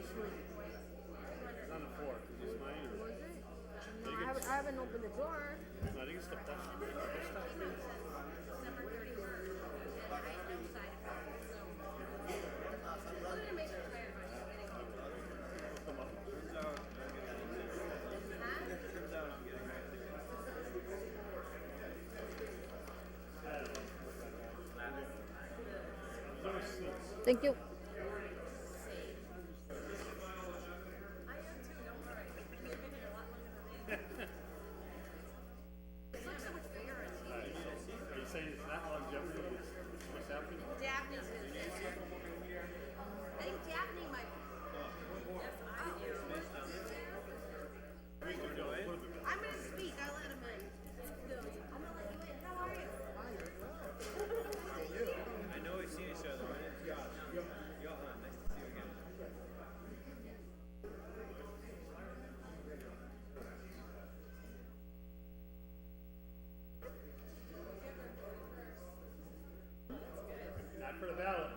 It's on the floor. Is this mine or? Was it? No, I haven't opened the drawer. I think it's the best. Thank you. Are you saying it's not longevity? It's what's happening? Daphne's in there. I think Daphne might. Yes, I do. I'm gonna speak. I'll let him in. I'm gonna let you in. How are you? I know we've seen each other. My name's Josh. Johan, nice to see you again. Not for the ballot.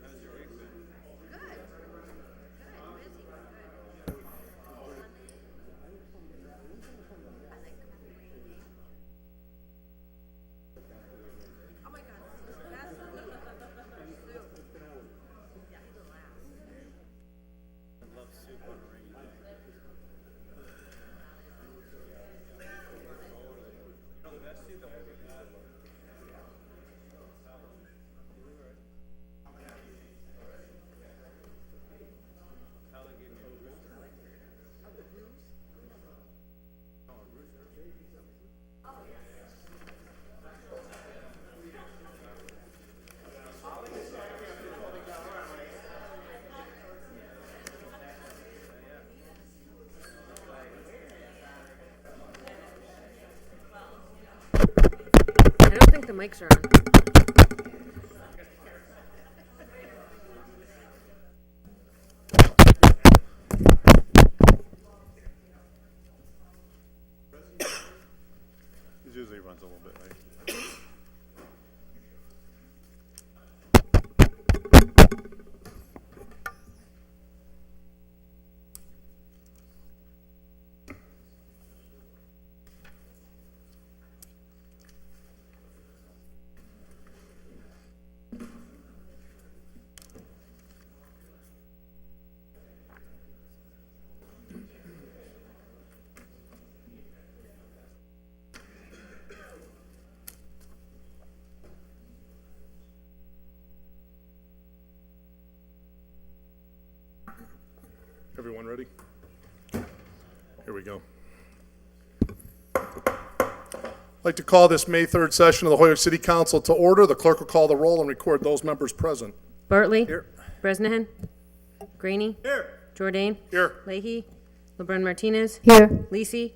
How's your week been? Good. Good. Busy. Good. I like reading. Oh my God, this is the best. Soup. Yeah, he laughs. I love soup on a rainy day. You know the best soup I've ever had? Tyler gave me a rooster. Oh, a rooster. I don't think the mics are on. It usually runs a little bit late. Everyone ready? Here we go. I'd like to call this May 3rd session of the Hoyoke City Council to order. The clerk will call the roll and record those members present. Bartley. Here. Bresnahan. Graney. Here. Jordan. Here. Leahy. LeBrun Martinez. Here. Lisi.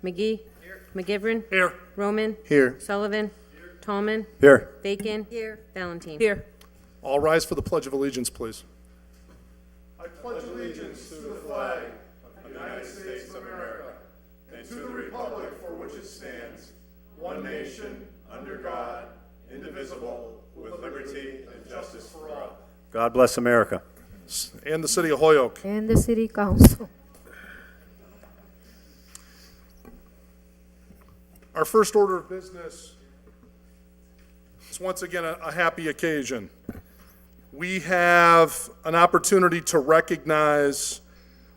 McGee. McGivern. Here. Roman. Here. Sullivan. Tallman. Here. Bacon. Here. Valentine. Here. All rise for the Pledge of Allegiance, please. I pledge allegiance to the flag of the United States of America and to the republic for which it stands, one nation, under God, indivisible, with liberty and justice for all. God bless America. And the city of Hoyoke. And the city council. Our first order of business is once again a happy occasion. We have an opportunity to recognize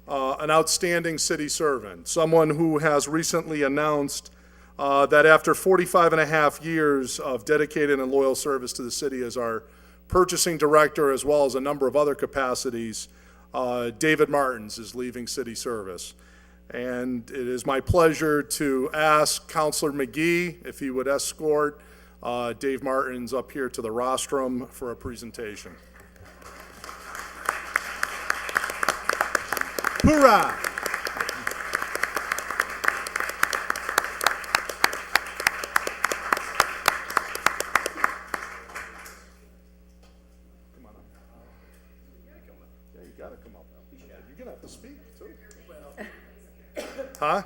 an outstanding city servant, someone who has recently announced that after 45 and a half years of dedicated and loyal service to the city as our purchasing director as well as a number of other capacities, David Martins is leaving city service. And it is my pleasure to ask Councilor McGee if he would escort Dave Martins up here to the rostrum for a presentation. Hoorah! gotta come up. You're gonna have to speak too. Huh?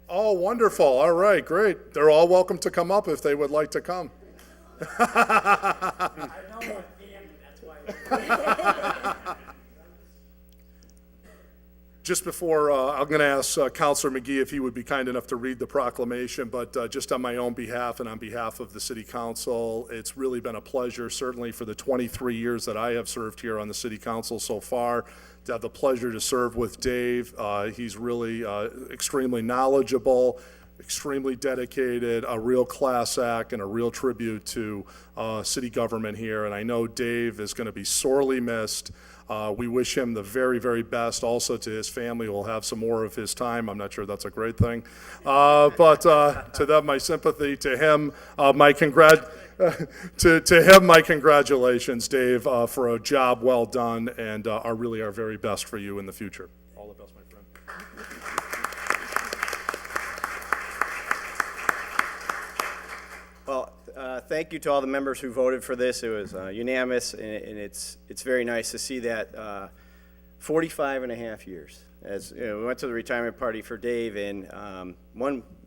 Oh, wonderful. All right, great. They're all welcome to come up if they would like to come. Just before, I'm going to ask Counselor McGee if he would be kind enough to read the proclamation, but just on my own behalf and on behalf of the City Council, it's really been a pleasure, certainly for the 23 years that I have served here on the City Council so far, to have the pleasure to serve with Dave. He's really extremely knowledgeable, extremely dedicated, a real class act, and a real tribute to city government here. And I know Dave is going to be sorely missed. We wish him the very, very best. Also to his family, we'll have some more of his time. I'm not sure that's a great thing. But to them, my sympathy. To him, my congratulations, Dave, for a job well done, and our very best for you in the future. All the best, my friend. Well, thank you to all the members who voted for this. It was unanimous, and it's very nice to see that 45 and a half years. As you know, we went to the retirement party for Dave, and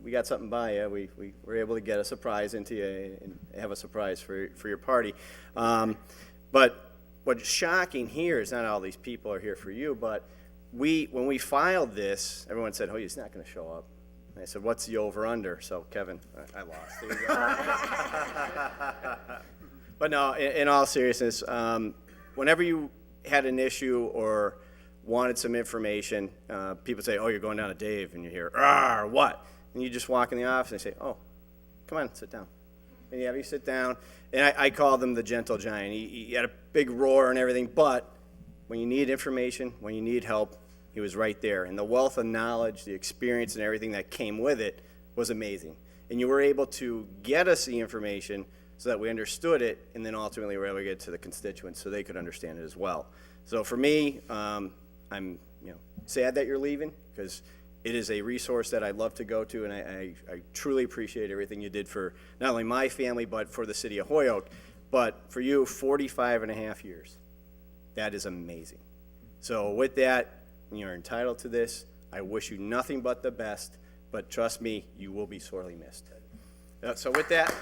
we got something by you. We were able to get a surprise into you and have a surprise for your party. But what's shocking here is not all these people are here for you, but when we filed this, everyone said, "Oh, he's not going to show up." I said, "What's the over-under?" So, Kevin, I lost. There you go. But no, in all seriousness, whenever you had an issue or wanted some information, people say, "Oh, you're going down to Dave," and you hear, "Ah, what?" And you just walk in the office and say, "Oh, come on, sit down." And you have you sit down, and I call them the gentle giant. He had a big roar and everything, but when you need information, when you need help, he was right there. And the wealth of knowledge, the experience, and everything that came with it was amazing. And you were able to get us the information so that we understood it, and then ultimately we were able to get it to the constituents so they could understand it as well. So for me, I'm sad that you're leaving, because it is a resource that I love to go to, and I truly appreciate everything you did for not only my family, but for the city of Holyoke. But for you, 45 and a half years. That is amazing. So with that, you're entitled to this. I wish you nothing but the best, but trust me, you will be sorely missed. So with that,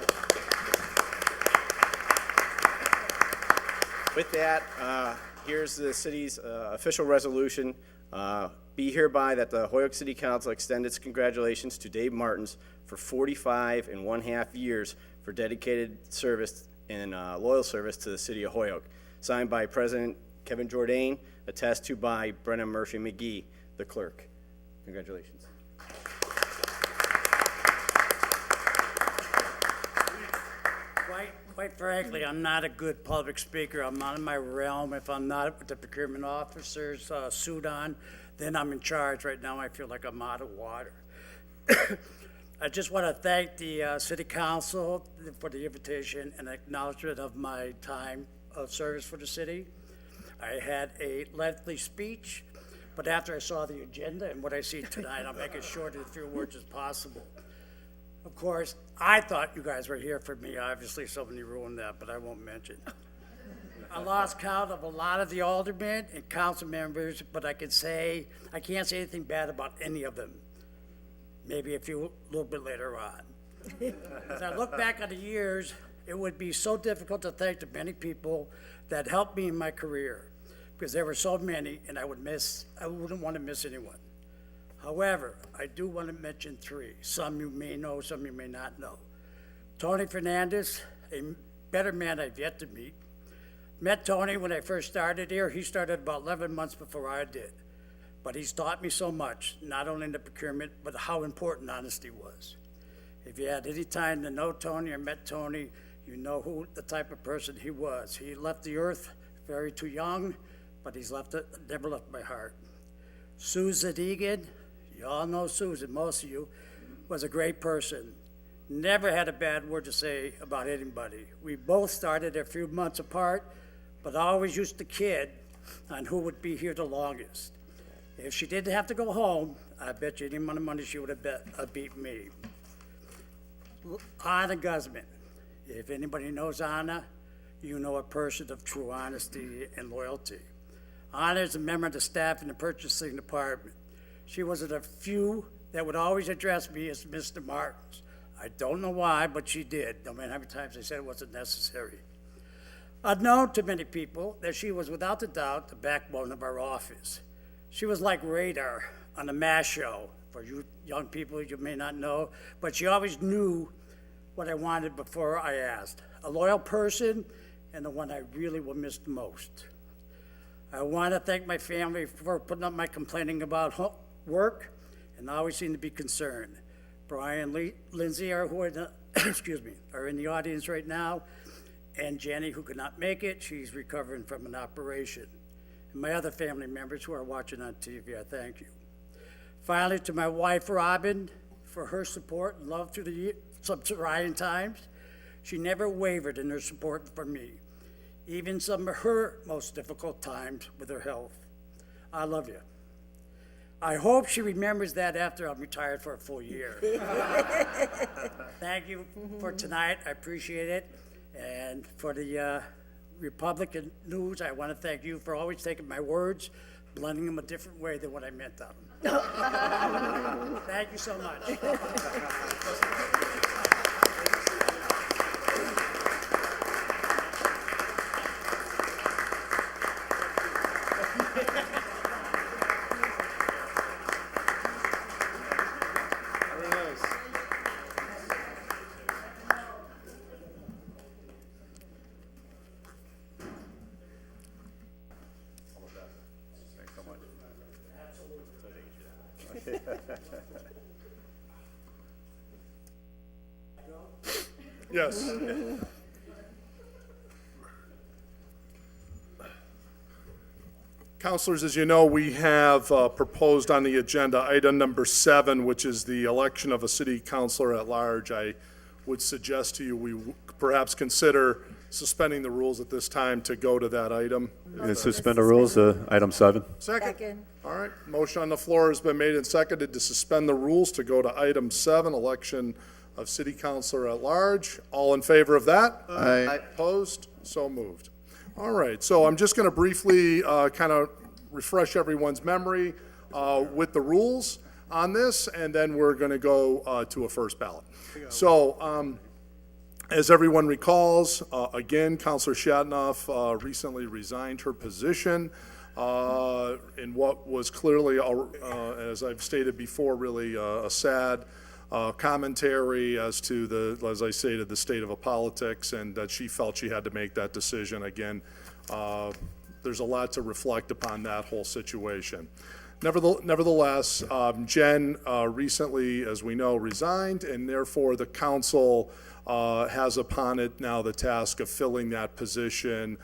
here's the city's official resolution. Be hereby that the Holyoke City Council extend its congratulations to Dave Martins for 45 and 1/2 years for dedicated service and loyal service to the city of Holyoke. Signed by President Kevin Jordan, attested to by Brennan Murphy McGee, the clerk. Congratulations. Quite frankly, I'm not a good public speaker. I'm not in my realm. If I'm not with the procurement officer's suit on, then I'm in charge. Right now, I feel like I'm out of water. I just want to thank the city council for the invitation and acknowledgement of my time of service for the city. I had a lengthy speech, but after I saw the agenda and what I see tonight, I'll make it short in as few words as possible. Of course, I thought you guys were here for me. Obviously, somebody ruined that, but I won't mention. I lost count of a lot of the aldermen and council members, but I can't say anything bad about any of them. Maybe a little bit later on. As I look back on the years, it would be so difficult to thank the many people that helped me in my career, because there were so many, and I wouldn't want to miss anyone. However, I do want to mention three. Some you may know, some you may not know. Tony Fernandez, a better man I've yet to meet. Met Tony when I first started here. He started about 11 months before I did. But he's taught me so much, not only in the procurement, but how important honesty was. If you had any time to know Tony or met Tony, you know who the type of person he was. He left the earth very too young, but he's never left my heart. Susan Egan, you all know Susan, most of you, was a great person. Never had a bad word to say about anybody. We both started a few months apart, but I always used to kid on who would be here the longest. If she didn't have to go home, I bet you any amount of money she would have beat me. Anna Guzman. If anybody knows Anna, you know a person of true honesty and loyalty. honored as a member of the staff in the purchasing department. She was of the few that would always address me as Mr. Martins. I don't know why, but she did, no matter how many times I said it wasn't necessary. Unknown to many people, that she was without a doubt the backbone of our office. She was like radar on a MASH show. For you young people, you may not know, but she always knew what I wanted before I asked. A loyal person and the one I really will miss the most. I want to thank my family for putting up my complaining about work and always seem to be concerned. Brian, Lindsay are who are the, excuse me, are in the audience right now, and Jenny, who could not make it, she's recovering from an operation. And my other family members who are watching on TV, I thank you. Finally, to my wife, Robin, for her support and love through the some trying times. She never wavered in her support for me, even some of her most difficult times with her health. I love you. I hope she remembers that after I'm retired for a full year. Thank you for tonight. I appreciate it. And for the Republican News, I want to thank you for always taking my words, blending them a different way than what I meant them. Thank you so much. Yes. Councilors, as you know, we have proposed on the agenda item number 7, which is the election of a city councilor at large. I would suggest to you we perhaps consider suspending the rules at this time to go to that item. And suspend the rules, item 7. Second. All right, motion on the floor has been made and seconded to suspend the rules to go to item 7, election of city councilor at large. All in favor of that? Aye. Opposed? So moved. All right, so I'm just going to briefly kind of refresh everyone's memory with the rules on this, and then we're going to go to a first ballot. So, as everyone recalls, again, Councilor Shatnoff recently resigned her position in what was clearly, as I've stated before, really a sad commentary as to the, as I stated, the state of politics, and that she felt she had to make that decision. Again, there's a lot to reflect upon that whole situation. Nevertheless, Jen recently, as we know, resigned, and therefore the council has upon it now the task of filling that position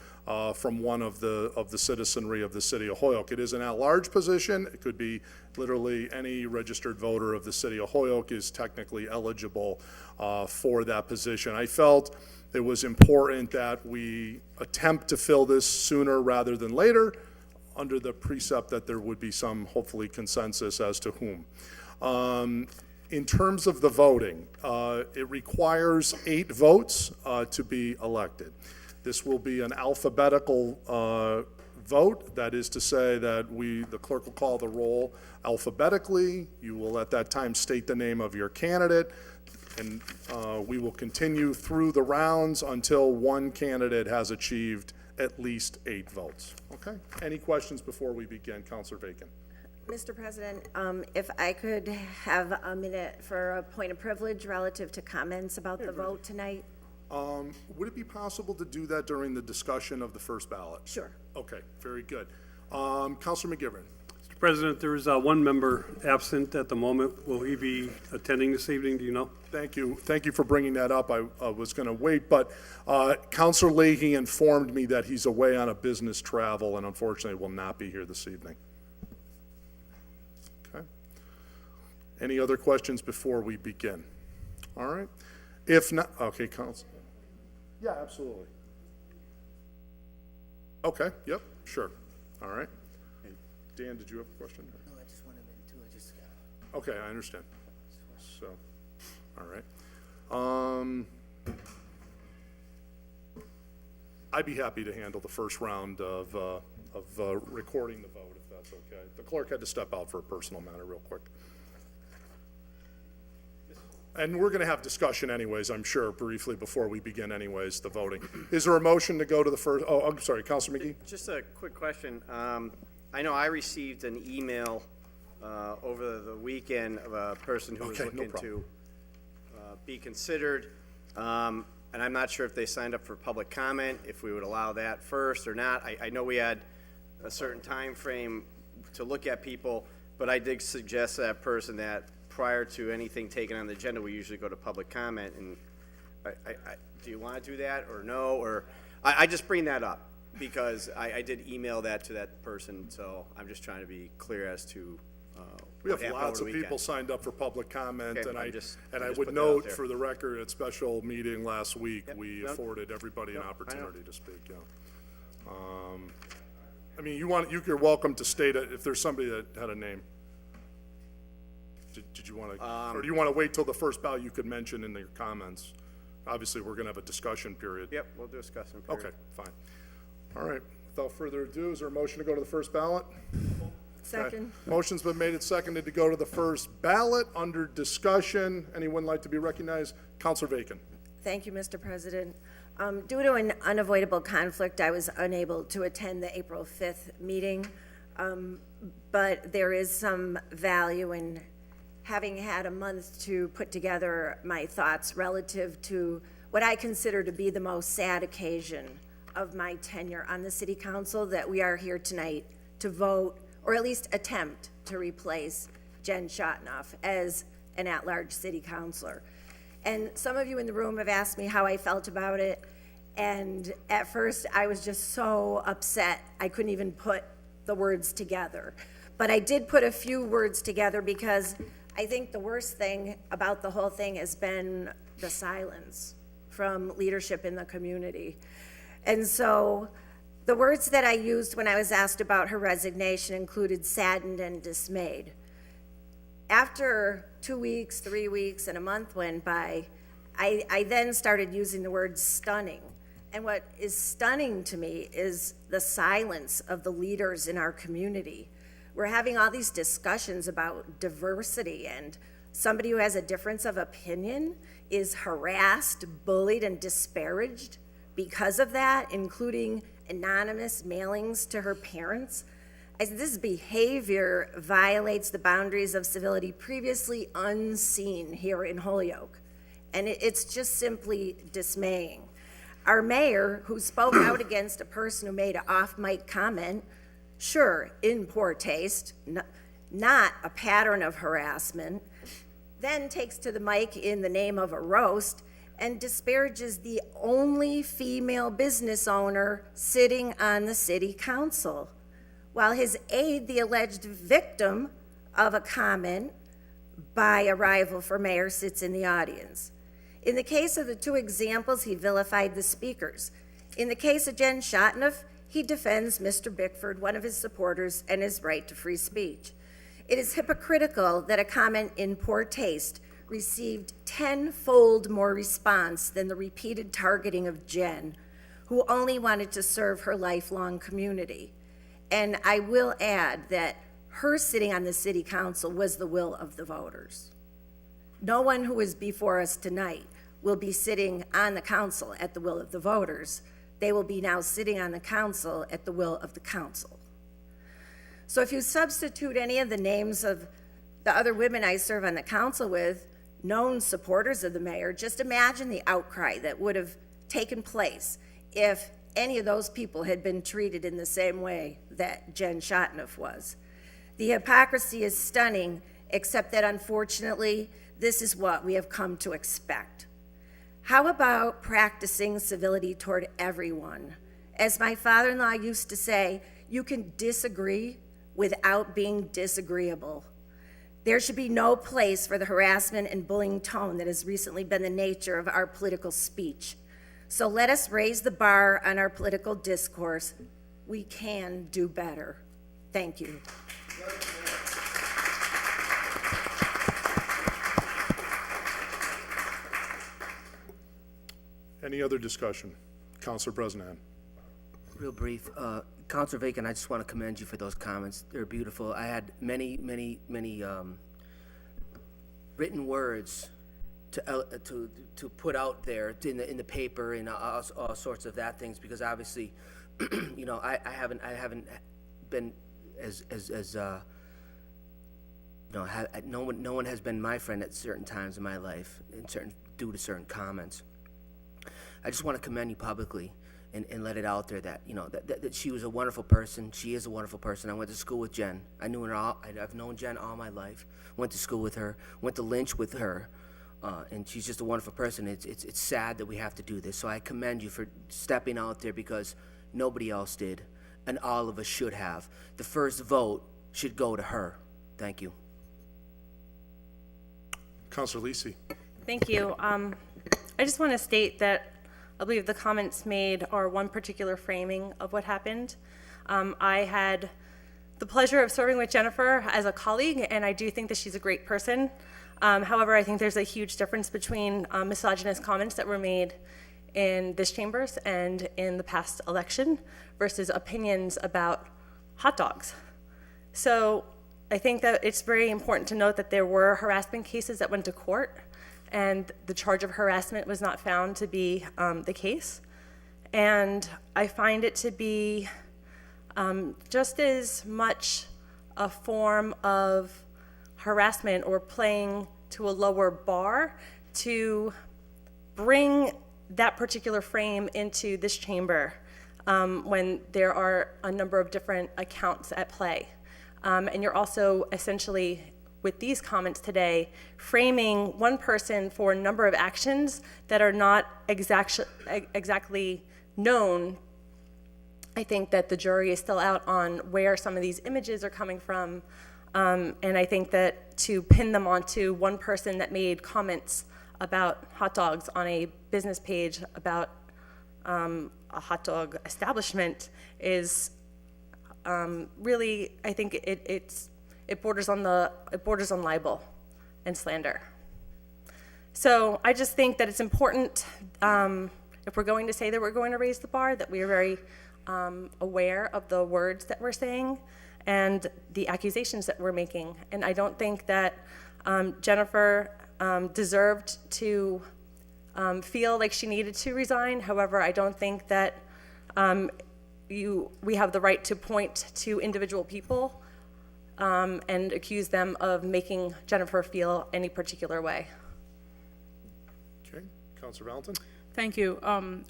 from one of the citizenry of the city of Holyoke. It is an at-large position. It could be literally any registered voter of the city of Holyoke is technically eligible for that position. I felt it was important that we attempt to fill this sooner rather than later, under the precept that there would be some, hopefully, consensus as to whom. In terms of the voting, it requires 8 votes to be elected. This will be an alphabetical vote. That is to say that the clerk will call the roll alphabetically. You will at that time state the name of your candidate, and we will continue through the rounds until one candidate has achieved at least 8 votes. Okay? Any questions before we begin? Councilor Bacon. Mr. President, if I could have a minute for a point of privilege relative to comments about the vote tonight? Would it be possible to do that during the discussion of the first ballot? Sure. Okay, very good. Councilor McGivern. Mr. President, there is one member absent at the moment. Will he be attending this evening? Do you know? Thank you. Thank you for bringing that up. I was going to wait, but Councilor Leahy informed me that he's away on a business travel and unfortunately will not be here this evening. Okay. Any other questions before we begin? All right. If not, okay, Council. Yeah, absolutely. Okay, yep, sure. All right. Dan, did you have a question? No, I just wanted to, I just, Okay, I understand. So, all right. I'd be happy to handle the first round of recording the vote, if that's okay. The clerk had to step out for a personal matter real quick. And we're going to have discussion anyways, I'm sure, briefly before we begin anyways, the voting. Is there a motion to go to the first, oh, I'm sorry, Counselor McGee? Just a quick question. I know I received an email over the weekend of a person who was Okay, no looking problem. to be considered. And I'm not sure if they signed up for public comment, if we would allow that first or not. I know we had a certain time frame to look at people, but I did suggest to that person that prior to anything taken on the agenda, we usually go to public comment. And do you want to do that or no? Or I just bring that up because I did email that to that person, so I'm just trying to be clear as to We have what happened lots over of the people weekend. signed up for public comment, Okay, and I I'm just would putting that out note there. for the record, at special meeting last week, Yep, we no. afforded everybody an No, I know. opportunity to speak, yeah. I mean, you're welcome to state it if there's somebody that had a name. Did you want to, or do you want to wait till the first ballot you could mention in your comments? Obviously, we're going to have a discussion period. Yep, we'll discuss them. Okay, fine. All right, without further ado, is there a motion to go to the first ballot? Second. Motion's been made and seconded to go to the first ballot under discussion. Anyone like to be recognized? Counselor Bacon. Thank you, Mr. President. Due to an unavoidable conflict, I was unable to attend the April 5th meeting, but there is some value in having had a month to put together my thoughts relative to what I consider to be the most sad occasion of my tenure on the city council, that we are here tonight to vote, or at least attempt to replace Jen Schottenhoff as an at-large city councilor. And some of you in the room have asked me how I felt about it, and at first I was just so upset I couldn't even put the words together. But I did put a few words together because I think the worst thing about the whole thing has been the silence from leadership in the community. And so the words that I used when I was asked about her resignation included saddened and dismayed. After 2 weeks, 3 weeks, and a month went by, I then started using the word stunning. And what is stunning to me is the silence of the leaders in our community. We're having all these discussions about diversity, and somebody who has a difference of opinion is harassed, bullied, and disparaged because of that, including anonymous mailings to her parents. As this behavior violates the boundaries of civility previously unseen here in Holyoke. And it's just simply dismaying. Our mayor, who spoke out against a person who made an off-mic comment, sure, in poor taste, not a pattern of harassment, then takes to the mic in the name of a roast and disparages the only female business owner sitting on the city council, while his aide, the alleged victim of a comment by a rival for mayor, sits in the audience. In the case of the two examples, he vilified the speakers. In the case of Jen Schottenhoff, he defends Mr. Bickford, one of his supporters, and his right to free speech. It is hypocritical that a comment in poor taste received 10-fold more response than the repeated targeting of Jen, who only wanted to serve her lifelong community. And I will add that her sitting on the city council was the will of the voters. No one who is before us tonight will be sitting on the council at the will of the voters. They will be now sitting on the council at the will of the council. So if you substitute any of the names of the other women I serve on the council with, known supporters of the mayor, just imagine the outcry that would have taken place if any of those people had been treated in the same way that Jen Schottenhoff was. The hypocrisy is stunning, except that unfortunately, this is what we have come to expect. How about practicing civility toward everyone? As my father-in-law used to say, you can disagree without being disagreeable. There should be no place for the harassment and bullying tone that has recently been the nature of our political speech. So let us raise the bar on our political discourse. We can do better. Thank you. Any other discussion? Counselor Bresnan. real brief. Counselor Bacon, I just want to commend you for those comments. They're beautiful. I had many written words to put out there in the paper and all sorts of that things, because obviously, you know, I haven't been as you know, no one has been my friend at certain times in my life, due to certain comments. I just want to commend you publicly and let it out there that, you know, that she was a wonderful person. She is a wonderful person. I went to school with Jen. I knew her I've known Jen all my life. Went to school with her. Went to Lynch with her. And she's just a wonderful person. It's sad that we have to do this. So I commend you for stepping out there, because nobody else did, and all of us should have. The first vote should go to her. Thank you. Counselor Lisi. Thank you. I just want to state that I believe the comments made are one particular framing of what happened. I had the pleasure of serving with Jennifer as a colleague, and I do think that she's a great person. However, I think there's a huge difference between misogynist comments that were made in this chambers and in the past election versus opinions about hot dogs. So I think that it's very important to note that there were harassment cases that went to court, and the charge of harassment was not found to be the case. And I find it to be just as much a form of harassment or playing to a lower bar to bring that particular frame into this chamber when there are a number of different accounts at play. And you're also essentially, with these comments today, framing one person for a number of actions that are not exactly known. I think that the jury is still out on where some of these images are coming from. And I think that to pin them onto one person that made comments about hot dogs on a business page about a hot dog establishment is really, I think it borders on libel and slander. So I just think that it's important, if we're going to say that we're going to raise the bar, that we are very aware of the words that we're saying and the accusations that we're making. And I don't think that Jennifer deserved to feel like she needed to resign. However, I don't think that we have the right to point to individual people and accuse them of making Jennifer feel any particular way. Okay, Counselor Valentin. Thank you.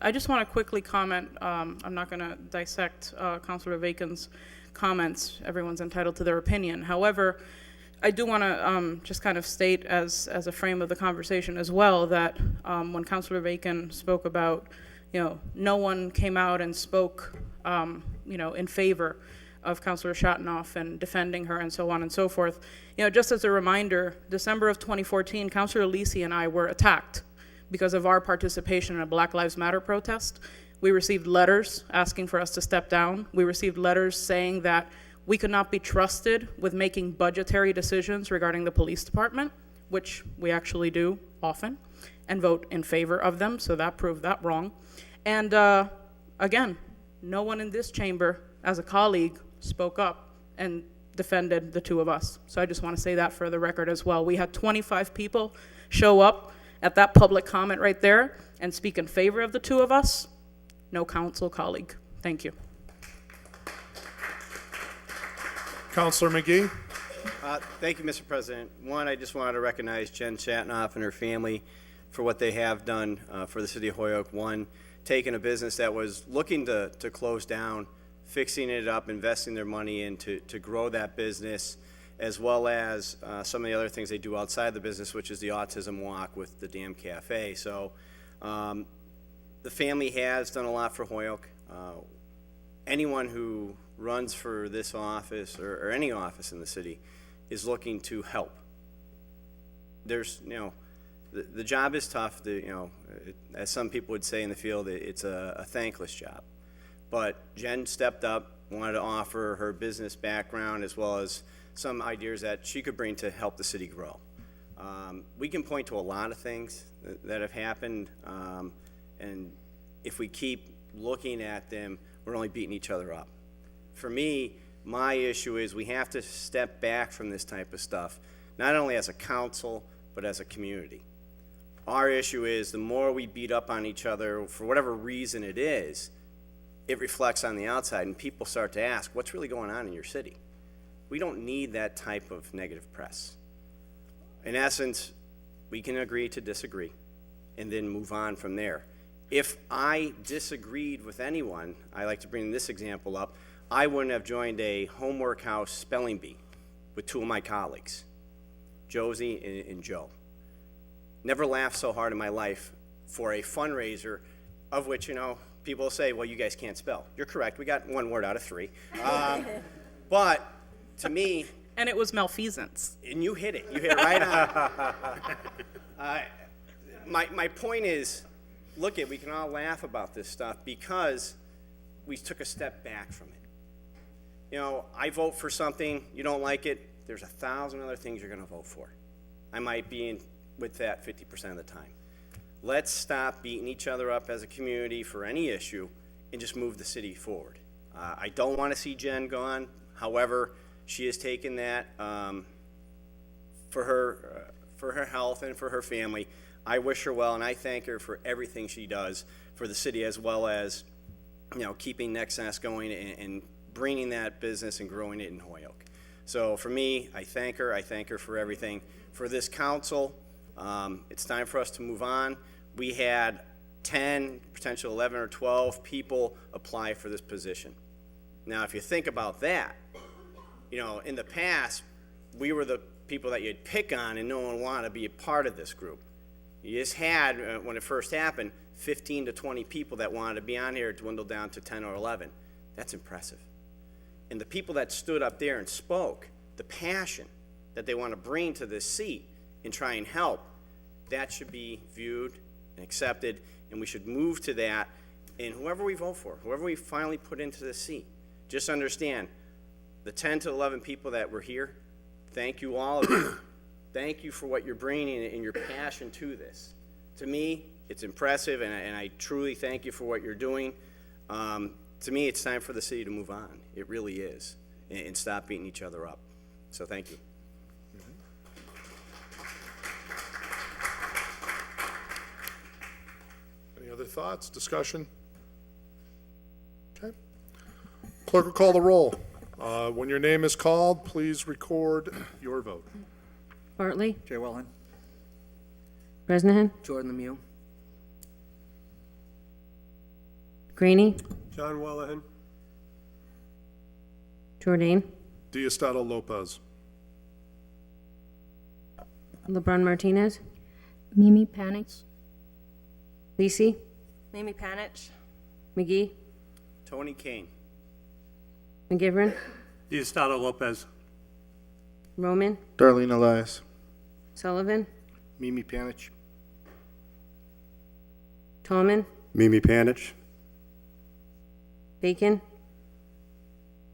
I just want to quickly comment. I'm not going to dissect Councilor Bacon's comments. Everyone's entitled to their opinion. However, I do want to just kind of state as a frame of the conversation as well that when Councilor Bacon spoke about, you know, no one came out and spoke, you know, in favor of Councilor Shatanoff and defending her and so on and so forth. You know, just as a reminder, December of 2014, Councilor Lisi and I were attacked because of our participation in a Black Lives Matter protest. We received letters asking for us to step down. We received letters saying that we could not be trusted with making budgetary decisions regarding the police department, which we actually do often, and vote in favor of them, so that proved that wrong. And again, no one in this chamber, as a colleague, spoke up and defended the two of us. So I just want to say that for the record as well. We had 25 people show up at that public comment right there and speak in favor of the two of us. No council colleague. Thank you. Counselor McGee. Thank you, Mr. President. One, I just wanted to recognize Jen Shatanoff and her family for what they have done for the city of Holyoke. One, taking a business that was looking to close down, fixing it up, investing their money in to grow that business, as well as some of the other things they do outside the business, which is the Autism Walk with the Dam Cafe. So the family has done a lot for Holyoke. Anyone who runs for this office or any office in the city is looking to help. There's, you know, the job is tough. As some people would say in the field, it's a thankless job. But Jen stepped up, wanted to offer her business background as well as some ideas that she could bring to help the city grow. We can point to a lot of things that have happened, and if we keep looking at them, we're only beating each other up. For me, my issue is we have to step back from this type of stuff, not only as a council, but as a community. Our issue is the more we beat up on each other, for whatever reason it is, it reflects on the outside, and people start to ask, what's really going on in your city? We don't need that type of negative press. In essence, we can agree to disagree and then move on from there. If I disagreed with anyone, I like to bring this example up, I wouldn't have joined a homework house spelling bee with two of my colleagues, Josie and Joe. Never laughed so hard in my life for a fundraiser of which, people say, well, you guys can't spell. You're correct. We got 1 word out of 3. But to me, And it was malfeasance. and you hit it. You hit it right on. My point is, look we can all laugh about this stuff because we took a step back from it. I vote for something, you don't like it, there's 1,000 other things you're going to vote for. I might be in with that 50% of the time. Let's stop beating each other up as a community for any issue and just move the city forward. I don't want to see Jen gone. However, she has taken that for her health and for her family. I wish her well, and I thank her for everything she does for the city, as well as keeping Nexus going and bringing that business and growing it in Holyoke. So for me, I thank her. I thank her for everything. For this council, it's time for us to move on. We had 10, potential 11 or 12 people apply for this position. Now, if you think about that, in the past, we were the people that you'd pick on and no one wanted to be a part of this group. You just had, when it first happened, 15 to 20 people that wanted to be on here dwindled down to 10 or 11. That's impressive. And the people that stood up there and spoke, the passion that they want to bring to this seat and try and help, that should be viewed and accepted, and we should move to that. And whoever we vote for, whoever we finally put into this seat, just understand, the 10 to 11 people that were here, thank you all of you. Thank you for what you're bringing and your passion to this. To me, it's impressive, and I truly thank you for what you're doing. To me, it's time for the city to move on. It really is, and stop beating each other up. So thank you. Any other thoughts, discussion? Okay. Clerk will call the roll. When your name is called, please record your vote. Bartley? Jay Wellin. Bresnahan? Jordan Lemieux. Greenie? John Wellahan. Jordan? Diosdado Lopez. LeBron Martinez? Mimi Panich. Lisi? Mimi Panich. McGee? Tony Kane. McGivern? Diosdado Lopez. Roman? Darlene Elias. Sullivan? Mimi Panich. Tallman? Mimi Panich. Bacon?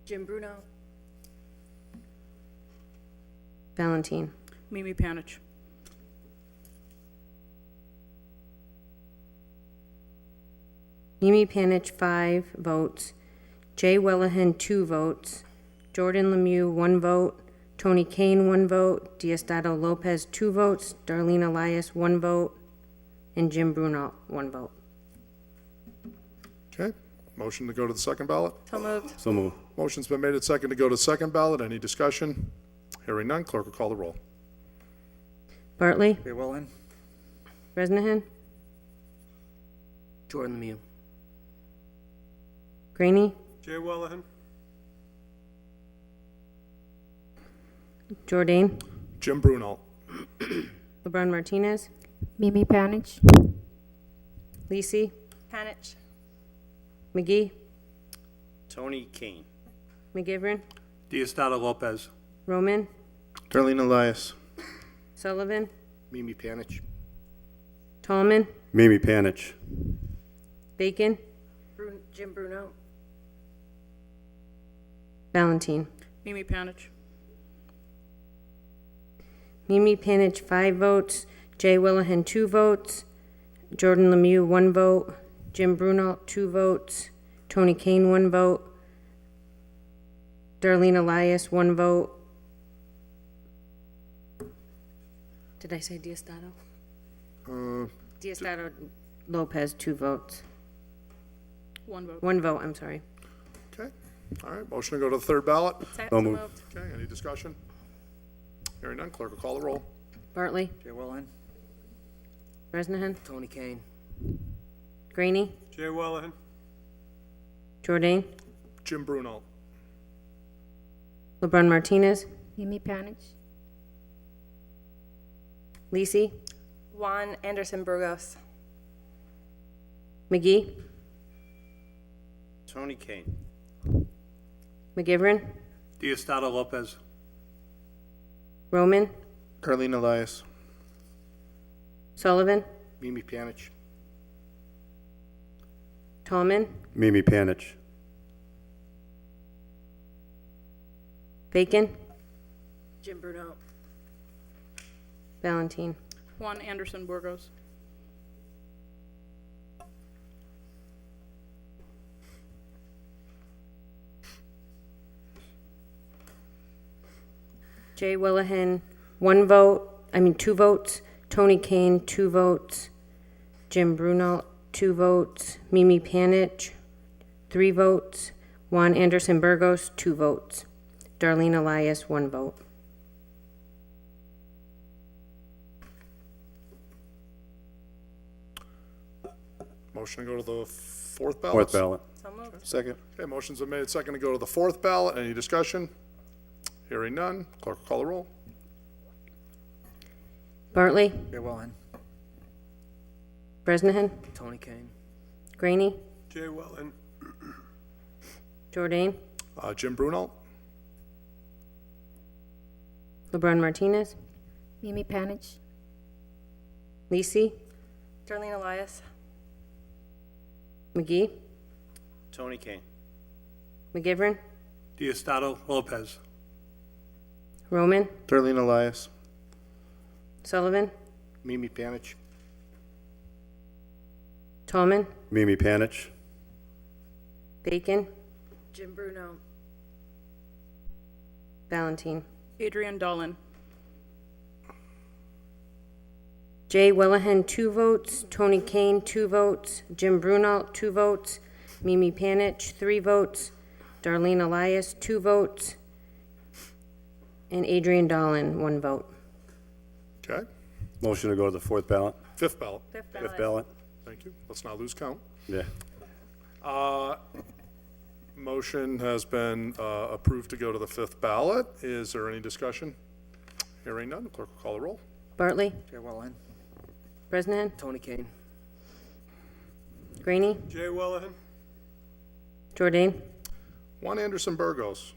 Jim Bruno. Valentine? Mimi Panich. Mimi Panich, 5 votes. Jay Wellahan, 2 votes. Jordan Lemieux, 1 vote. Tony Kane, 1 vote. Diosdado Lopez, 2 votes. Darlene Elias, 1 vote. And Jim Bruno, 1 vote. Okay. Motion to go to the second ballot? So moved. So moved. Motion's been made and second to go to second ballot. Any discussion? Hearing none, clerk will call the roll. Bartley? Jay Wellin. Bresnahan? Jordan Lemieux. Greenie? Jay Wellahan. Jordan? Jim Bruno. LeBron Martinez? Mimi Panich. Lisi? Panich. McGee? Tony Kane. McGivern? Diosdado Lopez. Roman? Darlene Elias. Sullivan? Mimi Panich. Tallman? Mimi Panich. Bacon? Jim Bruno. Valentine? Mimi Panich. Mimi Panich, 5 votes. Jay Wellahan, 2 votes. Jordan Lemieux, 1 vote. Jim Bruno, 2 votes. Tony Kane, 1 vote. Darlene Elias, 1 vote. Did I say Diosdado? Diosdado Lopez, 2 votes. 1 vote. 1 vote, I'm sorry. Okay, all right, motion to go to the third ballot. So moved. Okay, any discussion? Hearing none, clerk will call the roll. Bartley, Jay Wellen. Bresnahan, Tony Kane. Graney, Jay Wellahan. Jordan, Jim Bruno. LeBron Martinez, Mimi Panich, Lisi, Juan Anderson Burgos. McGee, Tony Kane. McGivern, Diosdado Lopez. Roman, Darlene Elias. Sullivan, Mimi Panich. Tallman, Mimi Panich. Bacon, Jim Bruno. Valentine. Juan Anderson Burgos. Jay Willahen, 2 votes. Tony Kane, 2 votes. Jim Bruno, 2 votes. Mimi Panich, 3 votes. Juan Anderson Burgos, 2 votes. Darlene Elias, 1 vote. Motion to go to the fourth ballot? Fourth ballot. So moved. Second. Okay, motion's been made, second to go to the fourth ballot. Any discussion? Hearing none, clerk will call the roll. Bartley, Jay Wellen. Bresnahan, Tony Kane. Graney, Jay Wellen. Jordan, Jim Bruno. LeBron Martinez, Mimi Panich, Lisi, Darlene Elias. McGee, Tony Kane. McGivern, Diosdado Lopez. Roman, Darlene Elias. Sullivan, Mimi Panich. Tallman, Mimi Panich. Bacon, Jim Bruno. Valentine. Adrian Dolan. Jay Willahen, 2 votes. Tony Kane, 2 votes. Jim Bruno, 2 votes. Mimi Panich, 3 votes. Darlene Elias, 2 votes. And Adrian Dolan, 1 vote. Okay, Motion to go to the fourth ballot. fifth ballot. Fifth ballot. Thank you. Let's not lose count. Yeah. Motion has been approved to go to the fifth ballot. Is there any discussion? Hearing none, clerk will call the roll. Bartley, Jay Wellen. Bresnahan, Tony Kane. Graney, Jay Wellahan. Jordan, Juan Anderson Burgos.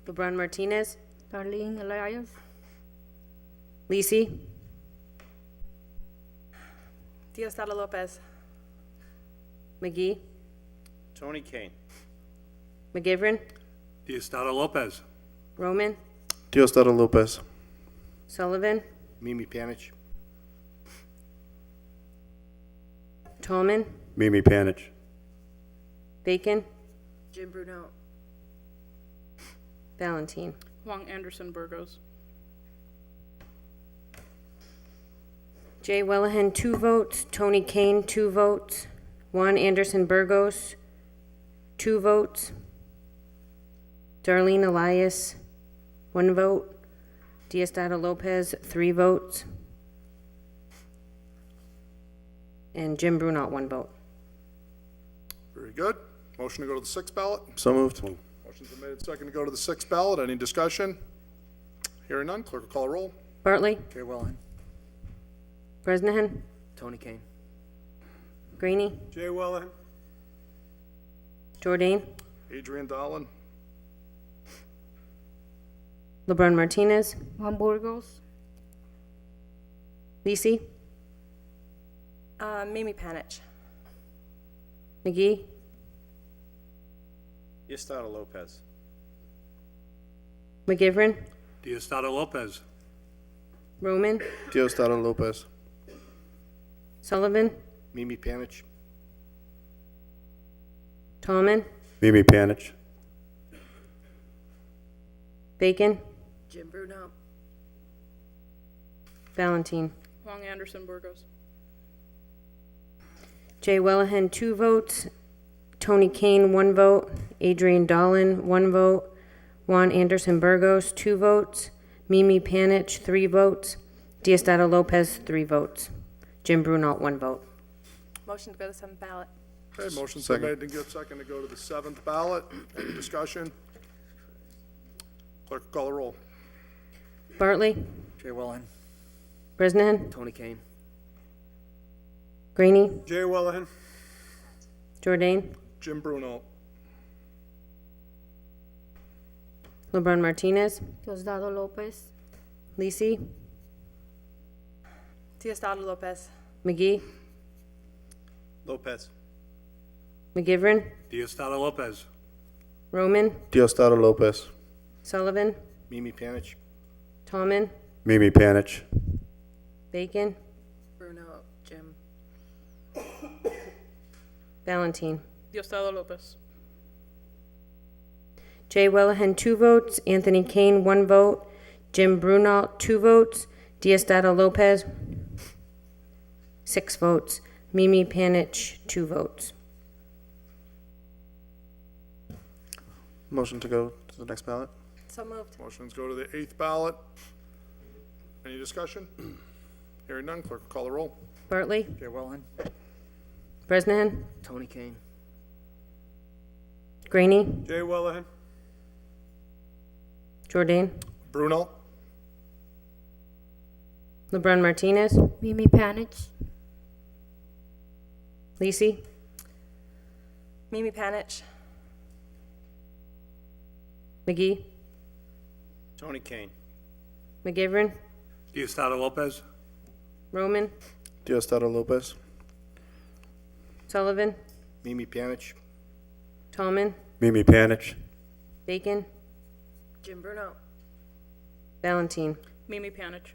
LeBron Martinez, Darlene Elias, Lisi, Diosdado Lopez. McGee, Tony Kane. McGivern, Diosdado Lopez. Roman, Diosdado Lopez. Sullivan, Mimi Panich. Tallman, Mimi Panich. Bacon, Jim Bruno. Valentine. Juan Anderson Burgos. Jay Willahen, 2 votes. Tony Kane, 2 votes. Juan Anderson Burgos, 2 votes. Darlene Elias, 1 vote. Diosdado Lopez, 3 votes. And Jim Bruno, 1 vote. Very good. Motion to go to the sixth ballot. So moved. Motion's been made, second to go to the sixth ballot. Any discussion? Hearing none, clerk will call the roll. Bartley, Jay Wellen. Bresnahan, Tony Kane. Graney, Jay Wellahan. Jordan, Adrian Dolan. LeBron Martinez, Juan Burgos, Lisi, Mimi Panich. McGee, Diosdado Lopez. McGivern, Diosdado Lopez. Roman, Diosdado Lopez. Sullivan, Mimi Panich. Tallman, Mimi Panich. Bacon, Jim Bruno. Valentine. Wong Anderson Burgos. Jay Wellahan, 2 votes. Tony Kane, 1 vote. Adrian Dolan, 1 vote. Juan Anderson Burgos, 2 votes. Mimi Panich, 3 votes. Diosdado Lopez, 3 votes. Jim Brunel, 1 vote. Motion to go to 7th ballot. Okay, motion's been made and get second to go to the 7th ballot. Any discussion? Clerk, call the roll. Bartley, Jay Wellin. Bresnahan, Tony Kane. Graney, Jay Wellahan. Jordan, Jim Bruno. LeBron Martinez, Diosdado Lopez, Lisi, Diosdado Lopez. McGee, Lopez. McGivern, Diosdado Lopez. Roman, Diosdado Lopez. Sullivan, Mimi Panich. Tallman, Mimi Panich. Bacon, Bruno, Jim. Valentine. Diosdado Lopez. Jay Wellahan, 2 votes. Anthony Kane, 1 vote. Jim Brunel, 2 votes. Diosdado Lopez, 6 votes. Mimi Panich, 2 votes. Motion to go to the next ballot. So moved. Motions go to the 8th ballot. Any discussion? Hearing none, clerk will call the roll. Bartley, Jay Wellin. Bresnahan, Tony Kane. Graney, Jay Wellahan. Jordan, Bruno. LeBron Martinez, Mimi Panich, Lisi, Mimi Panich. McGee, Tony Kane. McGivern, Diosdado Lopez. Roman, Diosdado Lopez. Sullivan, Mimi Panich. Tallman, Mimi Panich. Bacon, Jim Bruno. Valentine. Mimi Panich.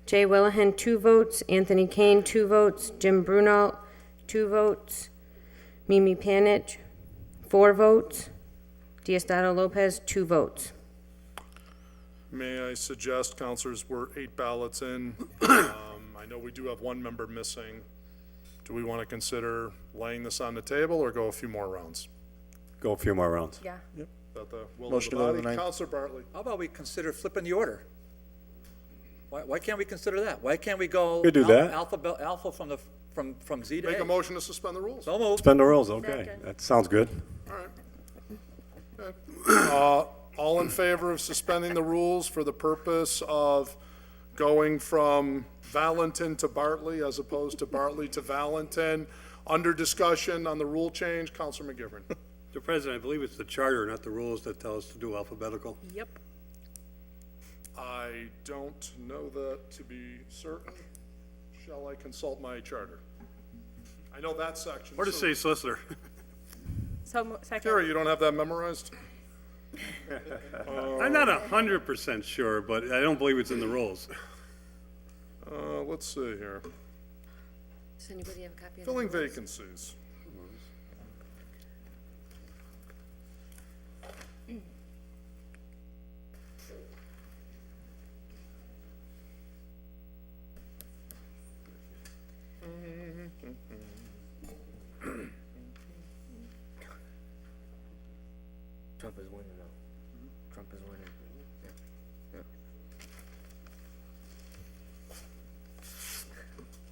Jay Wellahan, 2 votes. Anthony Kane, 2 votes. Jim Brunel, 2 votes. Mimi Panich, 4 votes. Diosdado Lopez, 2 votes. May I suggest, counselors, we're 8 ballots in. I know we do have 1 member missing. Do we want to consider laying this on the table or go a few more rounds? Go a few more rounds. Yeah. Is that the will of Motion the to go to body? the ninth. Counselor Bartley. How about we consider flipping the order? Why can't we consider that? Why can't we go? We do that. Alpha from Z to A? Make a motion to suspend the rules. So moved. Suspend the rules, okay. That sounds good. All right. Okay. All in favor of suspending the rules for the purpose of going from Valentin to Bartley as opposed to Bartley to Valentin? Under discussion on the rule change, Counselor McGivern. Mr. President, I believe it's the charter, not the rules, that tell us to do alphabetical. Yep. I don't know that to be certain. Shall I consult my charter? I know that section. Or to say solicitor. Second. Terry, you don't have that memorized? I'm not 100% sure, but I don't believe it's in the rules. Let's see here. Does anybody have a copy of the Filling rules? vacancies. Trump is winning though. Trump is winning. Yeah.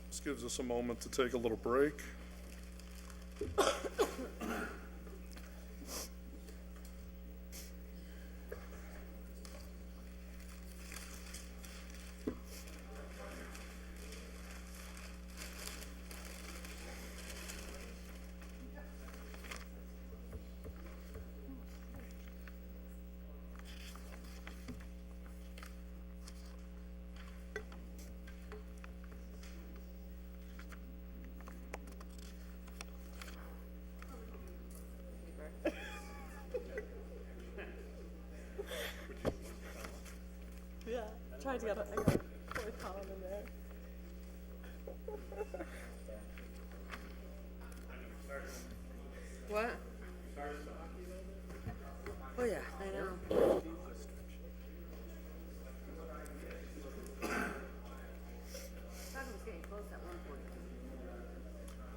This gives us a moment to take a little break. Yeah. Tried to get a fourth column in there. What? Oh, yeah. I know.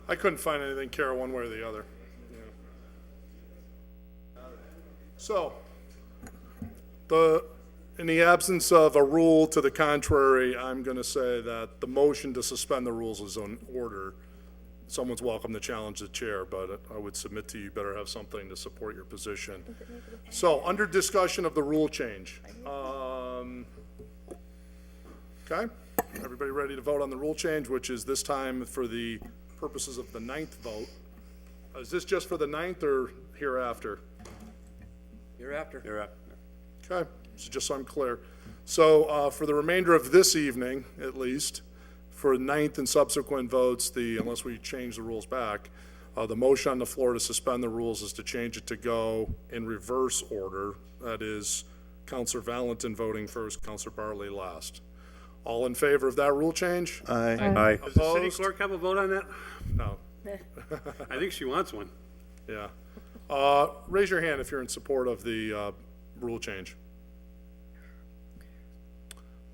I couldn't find anything, Kara, one way or the other. So, in the absence of a rule to the contrary, I'm going to say that the motion to suspend the rules is in order. Someone's welcome to challenge the chair, but I would submit to you, you better have something to support your position. So, under discussion of the rule change. Okay, everybody ready to vote on the rule change, which is this time for the purposes of the 9th vote? Is this just for the 9th or hereafter? Hereafter. You're up. Okay, so just so I'm clear. So, for the remainder of this evening, at least, for 9th and subsequent votes, unless we change the rules back, the motion on the floor to suspend the rules is to change it to go in reverse order. That is, Counselor Valentin voting first, Counselor Bartley last. All in favor of that rule change? Aye. Aye. Does the city Opposed? clerk have a vote on that? No, I think she wants one. yeah. Raise your hand if you're in support of the rule change.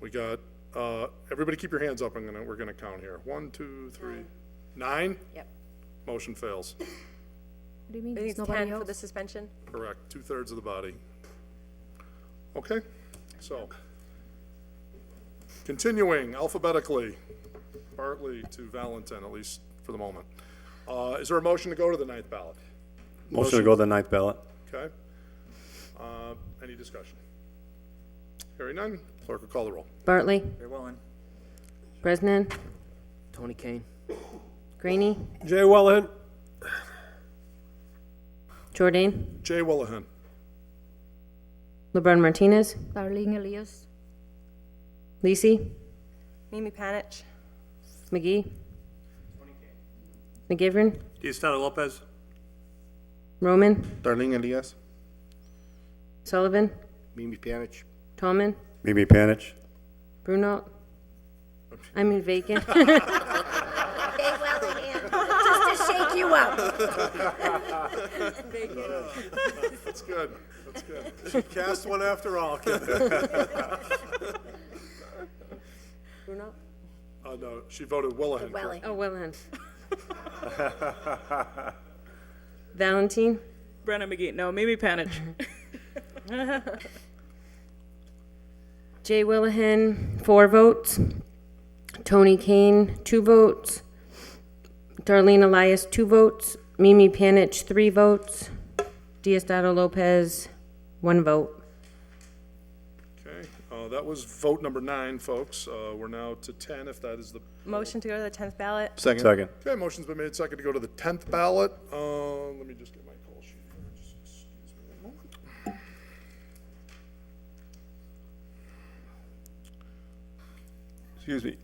We got, everybody keep your hands up, we're gonna count here. 1, 2, 3, 9? Yep. Motion fails. What do you mean? I think There's it's nobody 10 for the else? suspension. Correct, 2/3 of the body. Okay, so, continuing alphabetically, Bartley to Valentin, at least for the moment. Is there a motion to go to the 9th ballot? Motion to go to the 9th ballot. Okay. Any discussion? Hearing none, clerk will call the roll. Bartley, Very well, then. Bresnan, Tony Kane. Graney, Jay Wellahan. Jordan, Jay Willahan. LeBron Martinez, Darlene Elias. Lisi, Mimi Panich. McGee, McGivern, Diosdado Lopez. Roman, Darlene Elias. Sullivan, Mimi Panic. Tallman, Mimi Panich. Bruno, Bacon. Okay, well, just to shake you up. That's good, that's good. Cast one after all, Bruno? No, she voted Willahan. Welly. Oh, Wilhelm. Valentine, Brenna McGee, no, Mimi Panich. Jay Willahan, 4 votes. Tony Kane, 2 votes. Darlene Elias, 2 votes. Mimi Panich, 3 votes. Diosdado Lopez, 1 vote. Okay, that was vote number 9, folks. We're now to 10, if that is the, Motion to go to the 10th ballot. Second. Second. okay, motion's been made second to go to the 10th ballot. Let me just get my call sheet here. Just excuse me one moment. Excuse me.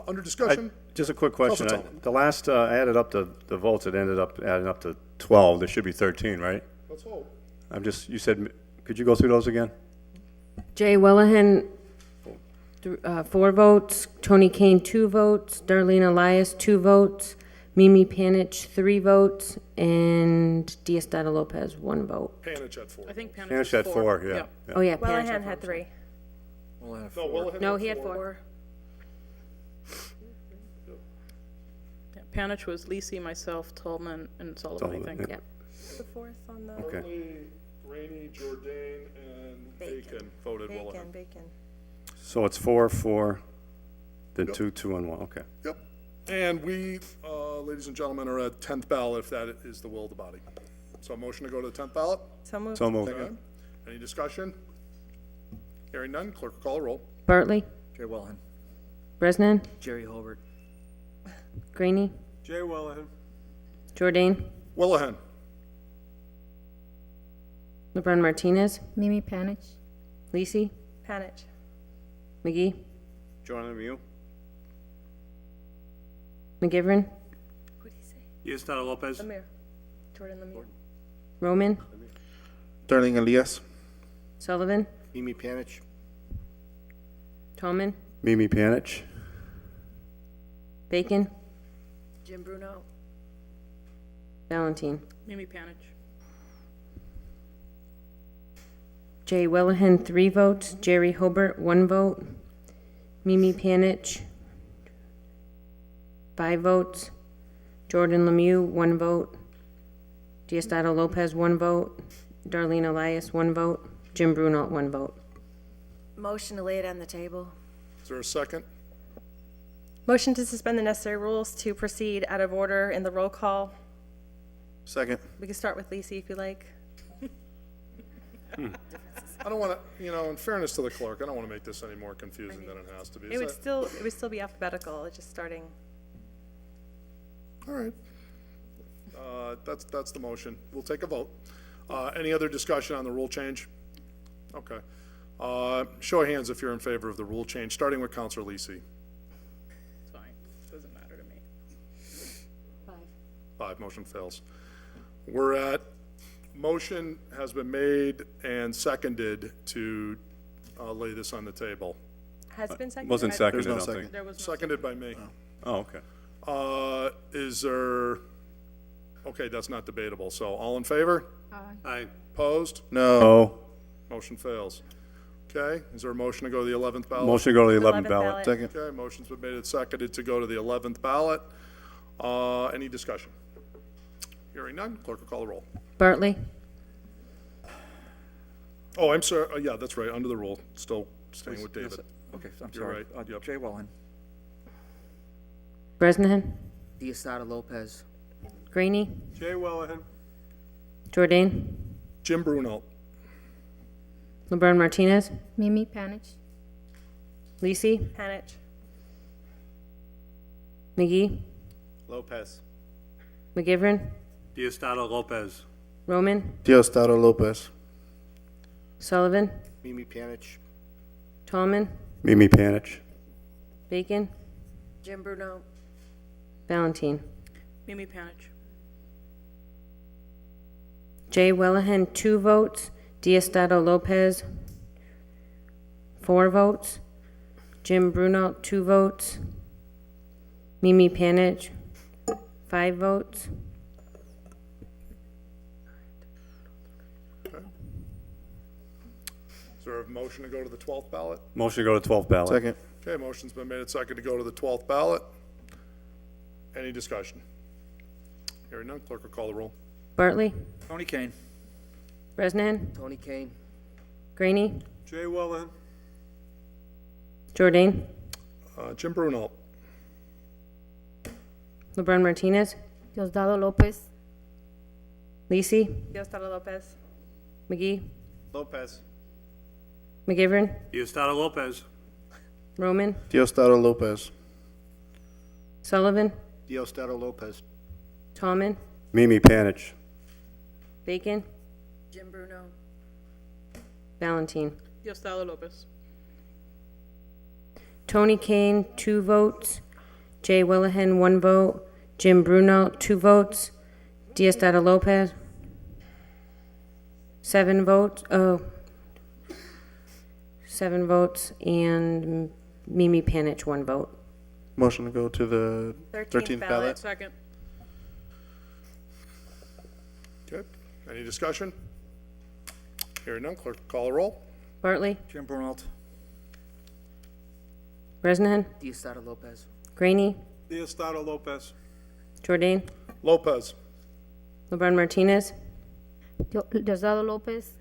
Under discussion? Just a quick question. Counselor Tallman. The last, I added up the votes, it ended up adding up to 12. There should be 13, right? Let's hope. you said, could you go through those again? Jay Willahan, 4 votes. Tony Kane, 2 votes. Darlene Elias, 2 votes. Mimi Panich, 3 votes. And Diosdado Lopez, 1 vote. Panich at 4. I think Panich Panich was had 4. 4, yeah. Oh, yeah, Panich. Wellahan had 3. We'll have No, 4. Willahan No, had he had 4. 4. Yeah, Panich was Lisi, myself, Tallman, and Sullivan, I Sullivan, think. yeah. Yep. The 4th on the Okay. Bartley, Rainey, Jordan, and Bacon voted Willahan. Bacon. So it's 4, 4, then 2, 2, and 1, okay. Yep. And we, ladies and gentlemen, are at 10th ballot, if that is the will of the body. So a motion to go to the 10th ballot? So moved. So moved. Okay. Any discussion? Hearing none, clerk will call a roll. Bartley, Jay Wellahan. Bresnan, Jerry Hobart. Graney, Jay Wellahan. Jordan, Willahan. LeBron Martinez, Mimi Panic. Lisi, Panich. McGee, Join Lemieux. McGivern, Who'd he say? Diosdado Lopez. Lemire. Jordan Lemire. Roman, Darlene Elias. Sullivan, Mimi Panic. Tallman, Mimi Panich. Bacon, Jim Bruno. Valentine. Mimi Panich. Jay Wellahan, 3 votes. Jerry Hobart, 1 vote. Mimi Panich, 5 votes. Jordan Lemieux, 1 vote. Diosdado Lopez, 1 vote. Darlene Elias, 1 vote. Jim Brunel, 1 vote. Motion to lay it on the table. Is there a second? Motion to suspend the necessary rules to proceed out of order in the roll call. Second. We can start with Lisi if you like. I don't want to, in fairness to the clerk, I don't want to make this any more confusing than it has to be. It would still be alphabetical, it's just starting. All right. That's the motion. We'll take a vote. Any other discussion on the rule change? Okay. Show of hands if you're in favor of the rule change, starting with Counselor Lisi. It's fine. Doesn't matter to me. 5, motion fails. We're at, motion has been made and seconded to lay this on the table. Has it been seconded? Wasn't seconded, There's no I don't second. think. There was no Seconded by me. Oh, okay. Is there, okay, that's not debatable, so all in favor? Aye. Opposed? No. Oh, Motion fails. Okay, is there a motion to go to the 11th ballot? motion to go to the 11th 11th ballot. ballot. Second. Okay, motion's been made and seconded to go to the 11th ballot. Any discussion? Hearing none, clerk will call the roll. Bartley, Oh, I'm sorry, yeah, that's right, under the rule, still staying with Yes, David. Okay, I'm You're sorry. right, yep. Jay Wellen. Bresnahan, Diosdado Lopez. Graney, Jay Wellahan. Jordan, Jim Brunel. LeBron Martinez, Mimi Panich. Lisi, Panich. McGee, Lopez. McGivern, Diosdado Lopez. Roman, Diosdado Lopez. Sullivan, Mimi Panich. Tallman, Mimi Panich. Bacon, Jim Bruno. Valentine. Mimi Panich. Jay Wellahan, 2 votes. Diosdado Lopez, 4 votes. Jim Brunel, 2 votes. Mimi Panich, 5 votes. Is there a motion to go to the 12th ballot? Motion to go to 12th ballot. Second. Okay, motion's been made and seconded to go to the 12th ballot. Any discussion? Hearing none, clerk will call the roll. Bartley, Tony Kane. Bresnahan, Tony Kane. Graney, Jay Wellahan. Jordan, Jim Brunel. LeBron Martinez, Diosdado Lopez. Lisi, Diosdado Lopez. McGee, Lopez. McGivern, Diosdado Lopez. Roman, Diosdado Lopez. Sullivan, Diosdado Lopez. Tallman, Mimi Panich. Bacon, Jim Bruno. Valentine. Diosdado Lopez. Tony Kane, 2 votes. Jay Wellahan, 1 vote. Jim Brunel, 2 votes. Diosdado Lopez, 7 votes. 7 votes, and Mimi Panich, 1 vote. Motion to go to the 13th ballot. Second. Okay, any discussion? Hearing none, clerk will call the roll. Bartley, Jim Brunel. Bresnahan, Diosdado Lopez. Graney, Diosdado Lopez. Jordan, Lopez. LeBron Martinez, Diosdado Lopez.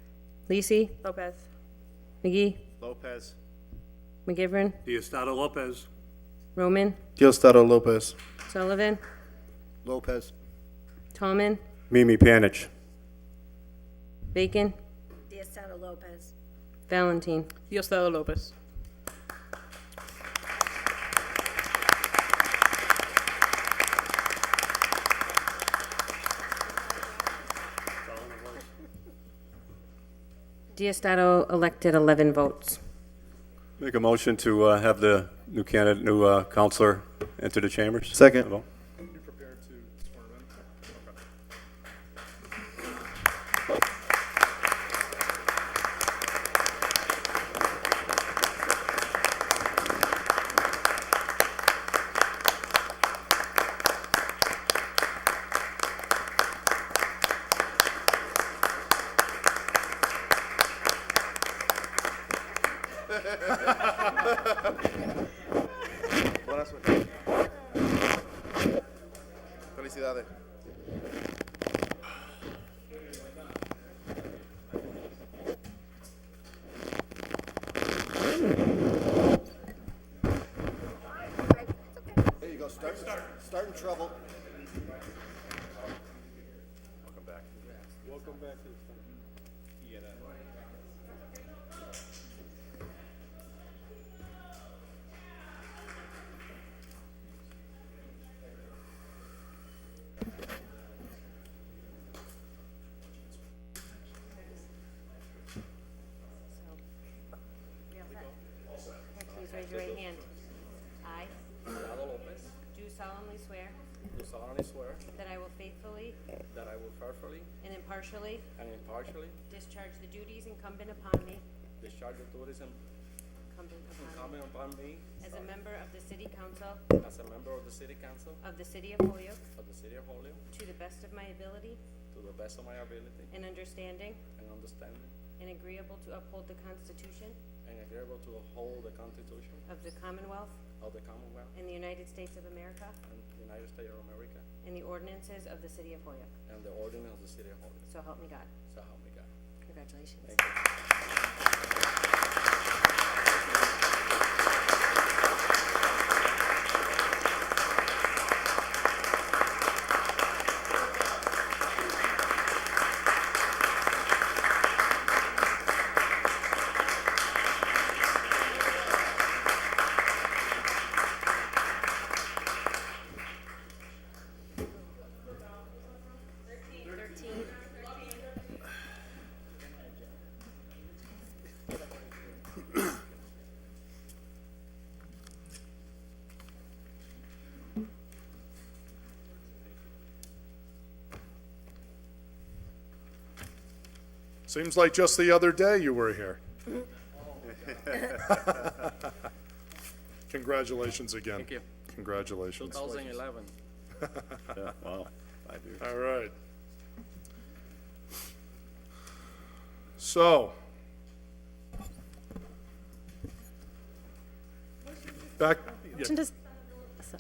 Lisi, Lopez. McGee, Lopez. McGivern, Diosdado Lopez. Roman, Diosdado Lopez. Sullivan, Lopez. Tallman, Mimi Panich. Bacon, Diosdado Lopez. Valentine. Diosdado Lopez. Diosdado elected 11 votes. Make a motion to have the new candidate, new counselor enter the chambers. Second. Vote. You prepared to swear in? Okay. Felicidades. There you go. Start in trouble. Welcome back. Welcome back to the fun. Please raise your right hand. I Dado Lopez, do solemnly swear do solemnly swear that I will faithfully that I will faithfully and impartially and impartially discharge the duties incumbent upon me discharge the duties incumbent incumbent upon me as a member of the City Council as a member of the City Council of the City of Holyoke of the City of Holyoke to the best of my ability to the best of my ability and understanding, and understanding, and agreeable to uphold the Constitution and agreeable to uphold the Constitution of the Commonwealth of the Commonwealth and the United States of America and the United States of America and the ordinances of the City of Holyoke. and the ordinance of the City of Holyoke. So help me God. So help me God. Congratulations. Thank you. Seems like just the other day you were here. Congratulations again. Thank you. Congratulations. 2011. Yeah, wow. 5 years. All right. So, back, yeah,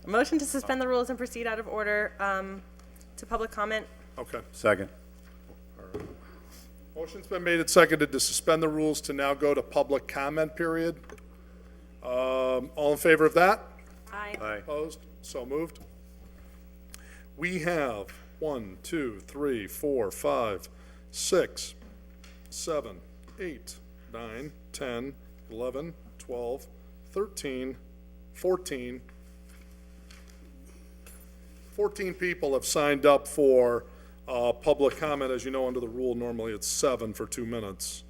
Motion to suspend the rules and proceed out of order to public comment. okay. Second. Motion's been made and seconded to suspend the rules to now go to public comment period. All in favor of that? Aye. Aye. Opposed? So moved. We have 1, 2, 3, 4, 5, 6, 7, 8, 9, 10, 11, 12, 13, 14. 14 people have signed up for public comment. As you know, under the rule, normally it's 7 for 2 minutes.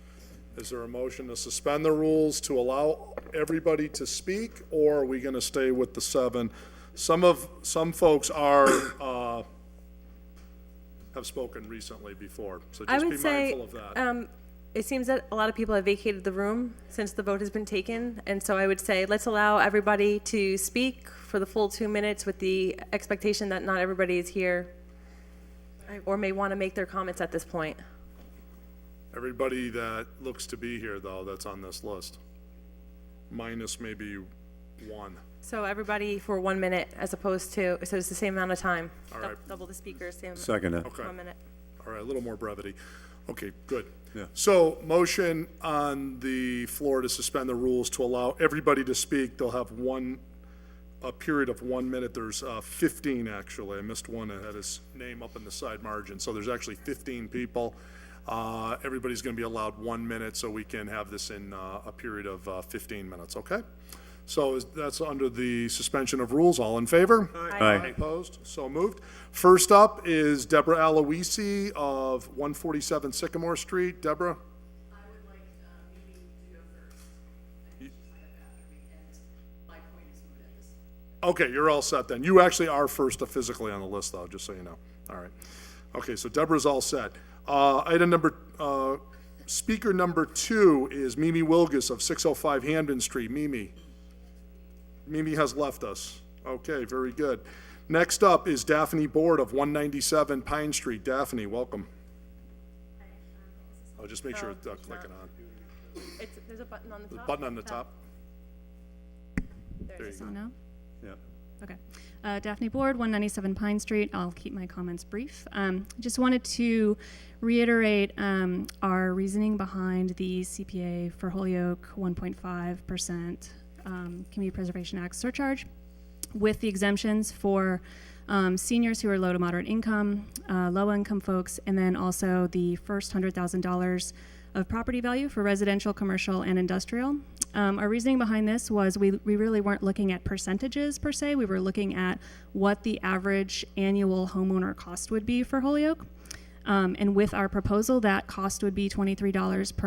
Is there a motion to suspend the rules to allow everybody to speak, or are we going to stay with the 7? Some folks are, have spoken recently before, so I just be would say, mindful of that. it seems that a lot of people have vacated the room since the vote has been taken, and so I would say, let's allow everybody to speak for the full 2 minutes with the expectation that not everybody is here or may want to make their comments at this point. Everybody that looks to be here, though, that's on this list, minus maybe 1. So everybody for 1 minute as opposed to, so it's the same amount of time. All right. Double the speakers, same. Second. Okay. 1 minute. All right, a little more brevity. Okay, good. Yeah. So, motion on the floor to suspend the rules to allow everybody to speak. They'll have a period of 1 minute. There's 15, actually. I missed one that had his name up in the side margin. So there's actually 15 people. Everybody's going to be allowed 1 minute, so we can have this in a period of 15 minutes, okay? So that's under the suspension of rules. All in favor? Aye. Opposed? So moved. First up is Deborah Aloisi of 147 Sycamore Street. Deborah? I would like Mimi to go first, and just sign up after me, and my point is moot at this. Okay, you're all set then. You actually are first physically on the list, though, just so you know. All right. Okay, so Deborah's all set. Speaker number 2 is Mimi Wilgus of 605 Hamden Street. Mimi has left us. Okay, very good. Next up is Daphne Board of 197 Pine Street. Daphne, welcome. I'll just make sure it's clicking on. There's a button on the The top. button on the top. There it is. Yeah. Okay. Daphne Board, 197 Pine Street. I'll keep my comments brief. Just wanted to reiterate our reasoning behind the CPA for Holyoke 1.5% Community Preservation Act surcharge, with the exemptions for seniors who are low to moderate income, low income folks, and then also the first $100,000 of property value for residential, commercial, and industrial. Our reasoning behind this was we really weren't looking at percentages per se. We were looking at what the average annual homeowner cost would be for Holyoke. And with our proposal, that cost would be $23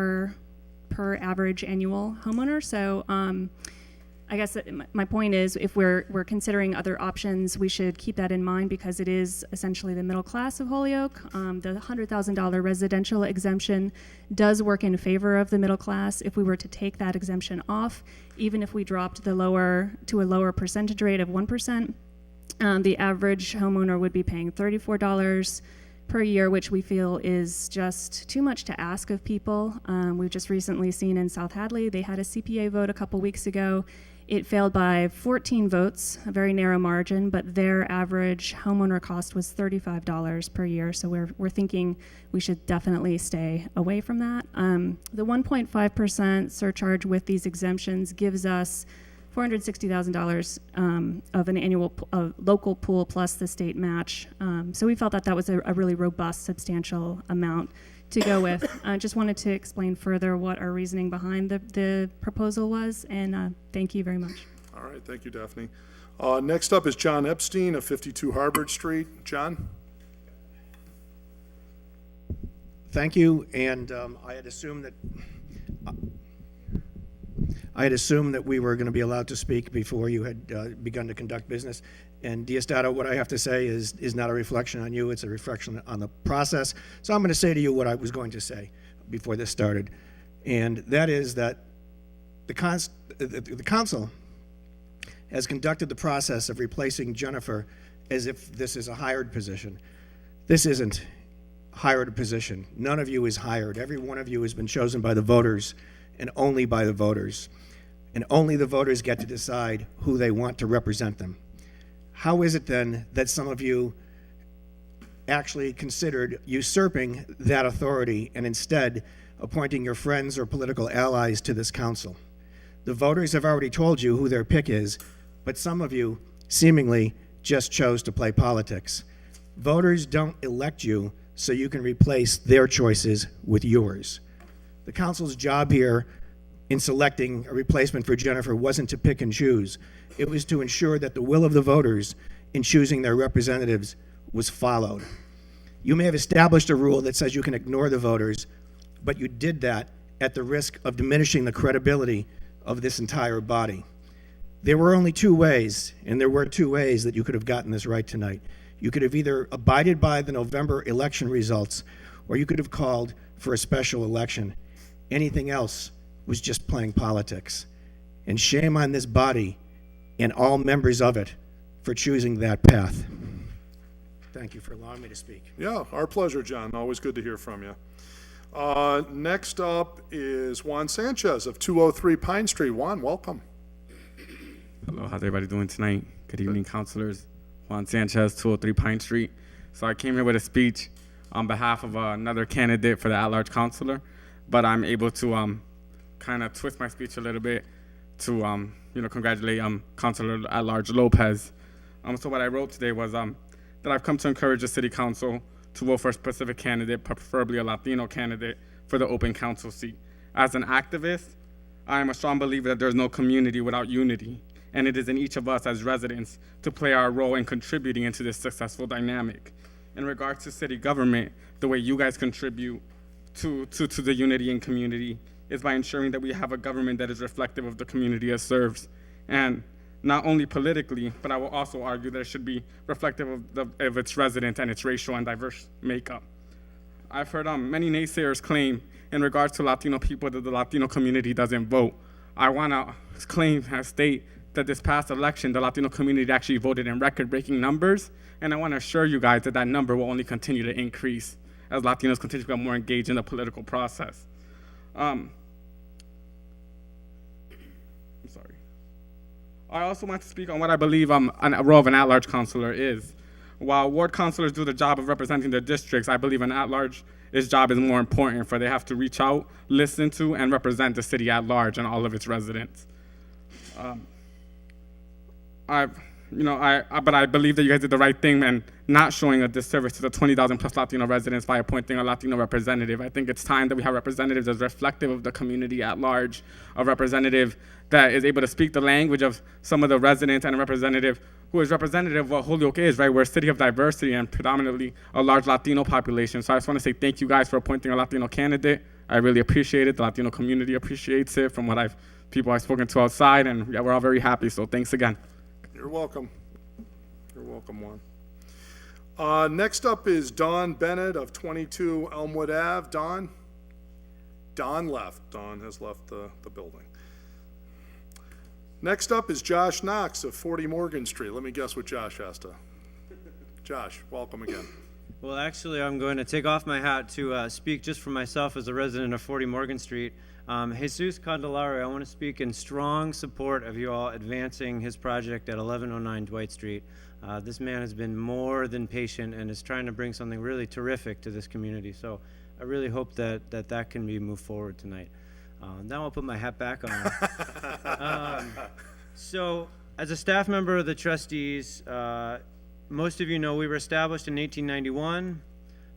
per average annual homeowner. So I guess my point is, if we're considering other options, we should keep that in mind because it is essentially the middle class of Holyoke. The $100,000 residential exemption does work in favor of the middle class. If we were to take that exemption off, even if we dropped to a lower percentage rate of 1%, the average homeowner would be paying $34 per year, which we feel is just too much to ask of people. We've just recently seen in South Hadley, they had a CPA vote a couple weeks ago. It failed by 14 votes, a very narrow margin, but their average homeowner cost was $35 per year. So we're thinking we should definitely stay away from that. The 1.5% surcharge with these exemptions gives us $460,000 of an annual local pool plus the state match. So we felt that was a really robust, substantial amount to go with. I just wanted to explain further what our reasoning behind the proposal was, and thank you very much. All right, thank you, Daphne. Next up is John Epstein of 52 Harvard Street. John? Thank you, and I had assumed that we were going to be allowed to speak before you had begun to conduct business. And Diosdado, what I have to say is not a reflection on you, it's a reflection on the process. So I'm going to say to you what I was going to say before this started. And that is that the council has conducted the process of replacing Jennifer as if this is a hired position. This isn't a hired position. None of you is hired. Every one of you has been chosen by the voters and only by the voters. And only the voters get to decide who they want to represent them. How is it then that some of you actually considered usurping that authority and instead appointing your friends or political allies to this council? The voters have already told you who their pick is, but some of you seemingly just chose to play politics. Voters don't elect you so you can replace their choices with yours. The council's job here in selecting a replacement for Jennifer wasn't to pick and choose. It was to ensure that the will of the voters in choosing their representatives was followed. You may have established a rule that says you can ignore the voters, but you did that at the risk of diminishing the credibility of this entire body. There were only two ways, and there were two ways that you could have gotten this right tonight. You could have either abided by the November election results, or you could have called for a special election. Anything else was just playing politics. And shame on this body and all members of it for choosing that path. Thank you for allowing me to speak. Yeah, our pleasure, John. Always good to hear from you. Next up is Juan Sanchez of 203 Pine Street. Juan, welcome. Hello, how's everybody doing tonight? Good evening, councilors. Juan Sanchez, 203 Pine Street. So I came here with a speech on behalf of another candidate for the at-large councilor, but I'm able to kind of twist my speech a little bit to congratulate Councilor at-large Lopez. So what I wrote today was that I've come to encourage the city council to vote for a specific candidate, preferably a Latino candidate, for the open council seat. As an activist, I am a strong believer that there's no community without unity, and it is in each of us as residents to play our role in contributing into this successful dynamic. In regards to city government, the way you guys contribute to the unity and community is by ensuring that we have a government that is reflective of the community it serves. And not only politically, but I will also argue that it should be reflective of its residents and its racial and diverse makeup. I've heard many naysayers claim in regards to Latino people that the Latino community doesn't vote. I want to claim and state that this past election, the Latino community actually voted in record-breaking numbers, and I want to assure you guys that that number will only continue to increase as Latinos continue to become more engaged in the political process. I'm sorry. I also want to speak on what I believe a role of an at-large councilor is. While ward councilors do the job of representing their districts, I believe an at-large job is more important, for they have to reach out, listen to, and represent the city at large and all of its residents. But I believe that you guys did the right thing and not showing a disservice to the 20,000 plus Latino residents by appointing a Latino representative. I think it's time that we have representatives as reflective of the community at large, a representative that is able to speak the language of some of the residents, and a representative who is representative of what Holyoke is, right? We're a city of diversity and predominantly a large Latino population. So I just want to say thank you guys for appointing a Latino candidate. I really appreciate it. The Latino community appreciates it from what people I've spoken to outside, and yeah, we're all very happy. So thanks again. You're welcome. You're welcome, Juan. Next up is Dawn Bennett of 22 Elmwood Ave. Dawn? Dawn left. Dawn has left the building. Next up is Josh Knox of 40 Morgan Street. Let me guess what Josh has to. Josh, welcome again. Well, actually, I'm going to take off my hat to speak just for myself as a resident of 40 Morgan Street. Jesus Candelari, I want to speak in strong support of you all advancing his project at 1109 Dwight Street. This man has been more than patient and is trying to bring something really terrific to this community. So I really hope that can be moved forward tonight. Now I'll put my hat back on. So as a staff member of the trustees, most of you know we were established in 1891.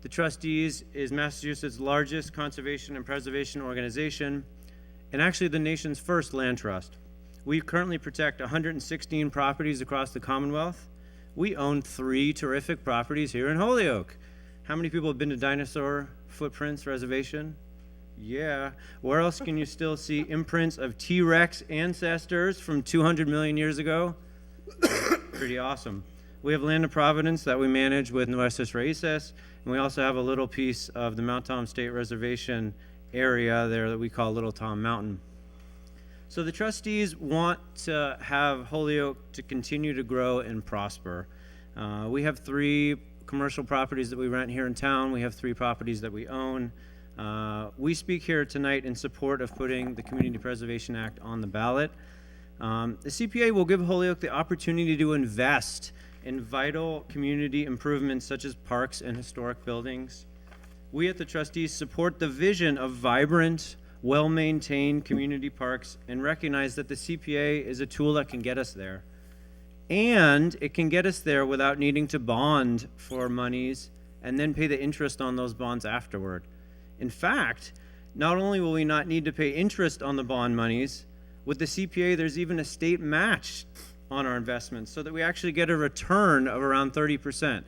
The trustees is Massachusetts' largest conservation and preservation organization, and actually the nation's first land trust. We currently protect 116 properties across the Commonwealth. We own 3 terrific properties here in Holyoke. How many people have been to Dinosaur Footprints Reservation? Yeah. Where else can you still see imprints of T-Rex ancestors from 200 million years ago? Pretty awesome. We have land of Providence that we manage with Nuestras Raíces, and we also have a little piece of the Mount Tom State Reservation area there that we call Little Tom Mountain. So the trustees want to have Holyoke to continue to grow and prosper. We have 3 commercial properties that we rent here in town. We have 3 properties that we own. We speak here tonight in support of putting the Community Preservation Act on the ballot. The CPA will give Holyoke the opportunity to invest in vital community improvements such as parks and historic buildings. We at the trustees support the vision of vibrant, well-maintained community parks and recognize that the CPA is a tool that can get us there. And it can get us there without needing to bond for monies and then pay the interest on those bonds afterward. In fact, not only will we not need to pay interest on the bond monies, with the CPA there's even a state match on our investments so that we actually get a return of around 30%.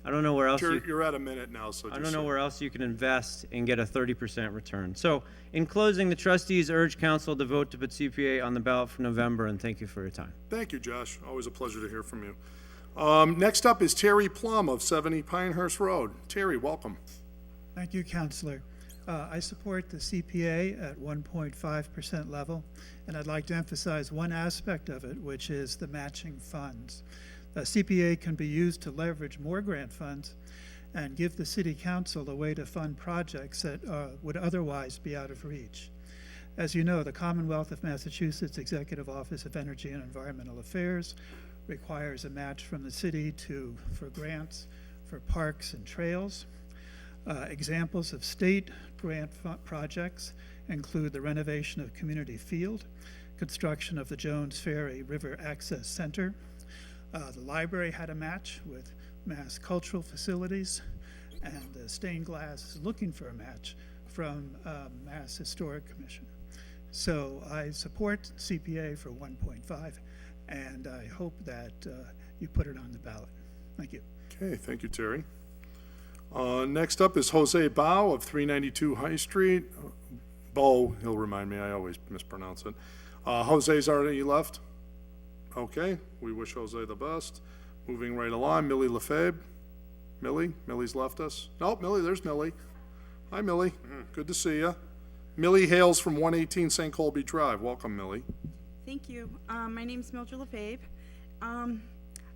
I don't know where else You're at a minute now, so I don't know where else you can invest and get a 30% return. So in closing, the trustees urge council to vote to put CPA on the ballot for November, and thank you for your time. Thank you, Josh. Always a pleasure to hear from you. Next up is Terry Plum of 70 Pinehurst Road. Terry, welcome. Thank you, Councilor. I support the CPA at 1.5% level, and I'd like to emphasize one aspect of it, which is the matching funds. The CPA can be used to leverage more grant funds and give the City Council a way to fund projects that would otherwise be out of reach. As you know, the Commonwealth of Massachusetts Executive Office of Energy and Environmental Affairs requires a match from the city for grants for parks and trails. Examples of state grant projects include the renovation of Community Field, construction of the Jones Ferry River Access Center. The library had a match with Mass Cultural Facilities, and Stained Glass is looking for a match from Mass Historic Commission. So I support CPA for 1.5, and I hope that you put it on the ballot. Thank you. Okay, thank you, Terry. Next up is Jose Bao of 392 High Street. Bo, he'll remind me, I always mispronounce it. Jose's already left? Okay, we wish Jose the best. Moving right along, Millie Lefebvre. Millie's left us. Nope, Millie, there's Millie. Hi, Millie. Good to see you. Millie hails from 118 St. Colby Drive. Welcome, Millie. Thank you. My name's Mildred Lefebvre.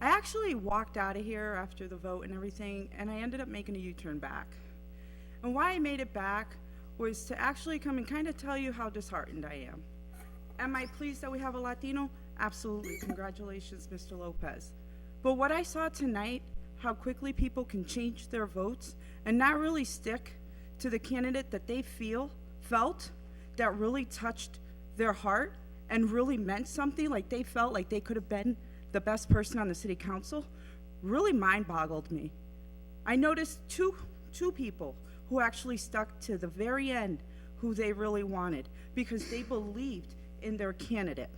I actually walked out of here after the vote and everything, and I ended up making a U-turn back. And why I made it back was to actually come and kind of tell you how disheartened I am. Am I pleased that we have a Latino? Absolutely. Congratulations, Mr. Lopez. But what I saw tonight, how quickly people can change their votes and not really stick to the candidate that they felt that really touched their heart and really meant something, like they felt like they could have been the best person on the city council, really mind-boggled me. I noticed two people who actually stuck to the very end who they really wanted because they believed in their candidate.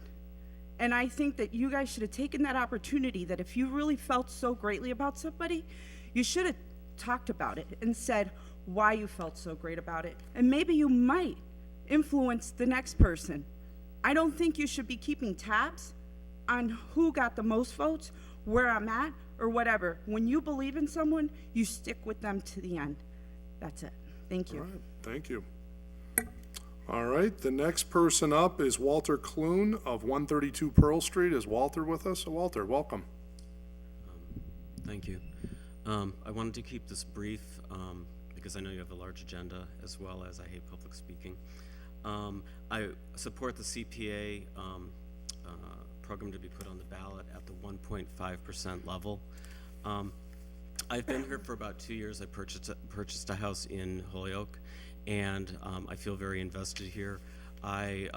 And I think that you guys should have taken that opportunity, that if you really felt so greatly about somebody, you should have talked about it and said why you felt so great about it. And maybe you might influence the next person. I don't think you should be keeping tabs on who got the most votes, where I'm at, or whatever. When you believe in someone, you stick with them to the end. That's it. Thank you. All right, thank you. All right, the next person up is Walter Clune of 132 Pearl Street. Is Walter with us? Walter, welcome. Thank you. I wanted to keep this brief because I know you have a large agenda, as well as I hate public speaking. I support the CPA program to be put on the ballot at the 1.5% level. I've been here for about 2 years. I purchased a house in Holyoke, and I feel very invested here. I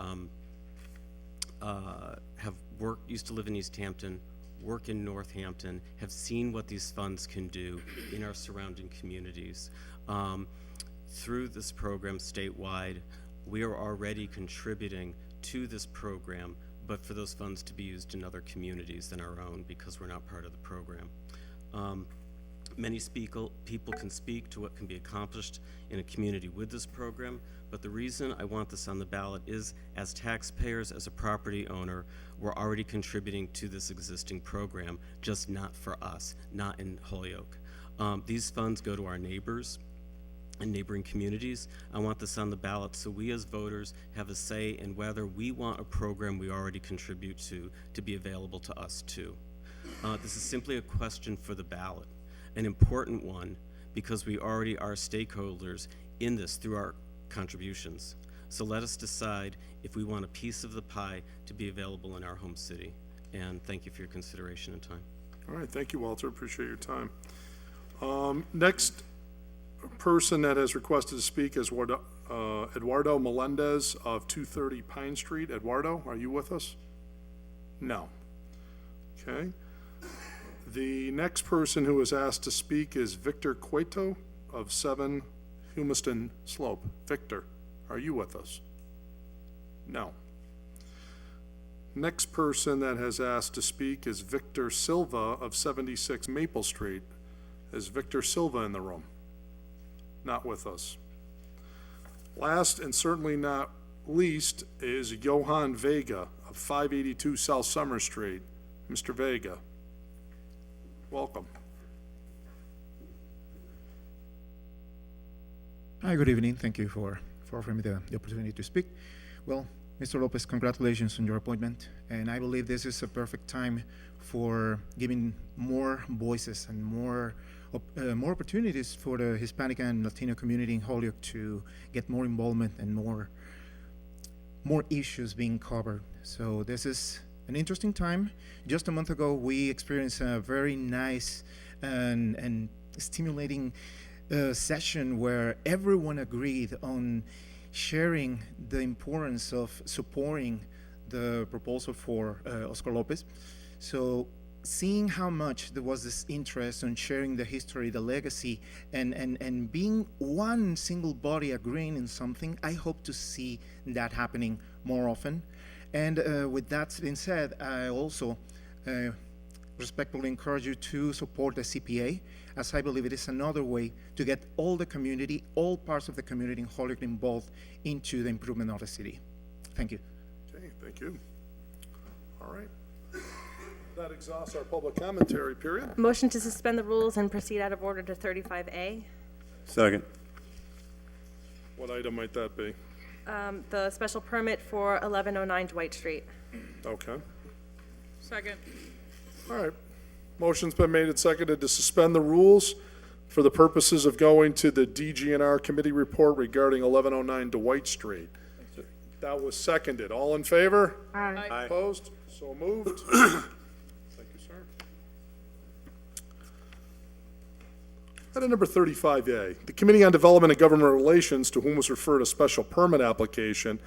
used to live in East Hampton, work in Northampton, have seen what these funds can do in our surrounding communities. Through this program statewide, we are already contributing to this program, but for those funds to be used in other communities than our own because we're not part of the program. Many people can speak to what can be accomplished in a community with this program, but the reason I want this on the ballot is, as taxpayers, as a property owner, we're already contributing to this existing program, just not for us, not in Holyoke. These funds go to our neighbors and neighboring communities. I want this on the ballot so we as voters have a say in whether we want a program we already contribute to be available to us too. This is simply a question for the ballot, an important one because we already are stakeholders in this through our contributions. So let us decide if we want a piece of the pie to be available in our home city. And thank you for your consideration and time. All right, thank you, Walter. Appreciate your time. Next person that has requested to speak is Eduardo Melendez of 230 Pine Street. Eduardo, are you with us? No. Okay. The next person who is asked to speak is Victor Cueto of 7 Humiston Slope. Victor, are you with us? No. Next person that has asked to speak is Victor Silva of 76 Maple Street. Is Victor Silva in the room? Not with us. Last and certainly not least is Johan Vega of 582 South Summer Street. Mr. Vega, welcome. Hi, good evening. Thank you for offering me the opportunity to speak. Well, Mr. Lopez, congratulations on your appointment, and I believe this is a perfect time for giving more voices and more opportunities for the Hispanic and Latino community in Holyoke to get more involvement and more issues being covered. So this is an interesting time. Just a month ago, we experienced a very nice and stimulating session where everyone agreed on sharing the importance of supporting the proposal for Oscar Lopez. So seeing how much there was this interest on sharing the history, the legacy, and being one single body agreeing in something, I hope to see that happening more often. And with that being said, I also respectfully encourage you to support the CPA, as I believe it is another way to get all the community, all parts of the community in Holyoke involved into the improvement of the city. Thank you. Okay, thank you. All right. That exhausts our public commentary period. Motion to suspend the rules and proceed out of order to 35A. Second. What item might that be? The special permit for 1109 Dwight Street. Okay. Second. All right. Motion's been made and seconded to suspend the rules for the purposes of going to the DGNR committee report regarding 1109 Dwight Street. That was seconded. All in favor? Aye. Opposed? So moved. Thank you, sir. Item number 35A, the Committee on Development and Government Relations, to whom was referred a special permit application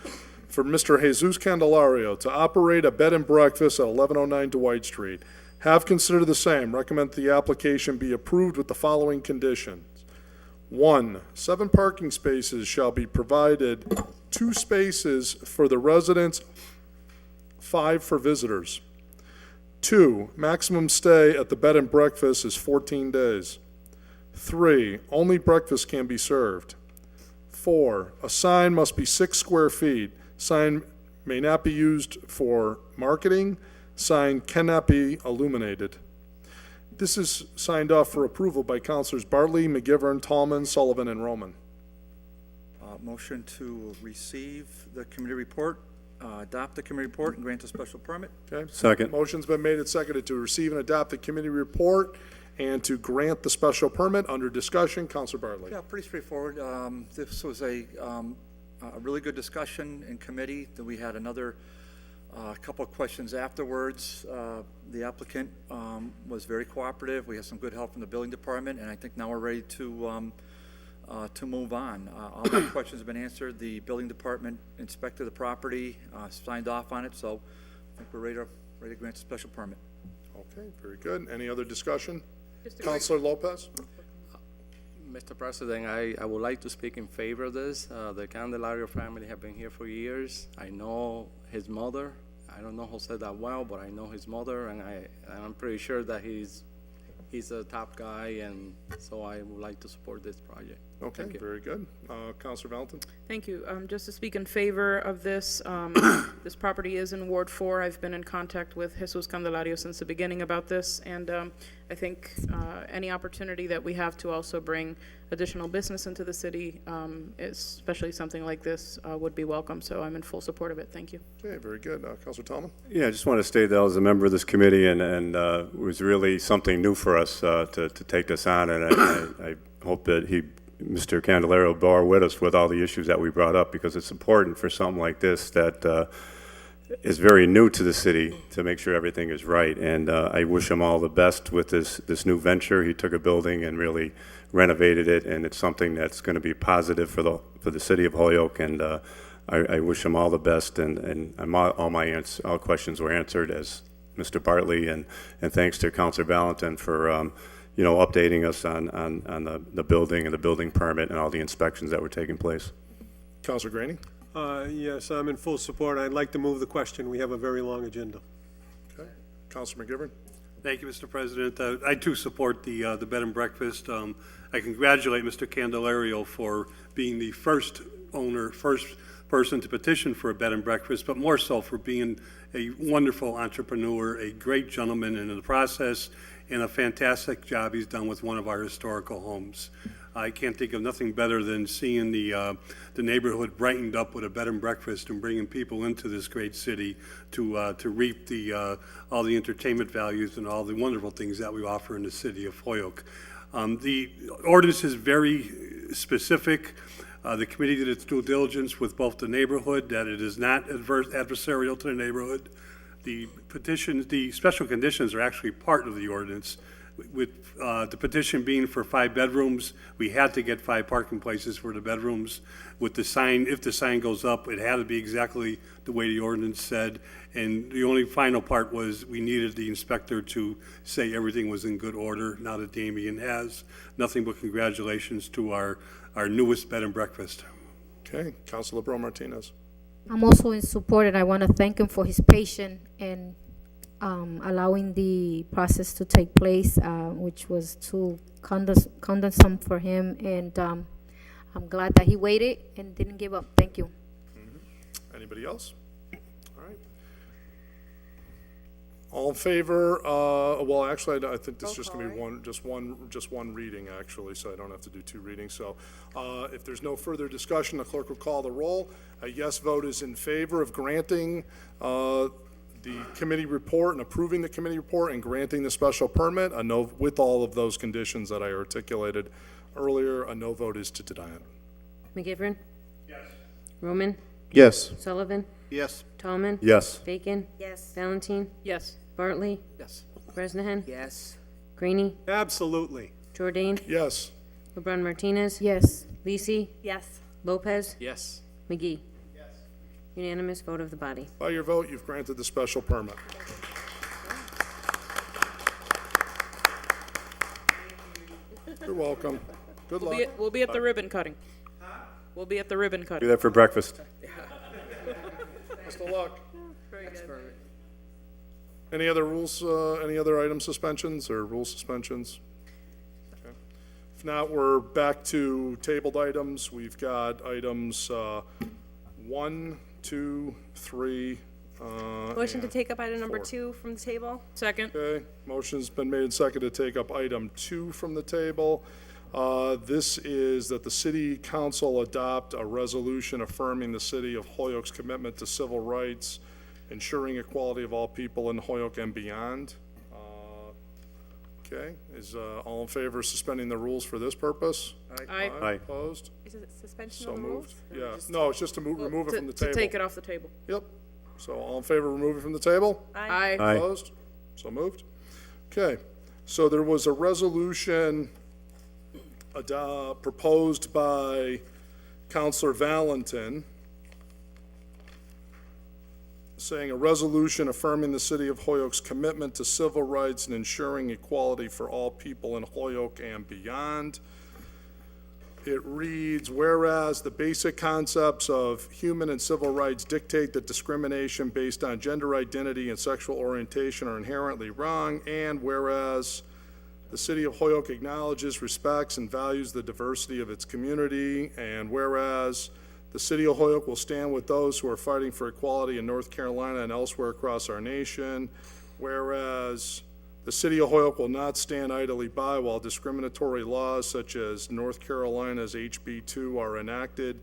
for Mr. Jesus Candelario to operate a bed and breakfast at 1109 Dwight Street, have considered the same. Recommend the application be approved with the following conditions. 1, 7 parking spaces shall be provided, 2 spaces for the residents, 5 for visitors. 2, maximum stay at the bed and breakfast is 14 days. 3, only breakfast can be served. 4, a sign must be 6 square feet. Sign may not be used for marketing. Sign cannot be illuminated. This is signed off for approval by Councilors Bartley, McGivern, Tallman, Sullivan, and Roman. Motion to receive the committee report, adopt the committee report, and grant a special permit. Okay. Second. Motion's been made and seconded to receive and adopt the committee report and to grant the special permit. Under discussion, Councilor Bartley. Yeah, pretty straightforward. This was a really good discussion in committee. Then we had another couple of questions afterwards. The applicant was very cooperative. We had some good help from the building department, and I think now we're ready to move on. All the questions have been answered. The building department inspected the property, signed off on it, so I think we're ready to grant a special permit. Okay, very good. Any other discussion? Just a quick- Councilor Lopez? Mr. President, I would like to speak in favor of this. The Candelario family have been here for years. I know his mother. I don't know Jose that well, but I know his mother, and I'm pretty sure that he's a top guy, and so I would like to support this project. Okay, Thank you. very good. Councilor Valentin? Thank you. Just to speak in favor of this, this property is in Ward 4. I've been in contact with Jesus Candelario since the beginning about this, and I think any opportunity that we have to also bring additional business into the city, especially something like this, would be welcome. So I'm in full support of it. Thank you. Okay, very good. Councilor Tallman? Yeah, I just want to state that I was a member of this committee, and it was really something new for us to take this on, and I hope that Mr. Candelario bore with us with all the issues that we brought up, because it's important for something like this that is very new to the city to make sure everything is right. And I wish him all the best with this new venture. He took a building and really renovated it, and it's something that's going to be positive for the city of Holyoke. And I wish him all the best. And all questions were answered, as Mr. Bartley, and thanks to Councilor Valentin for updating us on the building and the building permit and all the inspections that were taking place. Councilor Graney? Yes, I'm in full support. I'd like to move the question. We have a very long agenda. Okay. Councilor McGivern? Thank you, Mr. President. I too support the bed and breakfast. I congratulate Mr. Candelario for being the first person to petition for a bed and breakfast, but more so for being a wonderful entrepreneur, a great gentleman in the process, and a fantastic job he's done with one of our historical homes. I can't think of nothing better than seeing the neighborhood brightened up with a bed and breakfast and bringing people into this great city to reap all the entertainment values and all the wonderful things that we offer in the city of Holyoke. The ordinance is very specific. The committee did its due diligence with both the neighborhood, that it is not adversarial to the neighborhood. The special conditions are actually part of the ordinance. With the petition being for 5 bedrooms, we had to get 5 parking places for the bedrooms. With the sign, if the sign goes up, it had to be exactly the way the ordinance said. And the only final part was we needed the inspector to say everything was in good order, now that Damien has. Nothing but congratulations to our newest bed and breakfast. Okay. Councilor LeBron Martinez? I'm also in support, and I want to thank him for his patience and allowing the process to take place, which was too cumbersome for him. And I'm glad that he waited and didn't give up. Thank you. Anybody else? All right. All in favor? Well, actually, I think this is just going to be just one reading, actually, so I don't have to do 2 readings. So if there's no further discussion, the clerk will call the roll. A yes vote is in favor of granting the committee report and approving the committee report and granting the special permit. A no, with all of those conditions that I articulated earlier. A no vote is to deny it. McGivern? Yes. Roman? Yes. Sullivan, Yes. Tallman, Yes. Bacon, Yes. Valentine, Yes. Bartley, Yes. Bresnahan, Yes. Greenie, Absolutely. Jordan, Yes. LeBron Martinez, Yes. Lisi, Yes. Lopez, Yes. McGee. Unanimous vote of the body. By your vote, you've granted the special permit. You're welcome. Good luck. We'll be at the ribbon cutting. We'll be at the ribbon Do cutting. that for breakfast. Best of luck. Any other rules, any other item suspensions or rule suspensions? Okay. If not, we're back to tabled items. We've got items 1, 2, 3. Motion to and take up item number 4. 2 from the table. Second. Okay, motion's been made and seconded to take up item 2 from the table. This is that the city council adopt a resolution affirming the city of Holyoke's commitment to civil rights, ensuring equality of all people in Holyoke and beyond. Okay, is all in favor of suspending the rules for this purpose? Aye. Aye. Opposed? Is it suspension So of the moved. rules? Yeah, no, it's just to remove it from the table. To take it off the table. Yep. So all in favor of removing it from the table? Aye. Aye. Opposed? So moved. Okay, so there was a resolution proposed by Counselor Valentin, saying a resolution affirming the city of Holyoke's commitment to civil rights and ensuring equality for all people in Holyoke and beyond. It reads, whereas the basic concepts of human and civil rights dictate that discrimination based on gender identity and sexual orientation are inherently wrong, and whereas the city of Holyoke acknowledges, respects, and values the diversity of its community, and whereas the city of Holyoke will stand with those who are fighting for equality in North Carolina and elsewhere across our nation, whereas the city of Holyoke will not stand idly by while discriminatory laws such as North Carolina's HB 2 are enacted,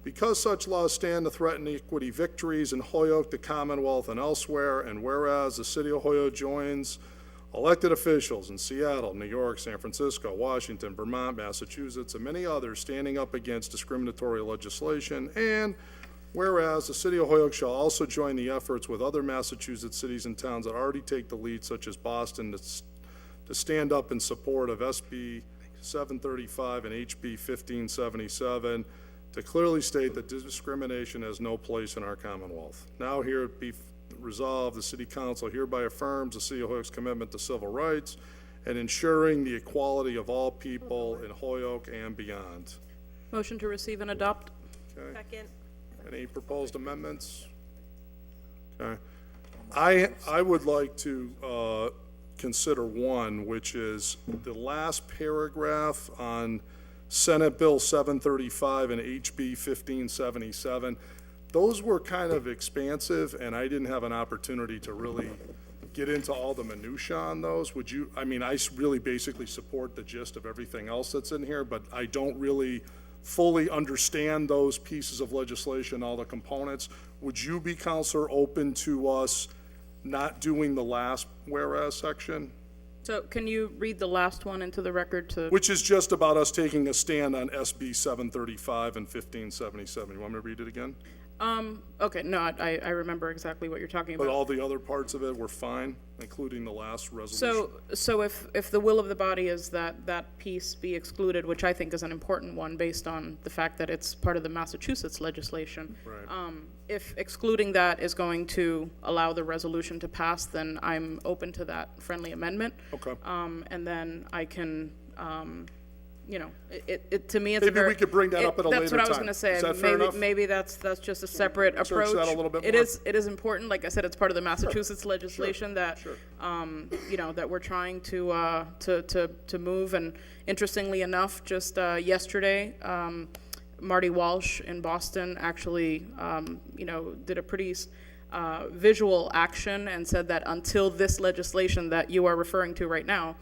because such laws stand to threaten equity victories in Holyoke, the Commonwealth, and elsewhere, and whereas the city of Holyoke joins elected officials in Seattle, New York, San Francisco, Washington, Vermont, Massachusetts, and many others standing up against discriminatory legislation, and whereas the city of Holyoke shall also join the efforts with other Massachusetts cities and towns that already take the lead, such as Boston, to stand up in support of SB 735 and HB 1577, to clearly state that discrimination has no place in our Commonwealth. Now here it be resolved, the City Council hereby affirms the City of Holyoke's commitment to civil rights and ensuring the equality of all people in Holyoke and beyond. Motion to receive and adopt. Okay. Second. Any proposed amendments? Okay. I would like to consider one, which is the last paragraph on Senate Bill 735 and HB 1577. Those were kind of expansive, and I didn't have an opportunity to really get into all the minutia on those. Would you, I mean, I really basically support the gist of everything else that's in here, but I don't really fully understand those pieces of legislation, all the components. Would you be, Counselor, open to us not doing the last whereas section? So can you read the last one into the record to? Which is just about us taking a stand on SB 735 and 1577. You want me to read it again? Okay, no, I remember exactly what you're talking But about. all the other parts of it were fine, including the last resolution? So if the will of the body is that that piece be excluded, which I think is an important one based on the fact that it's part of the Massachusetts legislation. Right. If excluding that is going to allow the resolution to pass, then I'm open to that friendly amendment. Okay. And then I can, you know, it to me, it's a Maybe very. we could bring that up at a later That's what I was time. gonna say. Is that fair enough? Maybe that's just a separate Search approach. that a little bit It more. is important. Like I said, it's part of the Massachusetts legislation that, Sure. you know, that we're trying to move. And interestingly enough, just yesterday, Marty Walsh in Boston actually, you know, did a pretty visual action and said that until this legislation that you are referring to right now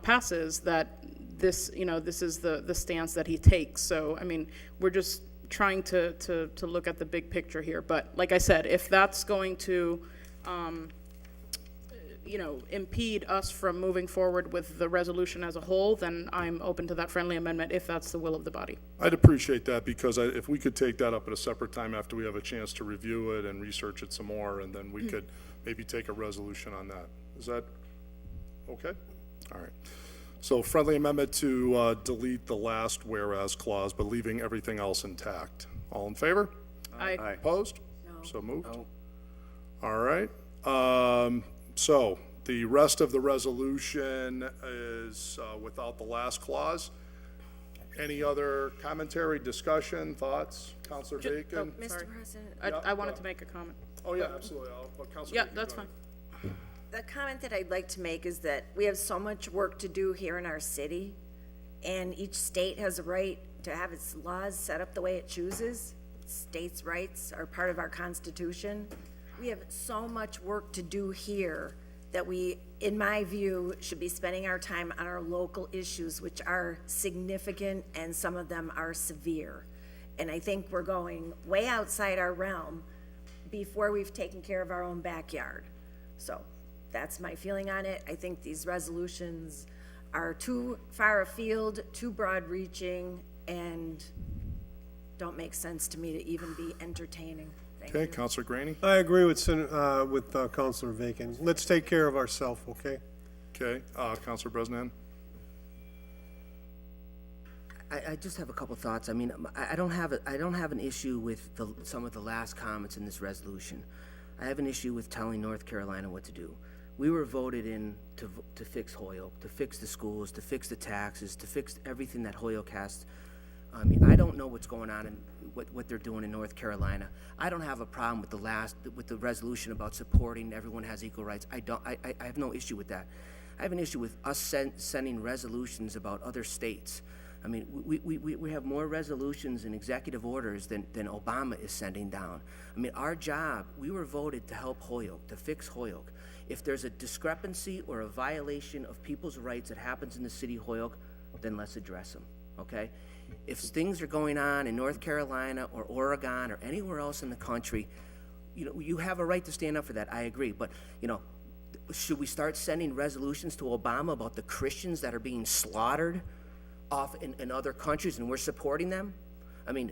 passes, that this, you know, this is the stance that he takes. So, I mean, we're just trying to look at the big picture here. But like I said, if that's going to, impede us from moving forward with the resolution as a whole, then I'm open to that friendly amendment if that's the will of the body. I'd appreciate that, because if we could take that up at a separate time after we have a chance to review it and research it some more, and then we could maybe take a resolution on that. Is that okay? All right. So friendly amendment to delete the last whereas clause, but leaving everything else intact. All in favor? Aye. Opposed? No. So moved. No. All right. So the rest of the resolution is without the last clause. Any other commentary, discussion, thoughts? Counselor Bacon? Mr. President, I wanted to make a comment. Oh, yeah, absolutely. But Counselor Yeah, Bacon, that's go fine. ahead. the comment that I'd like to make is that we have so much work to do here in our city, and each state has a right to have its laws set up the way it chooses. States' rights are part of our Constitution. We have so much work to do here that we, in my view, should be spending our time on our local issues, which are significant and some of them are severe. And I think we're going way outside our realm before we've taken care of our own backyard. So that's my feeling on it. I think these resolutions are too far afield, too broad-reaching, and don't make sense to me to even be entertaining. Thank Okay, you. Counselor Graney? I agree with Counselor Bacon. Let's take care of ourselves, okay? Okay, Counselor Bresnan? I just have a couple thoughts. I mean, I don't have an issue with some of the last comments in this resolution. I have an issue with telling North Carolina what to do. We were voted in to fix Holyoke, to fix the schools, to fix the taxes, to fix everything that Holyoke has. I mean, I don't know what's going on and what they're doing in North Carolina. I don't have a problem with the resolution about supporting everyone has equal rights. I have no issue with that. I have an issue with us sending resolutions about other states. I mean, we have more resolutions and executive orders than Obama is sending down. I mean, our job, we were voted to help Holyoke, to fix Holyoke. If there's a discrepancy or a violation of people's rights that happens in the city of Holyoke, then let's address them, okay? If things are going on in North Carolina or Oregon or anywhere else in the country, you have a right to stand up for that, I agree. But, should we start sending resolutions to Obama about the Christians that are being slaughtered off in other countries and we're supporting them? I mean,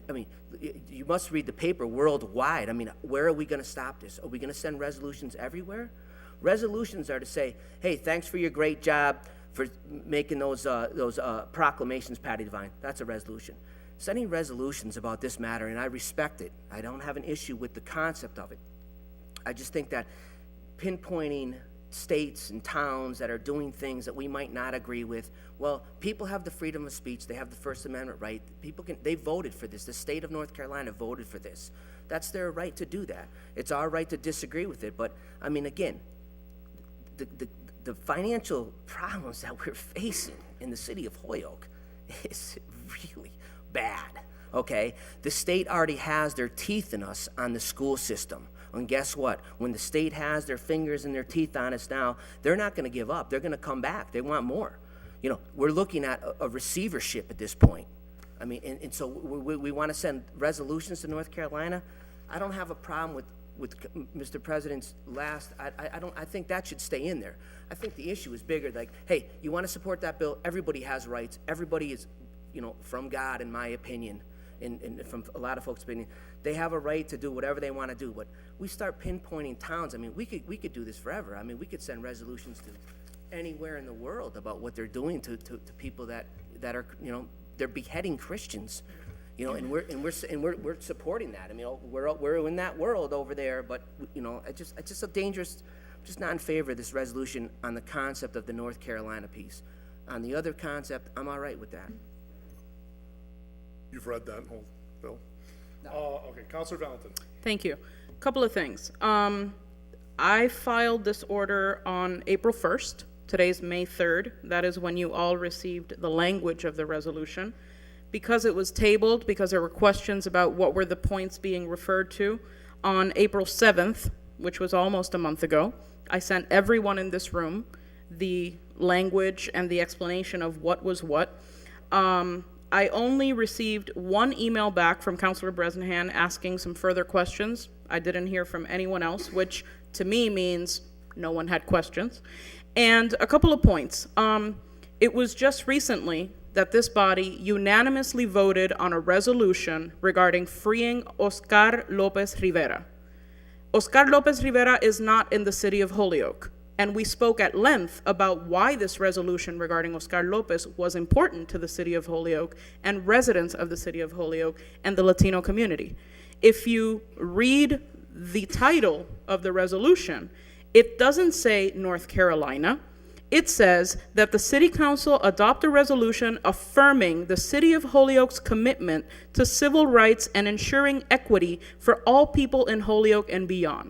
you must read the paper worldwide. I mean, where are we going to stop this? Are we going to send resolutions everywhere? Resolutions are to say, hey, thanks for your great job for making those proclamations, Patty Devine. That's a resolution. Sending resolutions about this matter, and I respect it. I don't have an issue with the concept of it. I just think that pinpointing states and towns that are doing things that we might not agree with, well, people have the freedom of speech. They have the First Amendment right. They voted for this. The state of North Carolina voted for this. That's their right to do that. It's our right to disagree with it. But, I mean, again, the financial problems that we're facing in the city of Holyoke is really bad, okay? The state already has their teeth in us on the school system. And guess what? When the state has their fingers and their teeth on us now, they're not going to give up. They're going to come back. They want more. We're looking at a receivership at this point. I mean, and so we want to send resolutions to North Carolina. I don't have a problem with Mr. President's last. I think that should stay in there. I think the issue is bigger. Like, hey, you want to support that bill? Everybody has rights. Everybody is, from God, in my opinion, and from a lot of folks' opinion, they have a right to do whatever they want to do. But we start pinpointing towns. I mean, we could do this forever. I mean, we could send resolutions to anywhere in the world about what they're doing to people that are, they're beheading Christians. And we're supporting that. I mean, we're in that world over there, but it's just a dangerous. I'm just not in favor of this resolution on the concept of the North Carolina piece. On the other concept, I'm all right with that. You've read that whole bill? Okay, Counselor Valentin. Thank you. A couple of things. I filed this order on April 1st. Today's May 3rd. That is when you all received the language of the resolution. Because it was tabled, because there were questions about what were the points being referred to, on April 7th, which was almost a month ago, I sent everyone in this room the language and the explanation of what was what. I only received one email back from Councilor Bresnahan asking some further questions. I didn't hear from anyone else, which to me means No one had questions. And a couple of points. It was just recently that this body unanimously voted on a resolution regarding freeing Oscar Lopez Rivera. Oscar Lopez Rivera is not in the city of Holyoke, and we spoke at length about why this resolution regarding Oscar Lopez was important to the city of Holyoke and residents of the city of Holyoke and the Latino community. If you read the title of the resolution, it doesn't say North Carolina. It says that the City Council adopt a resolution affirming the City of Holyoke's commitment to civil rights and ensuring equity for all people in Holyoke and beyond.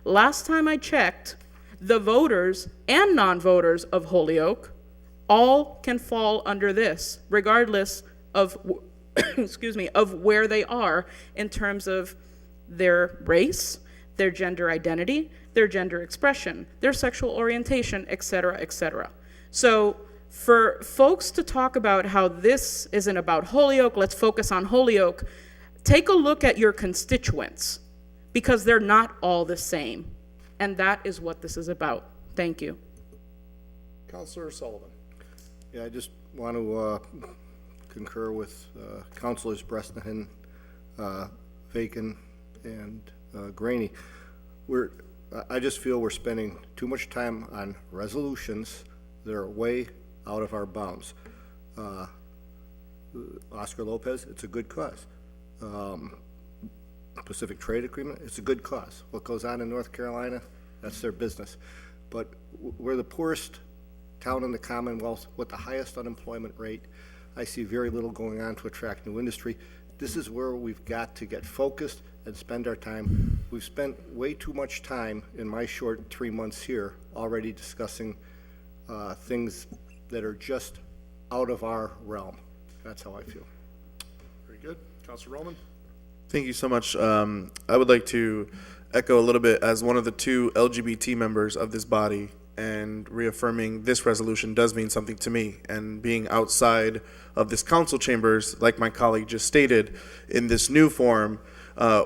Last time I checked, the voters and non-voters of Holyoke all can fall under this, regardless of, excuse me, of where they are in terms of their race, their gender identity, their gender expression, their sexual orientation, et cetera, et cetera. So for folks to talk about how this isn't about Holyoke, let's focus on Holyoke, take a look at your constituents, because they're not all the same. And that is what this is about. Thank you. Councilor Sullivan. Yeah, I just want to concur with Councilors Bresnahan, Vacan, and Graney. I just feel we're spending too much time on resolutions that are way out of our bounds. Oscar Lopez, it's a good cause. Pacific Trade Agreement, it's a good cause. What goes on in North Carolina, that's their business. But we're the poorest town in the Commonwealth with the highest unemployment rate. I see very little going on to attract new industry. This is where we've got to get focused and spend our time. We've spent way too much time in my short 3 months here already discussing things that are just out of our realm. That's how I feel. Very good. Councilor Roman. Thank you so much. I would like to echo a little bit as one of the two LGBT members of this body, and reaffirming this resolution does mean something to me. And being outside of this council chambers, like my colleague just stated, in this new form,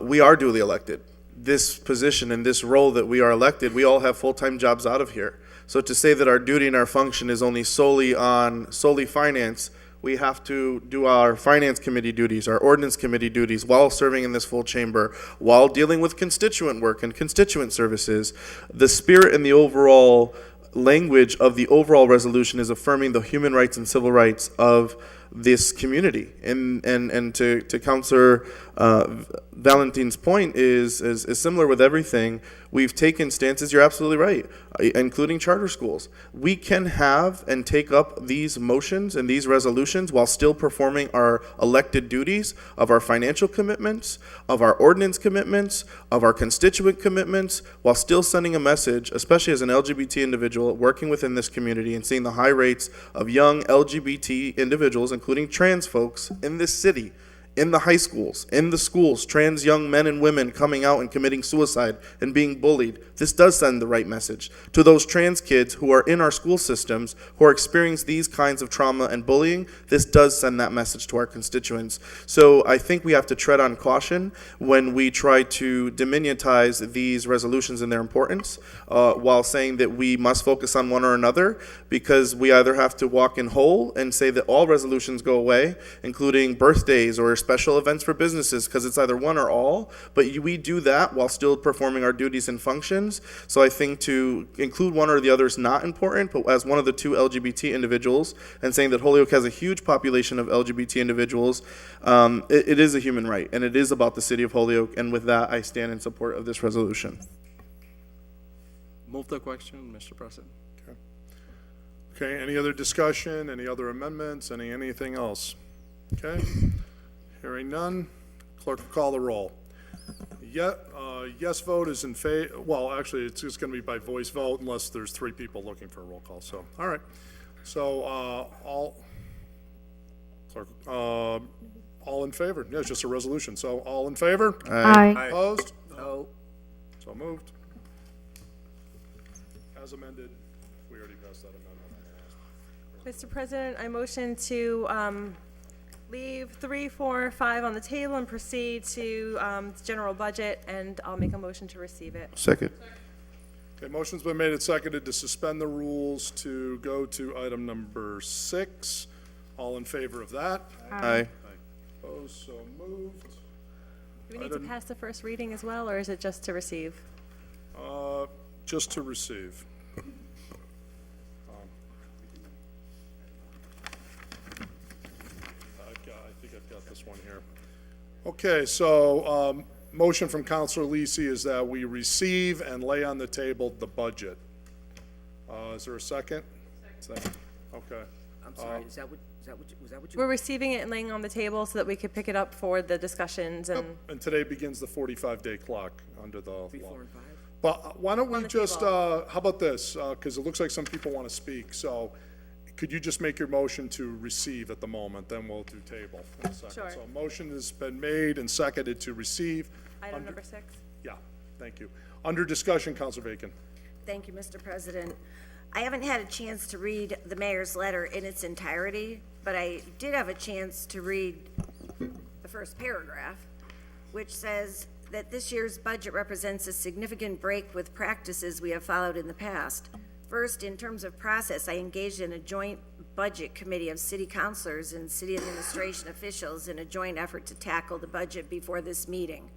we are duly elected. This position and this role that we are elected, we all have full-time jobs out of here. So to say that our duty and our function is only solely finance, we have to do our finance committee duties, our ordinance committee duties, while serving in this full chamber, while dealing with constituent work and constituent services. The spirit and the overall language of the overall resolution is affirming the human rights and civil rights of this community. And to Councilor Valentin's point is similar with everything. We've taken stances, you're absolutely right, including charter schools. We can have and take up these motions and these resolutions while still performing our elected duties of our financial commitments, of our ordinance commitments, of our constituent commitments, while still sending a message, especially as an LGBT individual working within this community and seeing the high rates of young LGBT individuals, including trans folks in this city, in the high schools, in the schools, trans young men and women coming out and committing suicide and being bullied. This does send the right message to those trans kids who are in our school systems, who are experiencing these kinds of trauma and bullying. This does send that message to our constituents. So I think we have to tread on caution when we try to diminutize these resolutions and their importance, while saying that we must focus on one or another, because we either have to walk in whole and say that all resolutions go away, including birthdays or special events for businesses, because it's either one or all, but we do that while still performing our duties and functions. So I think to include one or the other is not important, but as one of the two LGBT individuals, and saying that Holyoke has a huge population of LGBT individuals, it is a human right, and it is about the city of Holyoke, and with that, I stand in support of this resolution. Move the question, Mr. President. Okay, any other discussion, any other amendments, anything else? Okay, hearing none, clerk will call the roll. Yes vote is in favor, well, actually, it's just gonna be by voice vote unless there's 3 people looking for a roll call, so, all right. So, all in favor? Yeah, it's just a resolution, so all in favor? Aye. Aye. Opposed? No. So moved. As amended, we already passed that amendment. Mr. President, I motion to leave 3, 4, 5 on the table and proceed to the general budget, and I'll make a motion to receive it. Second. Okay, motion's been made and seconded to suspend the rules to go to item number 6. All in favor of that? Aye. Opposed, so moved. Do we need to pass the first reading as well, or is it just to receive? Just to receive. I think I've got this one here. Okay, so, motion from Counselor Lisi is that we receive and lay on the table the budget. Is there a second? Second. Okay. I'm sorry, was that what you? We're receiving it and laying on the table so that we could pick it up for the discussions and. And today begins the 45-day clock under the law. 3, 4, and 5? But why don't we On the just, table. how about this? Because it looks like some people want to speak, so could you just make your motion to receive at the moment, then we'll do table in a second. Sure. So a motion has been made and seconded to receive. Item number 6. Yeah, thank you. Under discussion, Counselor Bacon. Thank you, Mr. President. I haven't had a chance to read the mayor's letter in its entirety, but I did have a chance to read the first paragraph, which says that this year's budget represents a significant break with practices we have followed in the past. First, in terms of process, I engaged in a joint budget committee of city councilors and city administration officials in a joint effort to tackle the budget before this meeting.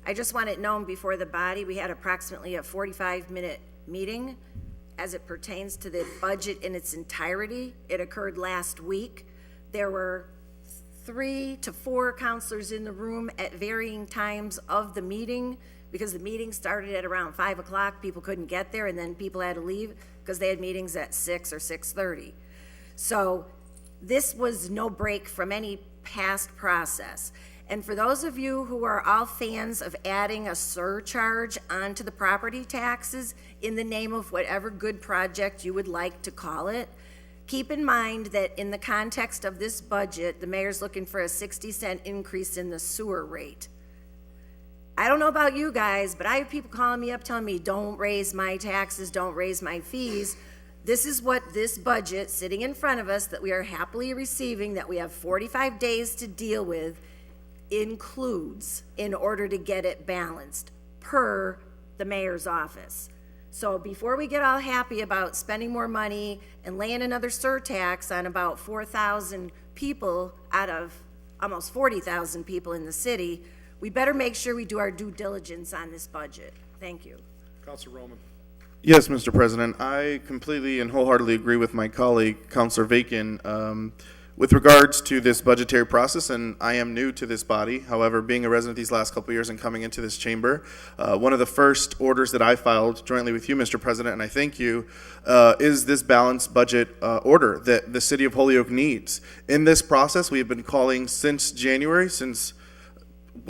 I just want it known before the body, we had approximately a 45-minute meeting as it pertains to the budget in its entirety. It occurred last week. There were 3 to 4 counselors in the room at varying times of the meeting because the meeting started at around 5 o'clock. People couldn't get there, and then people had to leave because they had meetings at 6 or 6:30. So this was no break from any past process. And for those of you who are all fans of adding a surcharge onto the property taxes in the name of whatever good project you would like to call it, keep in mind that in the context of this budget, the mayor's looking for a 60-cent increase in the sewer rate. I don't know about you guys, but I have people calling me up telling me, don't raise my taxes, don't raise my fees. This is what this budget sitting in front of us that we are happily receiving, that we have 45 days to deal with, includes in order to get it balanced per the mayor's office. So before we get all happy about spending more money and laying another surtax on about 4,000 people out of almost 40,000 people in the city, we better make sure we do our due diligence on this budget. Thank you. Counselor Roman. Yes, Mr. President, I completely and wholeheartedly agree with my colleague, Councilor Bacon, with regards to this budgetary process, and I am new to this body. However, being a resident these last couple of years and coming into this chamber, one of the first orders that I filed jointly with you, Mr. President, and I thank you, is this balanced budget order that the city of Holyoke needs. In this process, we have been calling since January, since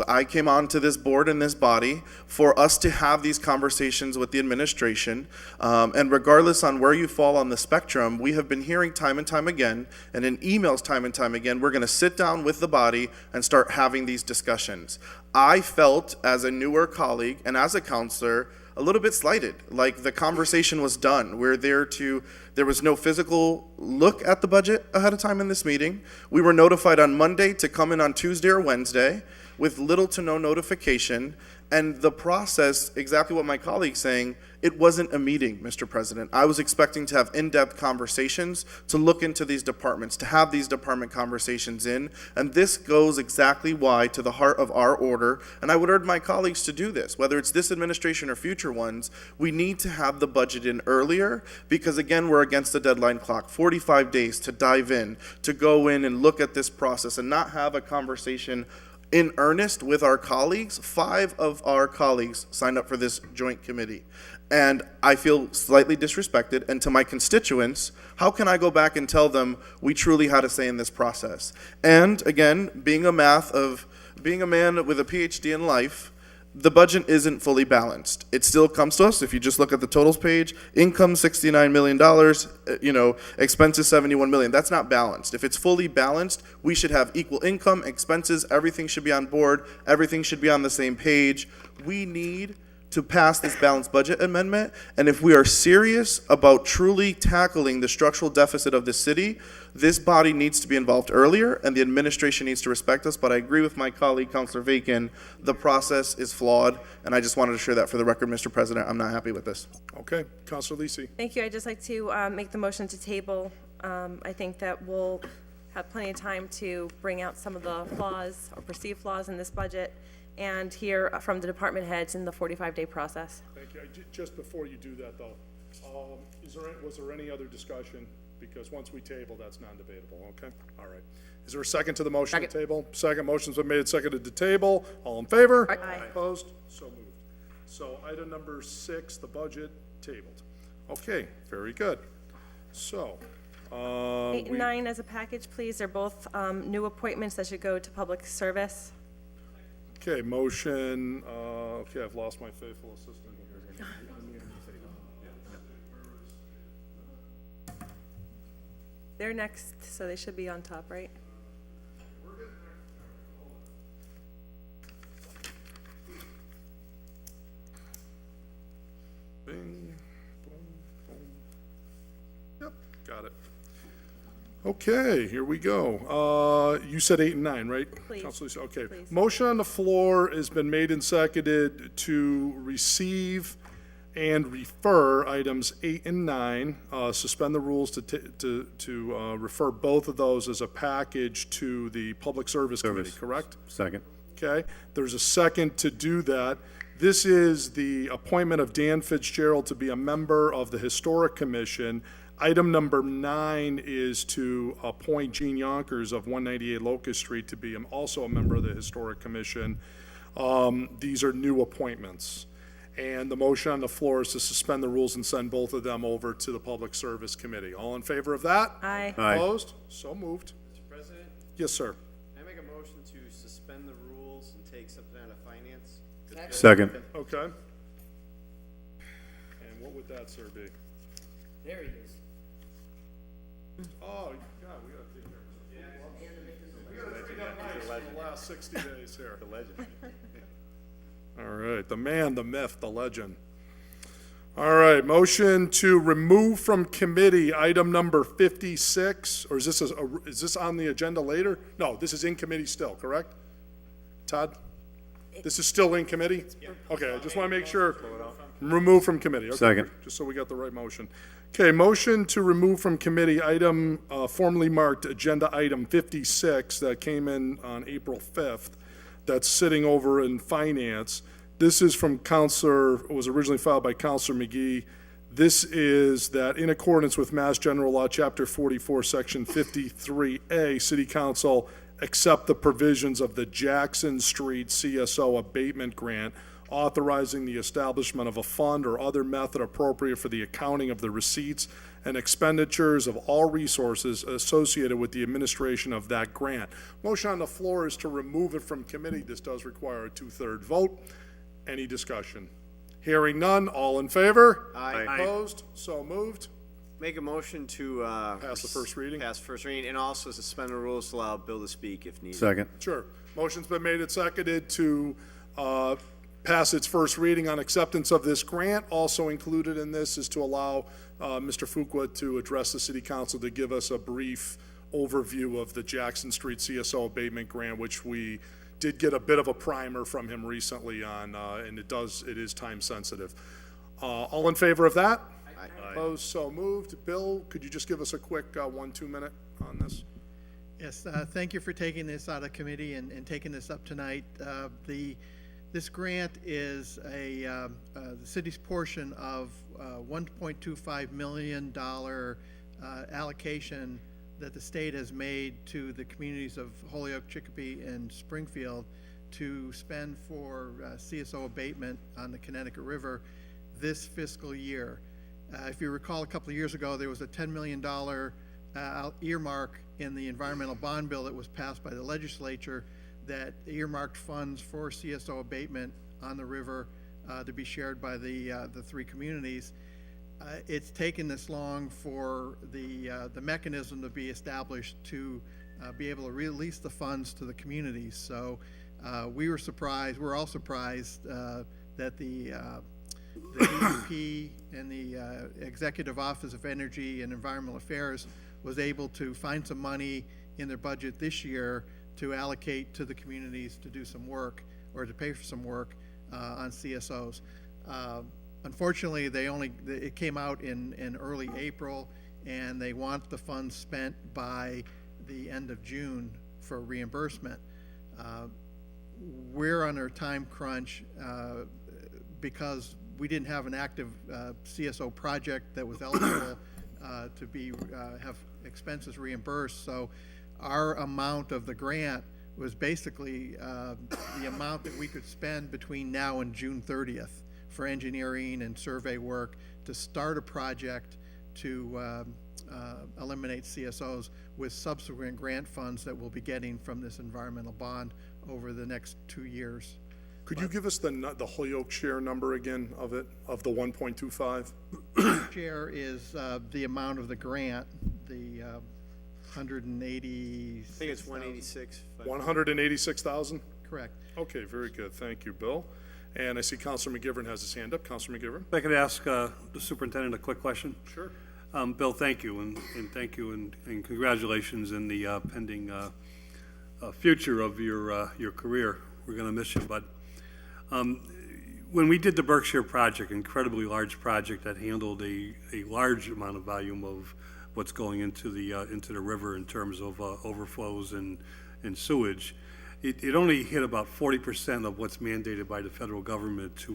I came onto this board and this body, for us to have these conversations with the administration. And regardless on where you fall on the spectrum, we have been hearing time and time again, and in emails time and time again, we're going to sit down with the body and start having these discussions. I felt, as a newer colleague and as a counselor, a little bit slighted, like the conversation was done. There was no physical look at the budget ahead of time in this meeting. We were notified on Monday to come in on Tuesday or Wednesday with little to no notification. And the process, exactly what my colleague's saying, it wasn't a meeting, Mr. President. I was expecting to have in-depth conversations, to look into these departments, to have these department conversations in, and this goes exactly why to the heart of our order, and I would urge my colleagues to do this, whether it's this administration or future ones. We need to have the budget in earlier, because again, we're against the deadline clock, 45 days to dive in, to go in and look at this process and not have a conversation in earnest with our colleagues. 5 of our colleagues signed up for this joint committee. And I feel slightly disrespected. And to my constituents, how can I go back and tell them we truly had a say in this process? And again, being a man with a PhD in life, the budget isn't fully balanced. It still comes to us, if you just look at the totals page, income $69 million, expenses $71 million. That's not balanced. If it's fully balanced, we should have equal income, expenses, everything should be on board, everything should be on the same page. We need to pass this balanced budget amendment. And if we are serious about truly tackling the structural deficit of the city, this body needs to be involved earlier, and the administration needs to respect us. But I agree with my colleague, Councilor Vacan, the process is flawed, and I just wanted to share that for the record, Mr. President. I'm not happy with this. Okay, Councilor Lisi. Thank you. I'd just like to make the motion to table. I think that we'll have plenty of time to bring out some of the flaws or perceived flaws in this budget and hear from the department heads in the 45-day process. Thank you. Just before you do that, though, was there any other discussion? Because once we table, that's non-debatable, okay? All right. Is there a second to the motion to table? Second. Motion's been made, seconded to table. All in favor? Aye. Opposed? So moved. So item number 6, the budget, tabled. Okay, very good. So, 8 and 9 as a package, please. They're both new appointments that should go to public service. okay, motion, okay, I've lost my faithful assistant here. They're next, so they should be on top, right? Bing, boom, boom. Yep, got it. Okay, here we go. You said 8 and 9, right? Please. Councilor Lisi? Okay. Please. Motion on the floor has been made and seconded to receive and refer items 8 and 9, suspend the rules to refer both of those as a package to the Public Service Committee, correct? Second. Okay, there's a second to do that. This is the appointment of Dan Fitzgerald to be a member of the Historic Commission. Item number 9 is to appoint Gene Yonkers of 198 Locust Street to be also a member of the Historic Commission. These are new appointments. And the motion on the floor is to suspend the rules and send both of them over to the Public Service Committee. All in favor of that? Aye. Aye. Opposed? So moved. Mr. President, Yes, sir. I make a motion to suspend the rules and take something out of finance. Second. Okay. And what would that, sir, be? There he is. Oh, God, we gotta take care of this. We gotta take up nice for the last 60 days here. The legend. All right, the man, the myth, the legend. All right, motion to remove from committee item number 56, or is this on the agenda later? No, this is in committee still, correct? Todd? This is still in committee? Okay, I just want to make sure. Remove from committee. Okay, Second. just so we got the right motion. Okay, motion to remove from committee item formerly marked agenda item 56 that came in on April 5th. That's sitting over in finance. This is from it was originally filed by Counselor McGee. This is that in accordance with Mass General Law, Chapter 44, Section 53A, City Council accept the provisions of the Jackson Street CSO abatement grant, authorizing the establishment of a fund or other method appropriate for the accounting of the receipts and expenditures of all resources associated with the administration of that grant. Motion on the floor is to remove it from committee. This does require a 2/3 vote. Any discussion? Hearing none, all in favor? Aye. Aye. Opposed? So moved. Make a motion to, Pass the first reading? pass first reading, and also suspend the rules to allow Bill to speak if needed. Second. Sure. Motion's been made and seconded to pass its first reading on acceptance of this grant. Also included in this is to allow Mr. Fuqua to address the city council to give us a brief overview of the Jackson Street CSO abatement grant, which we did get a bit of a primer from him recently on, and it is time sensitive. All in favor of that? Aye. Opposed? So moved. Bill, could you just give us a quick 1-2 minute on this? Yes, thank you for taking this out of committee and taking this up tonight. This grant is the city's portion of $1.25 million allocation that the state has made to the communities of Holyoke, Chicopee, and Springfield to spend for CSO abatement on the Connecticut River this fiscal year. If you recall, a couple of years ago, there was a $10 million earmark in the environmental bond bill that was passed by the legislature that earmarked funds for CSO abatement on the river to be shared by the 3 communities. It's taken this long for the mechanism to be established to be able to release the funds to the communities. So we were surprised. We're all surprised that the DEP and the Executive Office of Energy and Environmental Affairs was able to find some money in their budget this year to allocate to the communities to do some work or to pay for some work on CSOs. Unfortunately, it came out in early April, and they want the funds spent by the end of June for reimbursement. We're under a time crunch because we didn't have an active CSO project that was eligible to have expenses reimbursed. So our amount of the grant was basically the amount that we could spend between now and June 30th for engineering and survey work to start a project to eliminate CSOs with subsequent grant funds that we'll be getting from this environmental bond over the next 2 years. Could you give us the Holyoke share number again of it, of the 1.25? Share is the amount of the grant, the 180. I think it's 186. 186,000? Correct. Okay, very good. Thank you, Bill. And I see Councilor McGivern has his hand up. Councilor McGivern? If I could ask the superintendent a quick question? Sure. Bill, thank you, and thank you, and congratulations in the pending future of your career. We're going to miss you, but when we did the Berkshire project, incredibly large project that handled a large amount of volume of what's going into the river in terms of overflows and sewage, it only hit about 40% of what's mandated by the federal government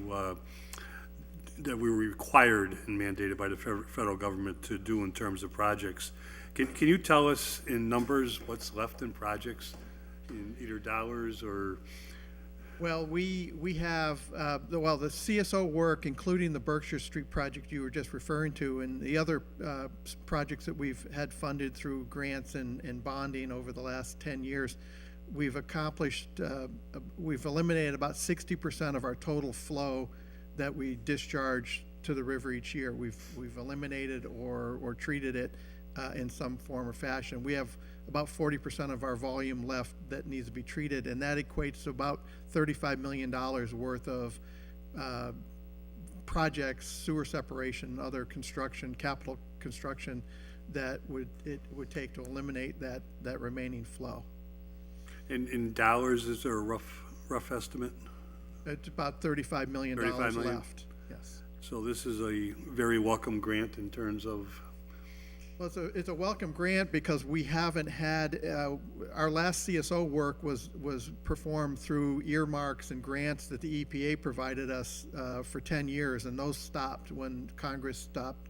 that we were required and mandated by the federal government to do in terms of projects. Can you tell us in numbers what's left in projects, in either dollars or? Well, we have, the CSO work, including the Berkshire Street project you were just referring to, and the other projects that we've had funded through grants and bonding over the last 10 years, we've accomplished, we've eliminated about 60% of our total flow that we discharge to the river each year. We've eliminated or treated it in some form or fashion. We have about 40% of our volume left that needs to be treated, and that equates to about $35 million worth of projects, sewer separation, other construction, capital construction that it would take to eliminate that remaining flow. In dollars, is there a rough estimate? It's about $35 million left. Yes. So this is a very welcome grant in terms of. Well, it's a welcome grant because we haven't had, our last CSO work was performed through earmarks and grants that the EPA provided us for 10 years, and those stopped when Congress stopped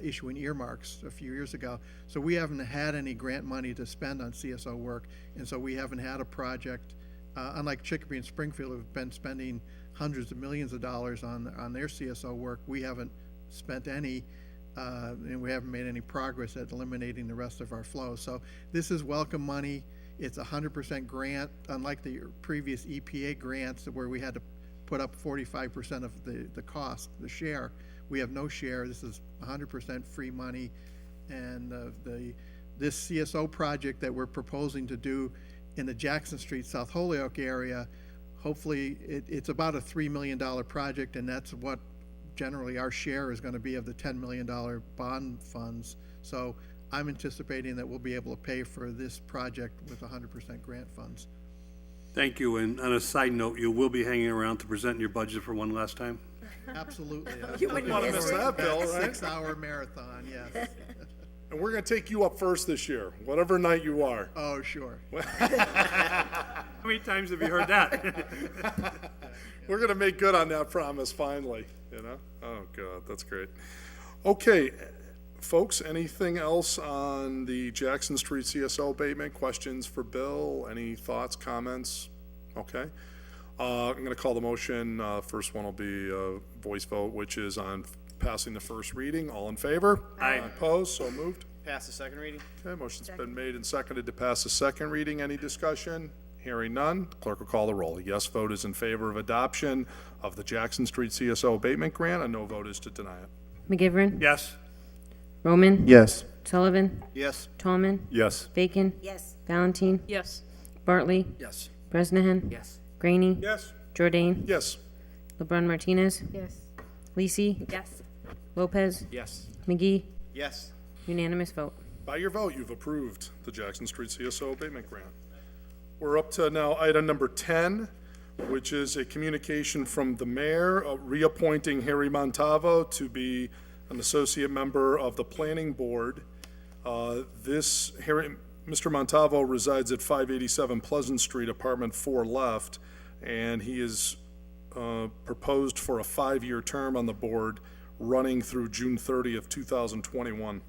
issuing earmarks a few years ago. So we haven't had any grant money to spend on CSO work, and so we haven't had a project, unlike Chicopee and Springfield, who've been spending hundreds of millions of dollars on their CSO work. We haven't spent any. And we haven't made any progress at eliminating the rest of our flow. So this is welcome money. It's 100% grant, unlike the previous EPA grants where we had to put up 45% of the cost, the share. We have no share. This is 100% free money. And this CSO project that we're proposing to do in the Jackson Street, South Holyoke area, hopefully it's about a $3 million project, and that's what generally our share is going to be of the $10 million bond funds. So I'm anticipating that we'll be able to pay for this project with 100% grant funds. Thank you. And on a side note, you will be hanging around to present your budget for one last time? Absolutely. You wouldn't want to miss that, Bill, right? 6-hour marathon, yes. And we're going to take you up first this year, whatever night you are. Oh, sure. How many times have you heard that? We're going to make good on that promise finally, you know? Oh, God, that's great. Okay, folks, anything else on the Jackson Street CSO abatement? Questions for Bill? Any thoughts, comments? Okay. I'm going to call the motion. First one will be a voice vote, which is on passing the first reading. All in favor? Aye. Opposed? So moved. Pass the second reading? Okay, motion's been made and seconded to pass the second reading. Any discussion? Hearing none, clerk will call the roll. A yes vote is in favor of adoption of the Jackson Street CSO abatement grant. A no vote is to deny it. McGivern? Yes. Roman? Yes. Sullivan? Yes. Tallman? Yes. Bacon? Yes. Valentine? Yes. Bartley? Yes. Bresnahan? Yes. Graney? Yes. Jordan? Yes. LeBron Martinez, Yes. Lisi, Yes. Lopez, Yes. McGee, Yes. unanimous vote. By your vote, you've approved the Jackson Street CSO abatement grant. We're up to now item number 10, which is a communication from the mayor reappointing Harry Montavo to be an associate member of the planning board. Mr. Montavo resides at 587 Pleasant Street, apartment 4 left, and he is proposed for a 5-year term on the board running through June 30th, 2021.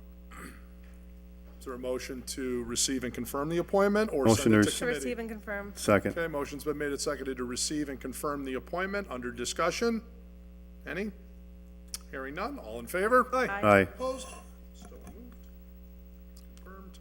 Is there a motion to receive and confirm the appointment or Motion send it to to rec- To committee? receive and confirm. Second. Okay, motion's been made and seconded to receive and confirm the appointment. Under discussion? Any? Hearing none, all in favor? Aye. Opposed? So moved. Confirmed.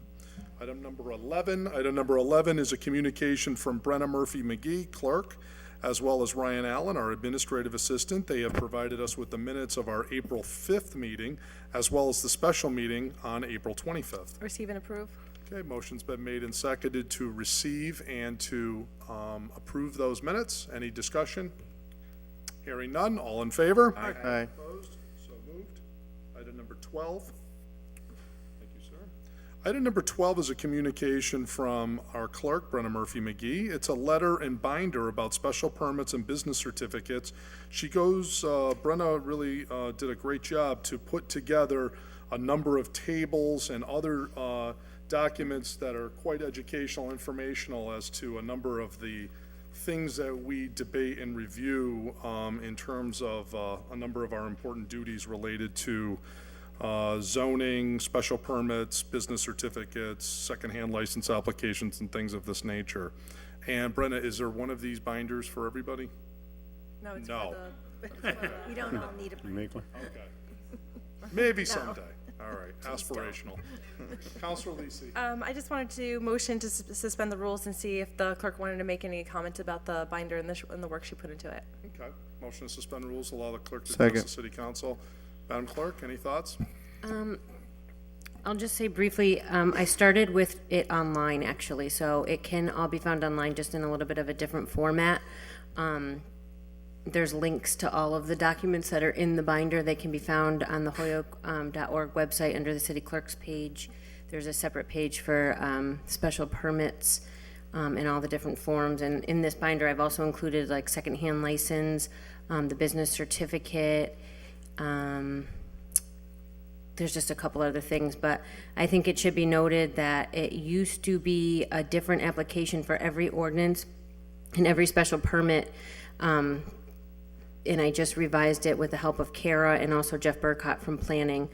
Item number 11. Item number 11 is a communication from Brenna Murphy McGee, clerk, as well as Ryan Allen, our administrative assistant. They have provided us with the minutes of our April 5th meeting, as well as the special meeting on April 25th. Receive and approve. Okay, motion's been made and seconded to receive and to approve those minutes. Any discussion? Hearing none, all in favor? Aye. Opposed? So moved. Item number 12. Thank you, sir. Item number 12 is a communication from our clerk, Brenna Murphy McGee. It's a letter and binder about special permits and business certificates. Brenna really did a great job to put together a number of tables and other documents that are quite educational, informational as to a number of the things that we debate and review in terms of a number of our important duties related to zoning, special permits, business certificates, secondhand license applications, and things of this nature. And Brenna, is there one of these binders for everybody? No, it's No. for the. We don't all need a You make one? Okay. Maybe someday. All right, aspirational. Counselor Lisi. I just wanted to motion to suspend the rules and see if the clerk wanted to make any comments about the binder and the work she put into it. Okay, motion to suspend rules, allow the clerk to Second. address the city council. Madam Clerk, any thoughts? I'll just say briefly, I started with it online, actually, so it can all be found online, just in a little bit of a different format. There's links to all of the documents that are in the binder. They can be found on the Holyoke.org website under the city clerk's page. There's a separate page for special permits and all the different forms. And in this binder, I've also included like secondhand license, the business certificate. There's just a couple other things, but I think it should be noted that it used to be a different application for every ordinance and every special permit. And I just revised it with the help of Kara and also Jeff Burkott from planning.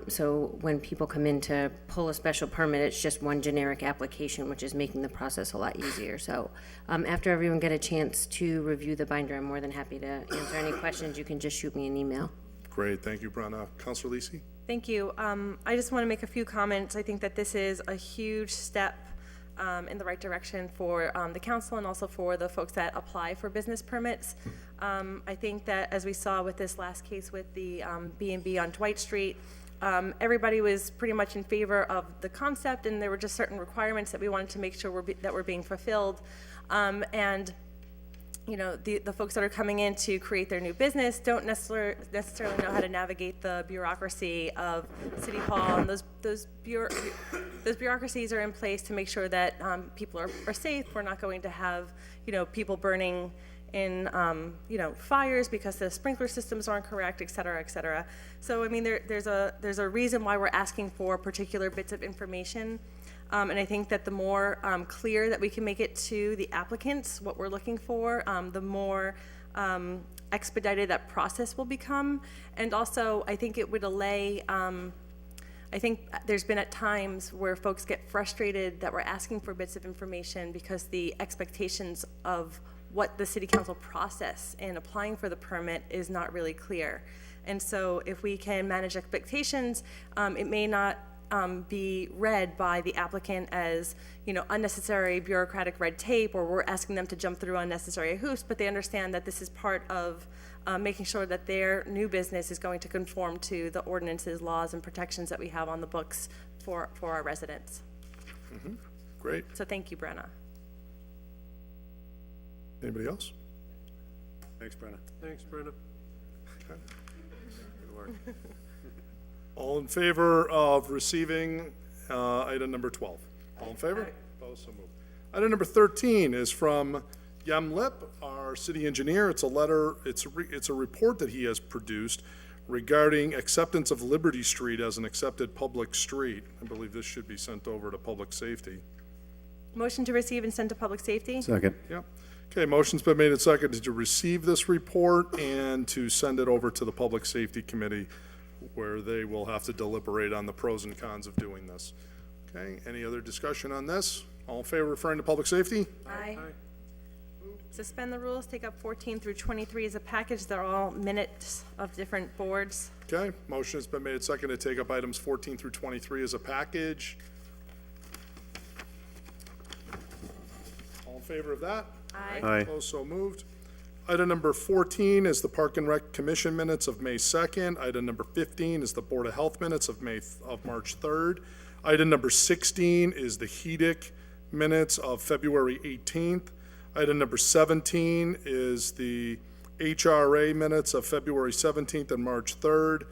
So when people come in to pull a special permit, it's just one generic application, which is making the process a lot easier. So after everyone get a chance to review the binder, I'm more than happy to answer any questions. You can just shoot me an email. Great, thank you, Brenna. Counselor Lisi? Thank you. I just want to make a few comments. I think that this is a huge step in the right direction for the council and also for the folks that apply for business permits. I think that as we saw with this last case with the B&B on Dwight Street, everybody was pretty much in favor of the concept, and there were just certain requirements that we wanted to make sure that were being fulfilled. And you know, the folks that are coming in to create their new business don't necessarily know how to navigate the bureaucracy of City Hall, and those bureaucracies are in place to make sure that people are safe. We're not going to have, you know, people burning in, you know, fires because the sprinkler systems aren't correct, et cetera, et cetera. So, I mean, there's a reason why we're asking for particular bits of information. And I think that the more clear that we can make it to the applicants what we're looking for, the more expedited that process will become. And also, I think it would allay, I think there's been at times where folks get frustrated that we're asking for bits of information because the expectations of what the city council process in applying for the permit is not really clear. And so if we can manage expectations, it may not be read by the applicant as, you know, unnecessary bureaucratic red tape, or we're asking them to jump through unnecessary hoops, but they understand that this is part of making sure that their new business is going to conform to the ordinances, laws, and protections that we have on the books for our residents. Mm-hmm. Great. So thank you, Brenna. Anybody else? Thanks, Brenna. Thanks, Brenna. All in favor of receiving item number 12? All in favor? Opposed, so moved. Item number 13 is from Yem Lip, our city engineer. It's a letter, it's a report that he has produced regarding acceptance of Liberty Street as an accepted public street. I believe this should be sent over to Public Safety. Motion to receive and send to public safety? Second. Yep. Okay, motion's been made and seconded to receive this report and to send it over to the Public Safety Committee, where they will have to deliberate on the pros and cons of doing this. Okay, any other discussion on this? All in favor of referring to Public Safety? Aye. Suspend the rules, take up 14 through 23 as a package. They're all minutes of different boards. Okay, motion has been made and seconded to take up items 14 through 23 as a package. All in favor of that? Aye. Aye. Opposed, so moved. Item number 14 is the Park and Rec Commission minutes of May 2nd. Item number 15 is the Board of Health minutes of March 3rd. Item number 16 is the HEDIC minutes of February 18th. Item number 17 is the HRA minutes of February 17th and March 3rd.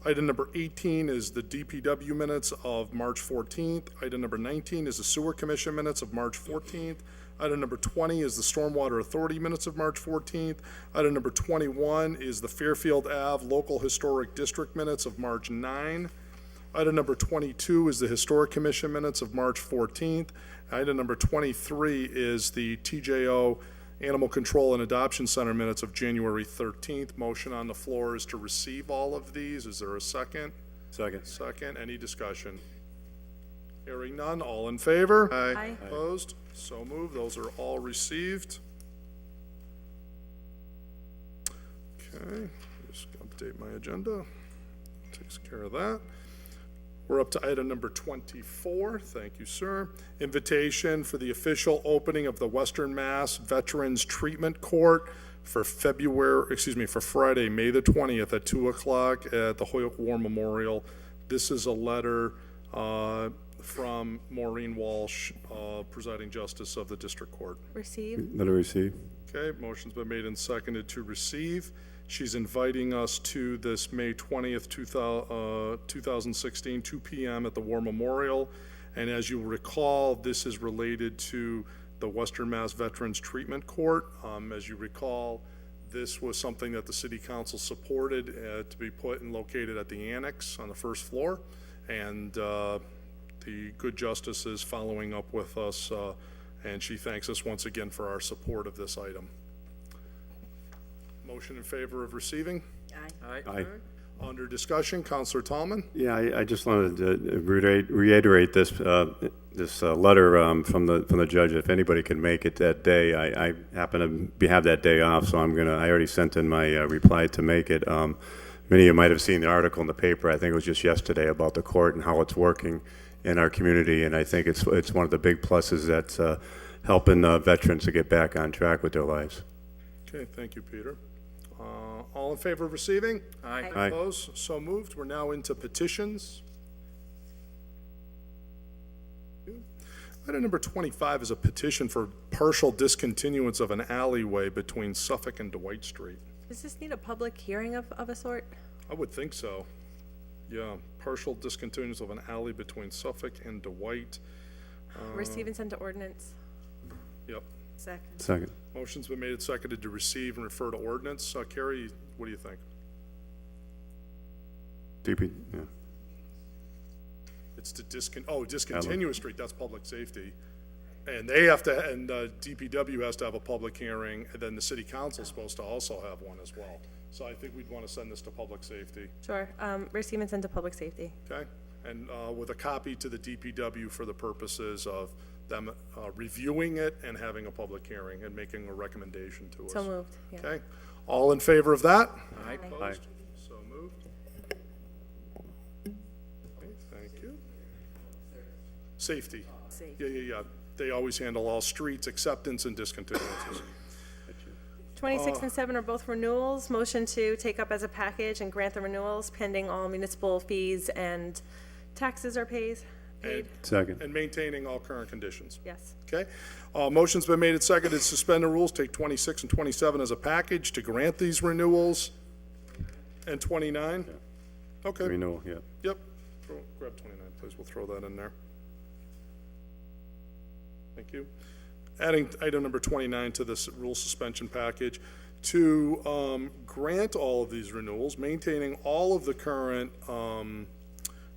Item number 18 is the DPW minutes of March 14th. Item number 19 is the Sewer Commission minutes of March 14th. Item number 20 is the Stormwater Authority minutes of March 14th. Item number 21 is the Fairfield Ave Local Historic District minutes of March 9. Item number 22 is the Historic Commission minutes of March 14th. Item number 23 is the TJO Animal Control and Adoption Center minutes of January 13th. Motion on the floor is to receive all of these. Is there a second? Second. Second. Any discussion? Hearing none. All in favor? Aye. Opposed? So moved. Those are all received. Okay, just update my agenda. Takes care of that. We're up to item number 24. Thank you, sir. Invitation for the official opening of the Western Mass Veterans Treatment Court for Friday, May the 20th at 2 o'clock at the Hoyok War Memorial. This is a letter from Maureen Walsh, presiding justice of the district court. Receive. Let her receive. Okay, motion's been made and seconded to receive. She's inviting us to this May 20th, 2016, 2 p.m. at the War Memorial. And as you recall, this is related to the Western Mass Veterans Treatment Court. As you recall, this was something that the City Council supported to be put and located at the annex on the first floor. And the good justice is following up with us, and she thanks us once again for our support of this item. Motion in favor of receiving? Aye. Aye. Under discussion, Counselor Tallman? Yeah, I just wanted to reiterate this, this letter from the judge. If anybody can make it that day, I happen to have that day off, so I already sent in my reply to make it. Many of you might have seen the article in the paper, I think it was just yesterday, about the court and how it's working in our community, and I think it's one of the big pluses that's helping veterans to get back on track with their lives. Okay, thank you, Peter. All in favor of receiving? Aye. Aye. Opposed? So moved. We're now into petitions. Item number 25 is a petition for partial discontinuance of an alleyway between Suffolk and Dwight Street. Does this need a public hearing of a sort? I would think so. Yeah, partial discontinuance of an alley between Suffolk and Dwight. Receive and send to ordinance. Yep. Second. Second. Motion's been made and seconded to receive and refer to ordinance. Carrie, what do you think? DP, yeah. It's to discontinue a street, that's public safety. And they have to, and DPW has to have a public hearing, and then the city council's supposed to also have one as well. So I think we'd want to send this to public safety, Sure. Receive and send to public safety. okay? And with a copy to the DPW for the purposes of them reviewing it and having a public hearing and making a recommendation to us. So moved. Yeah. Okay? All in favor of that? Aye. Opposed? So moved. Okay, thank you. Safety. Yeah. They always handle all streets, acceptance, and discontinuances. 26 and 7 are both renewals. Motion to take up as a package and grant the renewals pending all municipal fees and taxes are paid. Paid. Second. And maintaining all current conditions. Yes. Okay? Motion's been made and seconded to suspend the rules, take 26 and 27 as a package to grant these renewals. And 29? Okay. Renewal, yeah. Yep. Grab 29, please. We'll throw that in there. Thank you. Adding item number 29 to this rule suspension package to grant all of these renewals, maintaining all of the current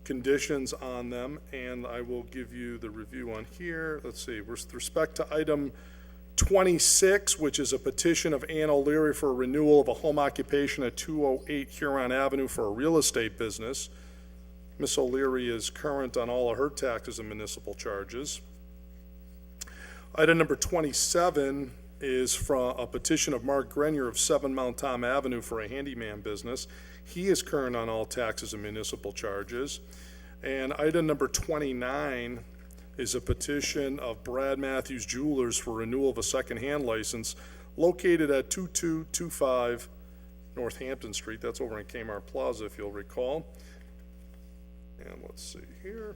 conditions on them, and I will give you the review on here. Let's see, with respect to item 26, which is a petition of Ann O'Leary for a renewal of a home occupation at 208 Huron Avenue for a real estate business. Ms. O'Leary is current on all of her taxes and municipal charges. Item number 27 is from a petition of Mark Grenier of 7 Mount Tom Avenue for a handyman business. He is current on all taxes and municipal charges. And item number 29 is a petition of Brad Matthews Jewelers for renewal of a second-hand license located at 2225 Northampton Street. That's over in Kmart Plaza, if you'll recall. And let's see here.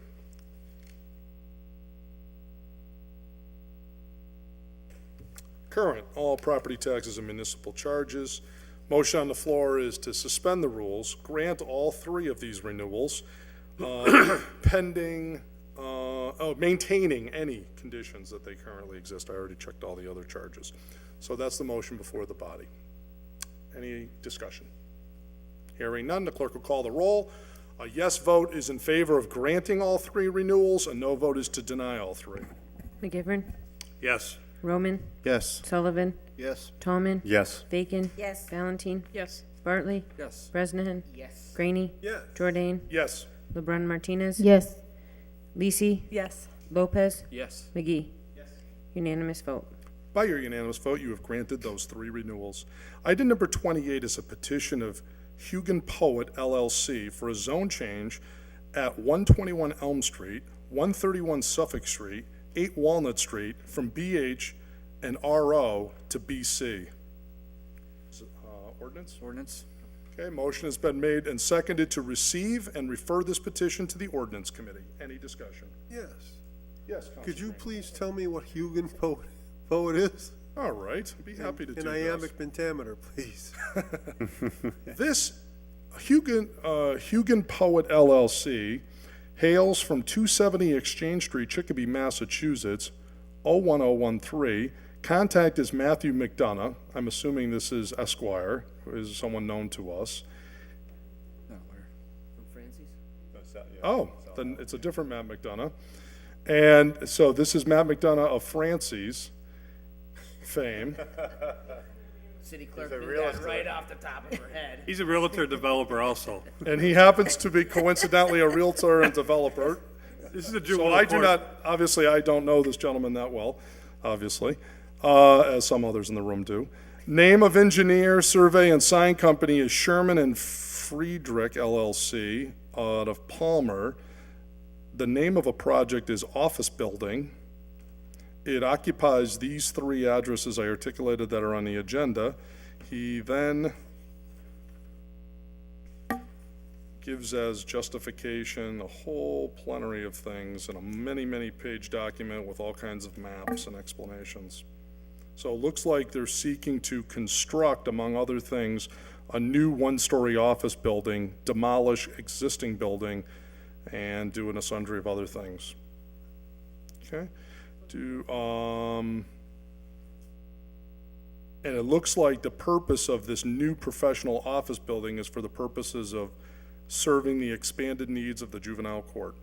Current, all property taxes and municipal charges. Motion on the floor is to suspend the rules, grant all three of these renewals, pending, maintaining any conditions that they currently exist. I already checked all the other charges. So that's the motion before the body. Any discussion? Hearing none, the clerk will call the roll. A yes vote is in favor of granting all three renewals, a no vote is to deny all three. McGivern, Yes. Roman, Yes. Sullivan, Yes. Tallman, Yes. Bacon, Yes. Valentine, Yes. Bartley, Yes. Bresnahan, Yes. Graney, Yes. Jordan, Yes. LeBrun Martinez, Yes. Lisi, Yes. Lopez, Yes. McGee. Unanimous vote. By your unanimous vote, you have granted those three renewals. Item number 28 is a petition of Hugon Poet LLC for a zone change at 121 Elm Street, 131 Suffolk Street, 8 Walnut Street, from BH and RO to BC. Ordinance? Ordinance? Okay, motion has been made and seconded to receive and refer this petition to the Ordinance Committee. Any discussion? Yes. Yes, Councilman. Could you please tell me what Hugon Poet is? All right, be happy to do In this. iambic pentameter, please. This Hugon Poet LLC hails from 270 Exchange Street, Chicopee, Massachusetts, 01013. Contact is Matthew McDonough. I'm assuming this is Esquire, who is someone known to us. No, where? From Francie's? Oh, then it's a different Matt McDonough. And so this is Matt McDonough of Francie's fame. City clerk knew that right off the top of her head. He's a realtor developer also. And he happens to be coincidentally a realtor and developer. This is a So juvenile I do court. not, obviously, I don't know this gentleman that well, obviously, as some others in the room do. Name of engineer, survey, and sign company is Sherman and Friedrich LLC out of Palmer. The name of a project is Office Building. It occupies these three addresses I articulated that are on the agenda. He then gives as justification a whole plenary of things in a many page document with all kinds of maps and explanations. So it looks like they're seeking to construct, among other things, a new one-story office building, demolish existing building, and do a sundry of other things. Okay? And it looks like the purpose of this new professional office building is for the purposes of serving the expanded needs of the juvenile court.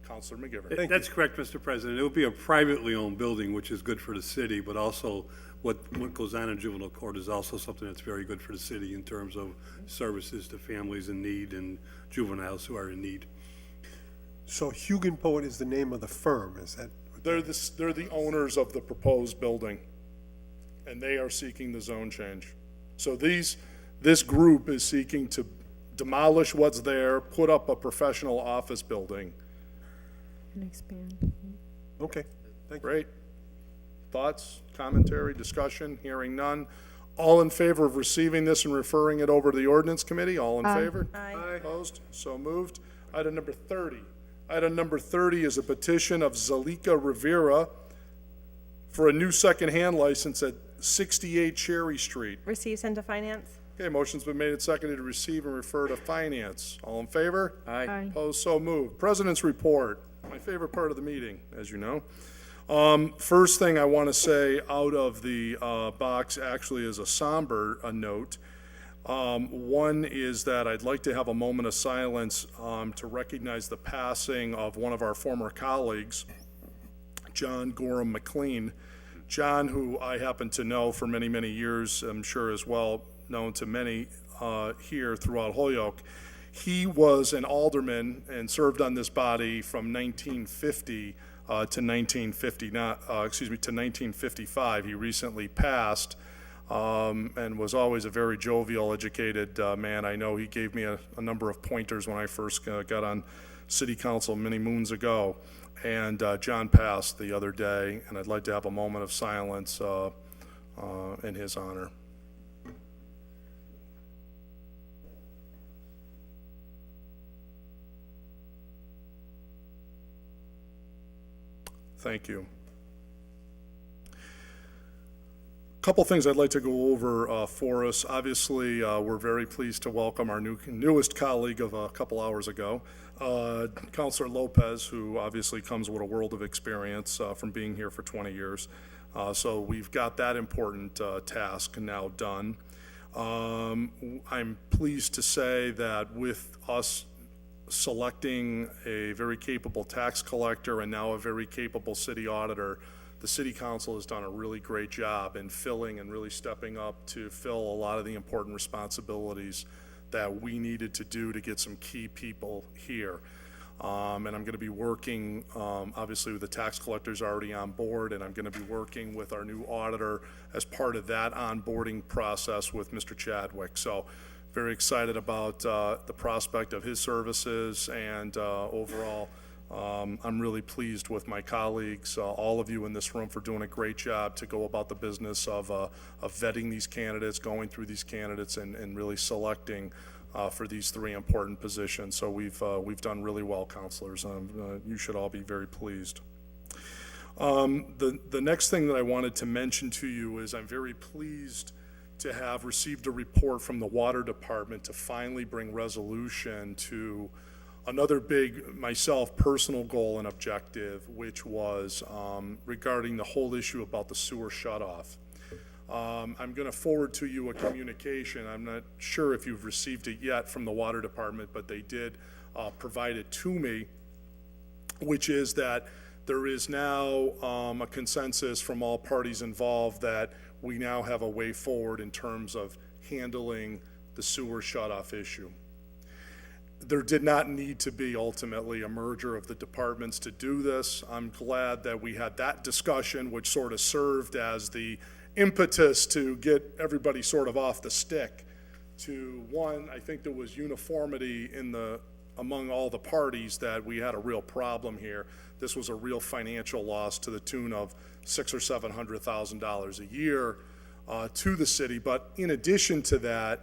Counselor McGivern. That's correct, Mr. President. It would be a privately owned building, which is good for the city, but also what goes on in juvenile court is also something that's very good for the city in terms of services to families in need and juveniles who are in need. So Hugon Poet is the name of the firm, is that? They're the owners of the proposed building, and they are seeking the zone change. So this group is seeking to demolish what's there, put up a professional office building. And expand. Okay, thank you. Great. Thoughts, commentary, discussion? Hearing none. All in favor of receiving this and referring it over to the Ordinance Committee? All in favor? Aye. Opposed? So moved. Item number 30, Item number 30 is a petition of Zalika Rivera for a new secondhand license at 68 Cherry Street. Receive, send to finance. Okay, motion's been made and seconded to receive and refer to finance. All in favor? Aye. Opposed, so moved. President's report, my favorite part of the meeting, as you know. First thing I want to say out of the box actually is a somber note. One is that I'd like to have a moment of silence to recognize the passing of one of our former colleagues, John Gorham McLean. John, who I happen to know for many, many years, I'm sure is well known to many here throughout Holyoke. He was an alderman and served on this body from 1950 to 1955. He recently passed. And was always a very jovial, educated man. I know he gave me a number of pointers when I first got on city council many moons ago. And John passed the other day, and I'd like to have a moment of silence in his honor. Thank you. Couple things I'd like to go over for us. Obviously, we're very pleased to welcome our newest colleague of a couple hours ago, Councilor Lopez, who obviously comes with a world of experience from being here for 20 years. So we've got that important task now done. I'm pleased to say that with us selecting a very capable tax collector and now a very capable city auditor, the city council has done a really great job in filling and really stepping up to fill a lot of the important responsibilities that we needed to do to get some key people here. And I'm going to be working, obviously, with the tax collectors already on board, and I'm going to be working with our new auditor as part of that onboarding process with Mr. Chadwick. So very excited about the prospect of his services, and overall, I'm really pleased with my colleagues, all of you in this room, for doing a great job to go about the business of vetting these candidates, going through these candidates, and really selecting for these three important positions. So we've done really well, councilors. You should all be very pleased. The next thing that I wanted to mention to you is I'm very pleased to have received a report from the Water Department to finally bring resolution to another big, myself, personal goal and objective, which was regarding the whole issue about the sewer shutoff. I'm going to forward to you a communication. I'm not sure if you've received it yet from the Water Department, but they did provide it to me, which is that there is now a consensus from all parties involved that we now have a way forward in terms of handling the sewer shutoff issue. There did not need to be ultimately a merger of the departments to do this. I'm glad that we had that discussion, which sort of served as the impetus to get everybody sort of off the stick. To one, I think there was uniformity among all the parties that we had a real problem here. This was a real financial loss to the tune of $600,000 or $700,000 a year to the city. But in addition to that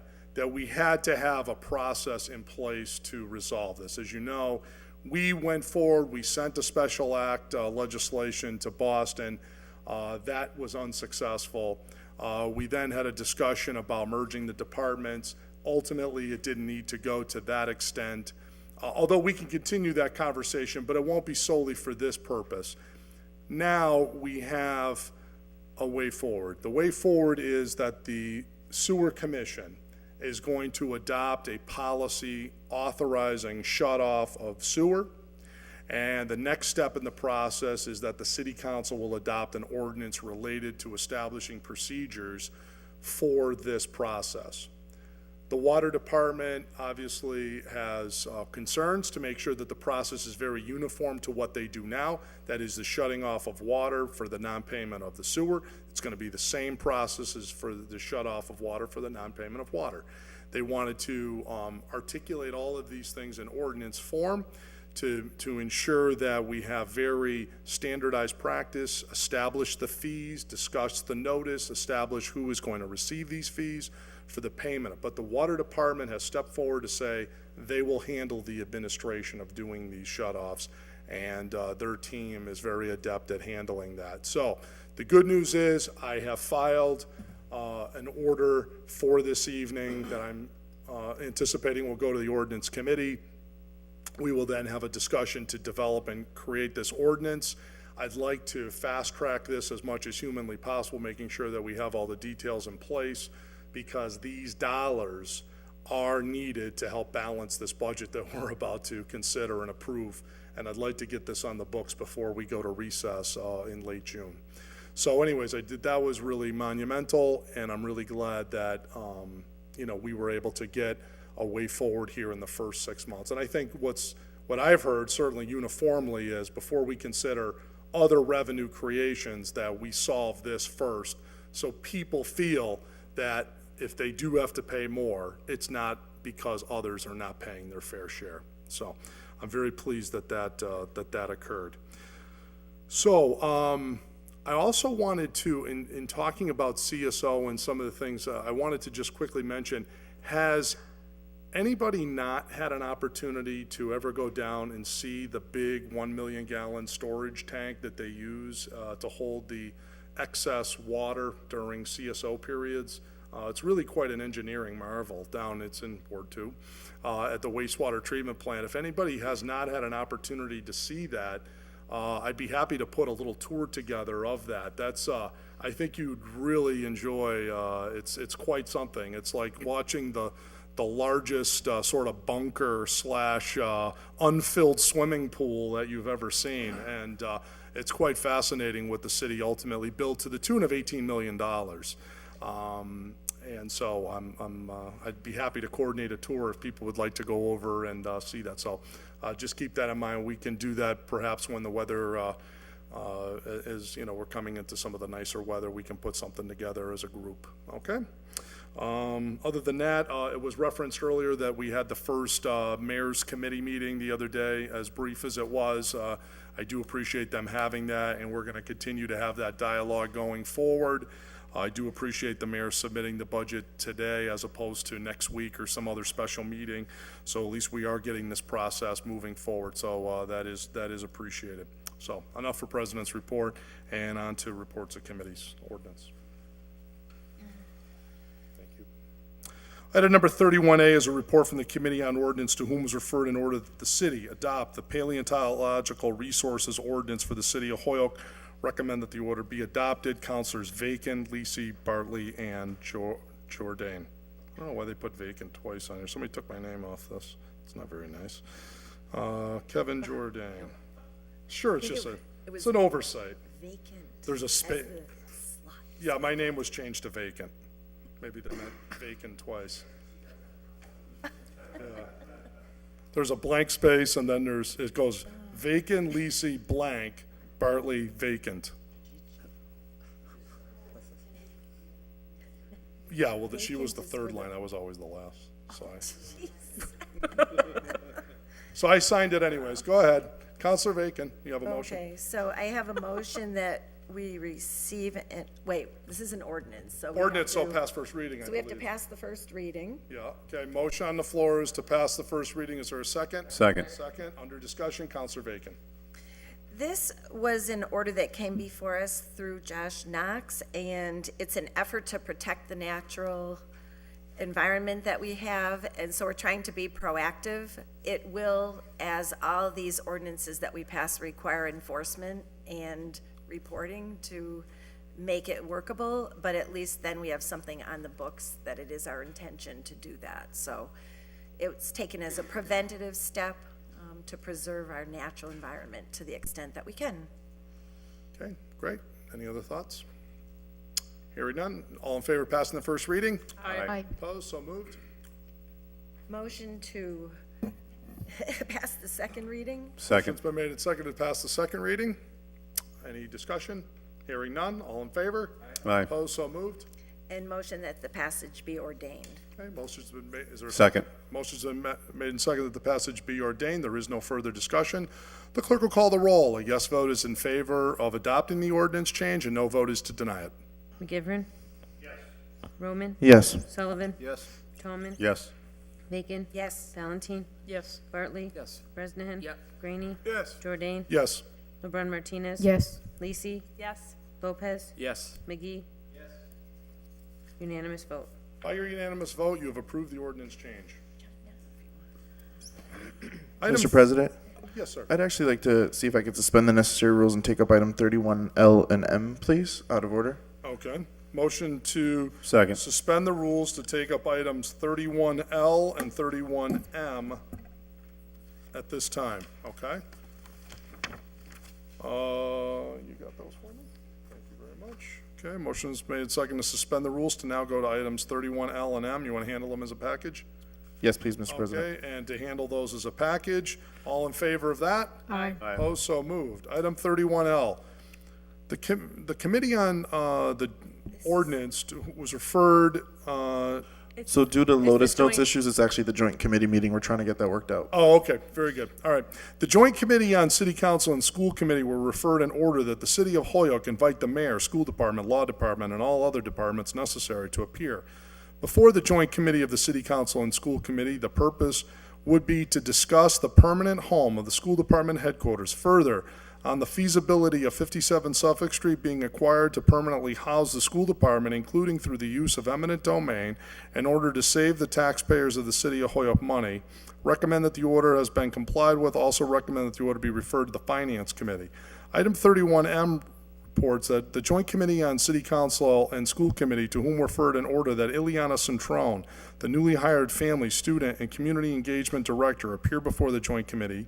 we had to have a process in place to resolve this. As you know, we went forward, we sent a special act legislation to Boston. That was unsuccessful. We then had a discussion about merging the departments. Ultimately, it didn't need to go to that extent. Although we can continue that conversation, but it won't be solely for this purpose. Now we have a way forward. The way forward is that the Sewer Commission is going to adopt a policy authorizing shut-off of sewer. And the next step in the process is that the City Council will adopt an ordinance related to establishing procedures for this process. The Water Department obviously has concerns to make sure that the process is very uniform to what they do now. That is the shutting off of water for the non-payment of the sewer. It's going to be the same process as for the shut off of water for the non-payment of water. They wanted to articulate all of these things in ordinance form to ensure that we have very standardized practice, establish the fees, discuss the notice, establish who is going to receive these fees for the payment. But the water department has stepped forward to say they will handle the administration of doing these shutoffs, and their team is very adept at handling that. So the good news is I have filed an order for this evening that I'm anticipating will go to the ordinance committee. We will then have a discussion to develop and create this ordinance. I'd like to fast track this as much as humanly possible, making sure that we have all the details in place, because these dollars are needed to help balance this budget that we're about to consider and approve. And I'd like to get this on the books before we go to recess in late June. So anyways, that was really monumental, and I'm really glad that, we were able to get a way forward here in the first 6 months. And I think what I've heard certainly uniformly is, before we consider other revenue creations, that we solve this first, so people feel that if they do have to pay more, it's not because others are not paying their fair share. So I'm very pleased that occurred. So I also wanted to, in talking about CSO and some of the things, I wanted to just quickly mention, has anybody not had an opportunity to ever go down and see the big 1 million gallon storage tank that they use to hold the excess water during CSO periods? It's really quite an engineering marvel it's in Ward 2, at the wastewater treatment plant. If anybody has not had an opportunity to see that, I'd be happy to put a little tour together of that. That's, I think you'd really enjoy, it's quite something. It's like watching the largest sort of bunker / unfilled swimming pool that you've ever seen. And it's quite fascinating what the city ultimately built, to the tune of $18 million. And so I'd be happy to coordinate a tour if people would like to go over and see that. So just keep that in mind. We can do that perhaps when the weather is, we're coming into some of the nicer weather. We can put something together as a group, okay? Other than that, it was referenced earlier that we had the first mayor's committee meeting the other day, as brief as it was. I do appreciate them having that, and we're going to continue to have that dialogue going forward. I do appreciate the mayor submitting the budget today as opposed to next week or some other special meeting. So at least we are getting this process moving forward. So that is appreciated. So enough for President's report, and on to reports of committees. Ordinance. Thank you. Item number 31A is a report from the Committee on Ordinance, to whom was referred in order that the city adopt the Paleontological Resources Ordinance for the city of Holyoke. Recommend that the order be adopted. Councilors Vacan, Lisi, Bartley, and Jordan. I don't know why they put Vacan twice on here. Somebody took my name off this. It's not very nice. Kevin Jordan. Sure, it's an oversight. Vacant. There's a space. Yeah, my name was changed to Vacant. Maybe they meant vacant twice. Yeah. There's a blank space, and then it goes Vacan, Lisi, blank, Bartley, vacant. Yeah, well, she was the third line. I was always the last. So I signed it anyways. Go ahead. Counselor Vacan, you have a motion. Okay, so I have a motion that we receive, this is an ordinance, so. Ordinance, so pass first reading, I So we have to believe. pass the first reading. Yeah, okay, motion on the floor is to pass the first reading. Is there a second? Second. Second, under discussion, Counselor Vacan. This was an order that came before us through Josh Knox, and it's an effort to protect the natural environment that we have, and so we're trying to be proactive. It will, as all these ordinances that we pass, require enforcement and reporting to make it workable, but at least then we have something on the books that it is our intention to do that. So it's taken as a preventative step to preserve our natural environment to the extent that we can. Okay, great. Any other thoughts? Hearing none. All in favor of passing the first reading? Aye. Opposed? So moved. Motion to pass the second reading? Second. Motion's been made and seconded to pass the second reading. Any discussion? Hearing none. All in favor? Aye. Opposed? So moved. And motion that the passage be ordained. Okay, motion's been made. Is there a Second. Motion's been made and seconded that the passage be ordained. There is no further discussion. The clerk will call the roll. A yes vote is in favor of adopting the ordinance change, and no vote is to deny it. McGivern. Yes. Roman. Yes. Sullivan. Yes. Tolman. Yes. Bacon. Yes. Valentine. Yes. Bartley. Yes. Bresnahan. Yep. Graney. Yes. Jordan. Yes. LeBron Martinez. Yes. Lisi. Yes. Lopez. Yes. McGee. Yes. Unanimous vote. By your unanimous vote, you have approved the ordinance change. Mr. President, Yes, sir. I'd actually like to see if I could suspend the necessary rules and take up item 31L and M, please, out of order. Okay. Motion to Second. suspend the rules to take up items 31L and 31M at this time, okay? You got those for me? Thank you very much. Okay, motion's made second to suspend the rules to now go to items 31L and M. You want to handle them as a package? Yes, please, Mr. President. Okay, and to handle those as a package, all in favor of that? Aye. Opposed, so moved. Item 31L. The committee on the ordinance was referred, So due to Lotus Notes joint- issues, it's actually the joint committee meeting. We're trying to get that worked out. oh, okay, very good. All right. The Joint Committee on City Council and School Committee were referred in order that the City of Holyoke invite the mayor, school department, law department, and all other departments necessary to appear before the Joint Committee of the City Council and School Committee. The purpose would be to discuss the permanent home of the school department headquarters. Further, on the feasibility of 57 Suffolk Street being acquired to permanently house the school department, including through the use of eminent domain, in order to save the taxpayers of the City of Holyoke money. Recommend that the order has been complied with. Also recommend that the order be referred to the Finance Committee. Item 31M reports that the Joint Committee on City Council and School Committee, to whom referred an order that Ileana Centrone, the newly hired Family, Student, and Community Engagement Director, appear before the Joint Committee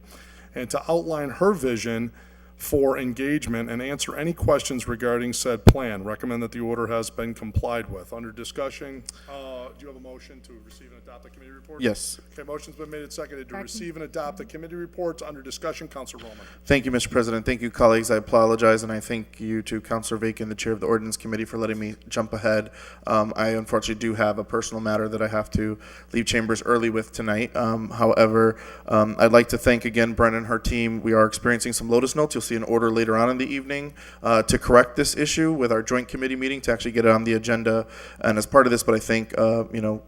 and to outline her vision for engagement and answer any questions regarding said plan. Recommend that the order has been complied with. Under discussion, do you have a motion to receive and adopt the committee reports? Yes. Okay, motion's been made and seconded to receive and adopt the committee reports. Under discussion, Councilor Roman. Thank you, Mr. President. Thank you, colleagues. I apologize, and I thank you to Councilor Bacon, the chair of the Ordinance Committee, for letting me jump ahead. I unfortunately do have a personal matter that I have to leave chambers early with tonight. However, I'd like to thank again Brennan and her team. We are experiencing some Lotus Notes. You'll see an order later on in the evening to correct this issue with our joint committee meeting to actually get it on the agenda. And as part of this, but I thank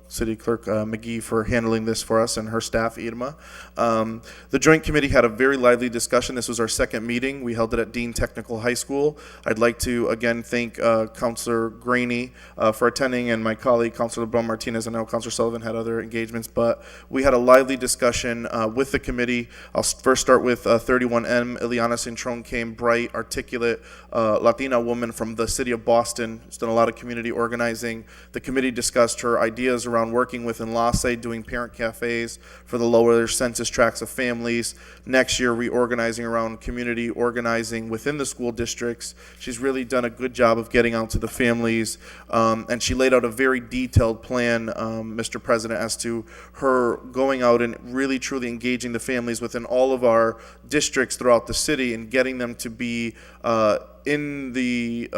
City Clerk McGee for handling this for us and her staff, Irma. The joint committee had a very lively discussion. This was our second meeting. We held it at Dean Technical High School. I'd like to again thank Councilor Graney for attending, and my colleague Councilor LeBron Martinez. I know Councilor Sullivan had other engagements, but we had a lively discussion with the committee. I'll first start with 31M. Ileana Centrone came, bright, articulate, Latina woman from the city of Boston. She's done a lot of community organizing. The committee discussed her ideas around working with Enlace, doing parent cafes for the lower census tracts of families. Next year, reorganizing around community organizing within the school districts. She's really done a good job of getting out to the families, and she laid out a very detailed plan, Mr. President, as to her going out and really truly engaging the families within all of our districts throughout the city and getting them to be in the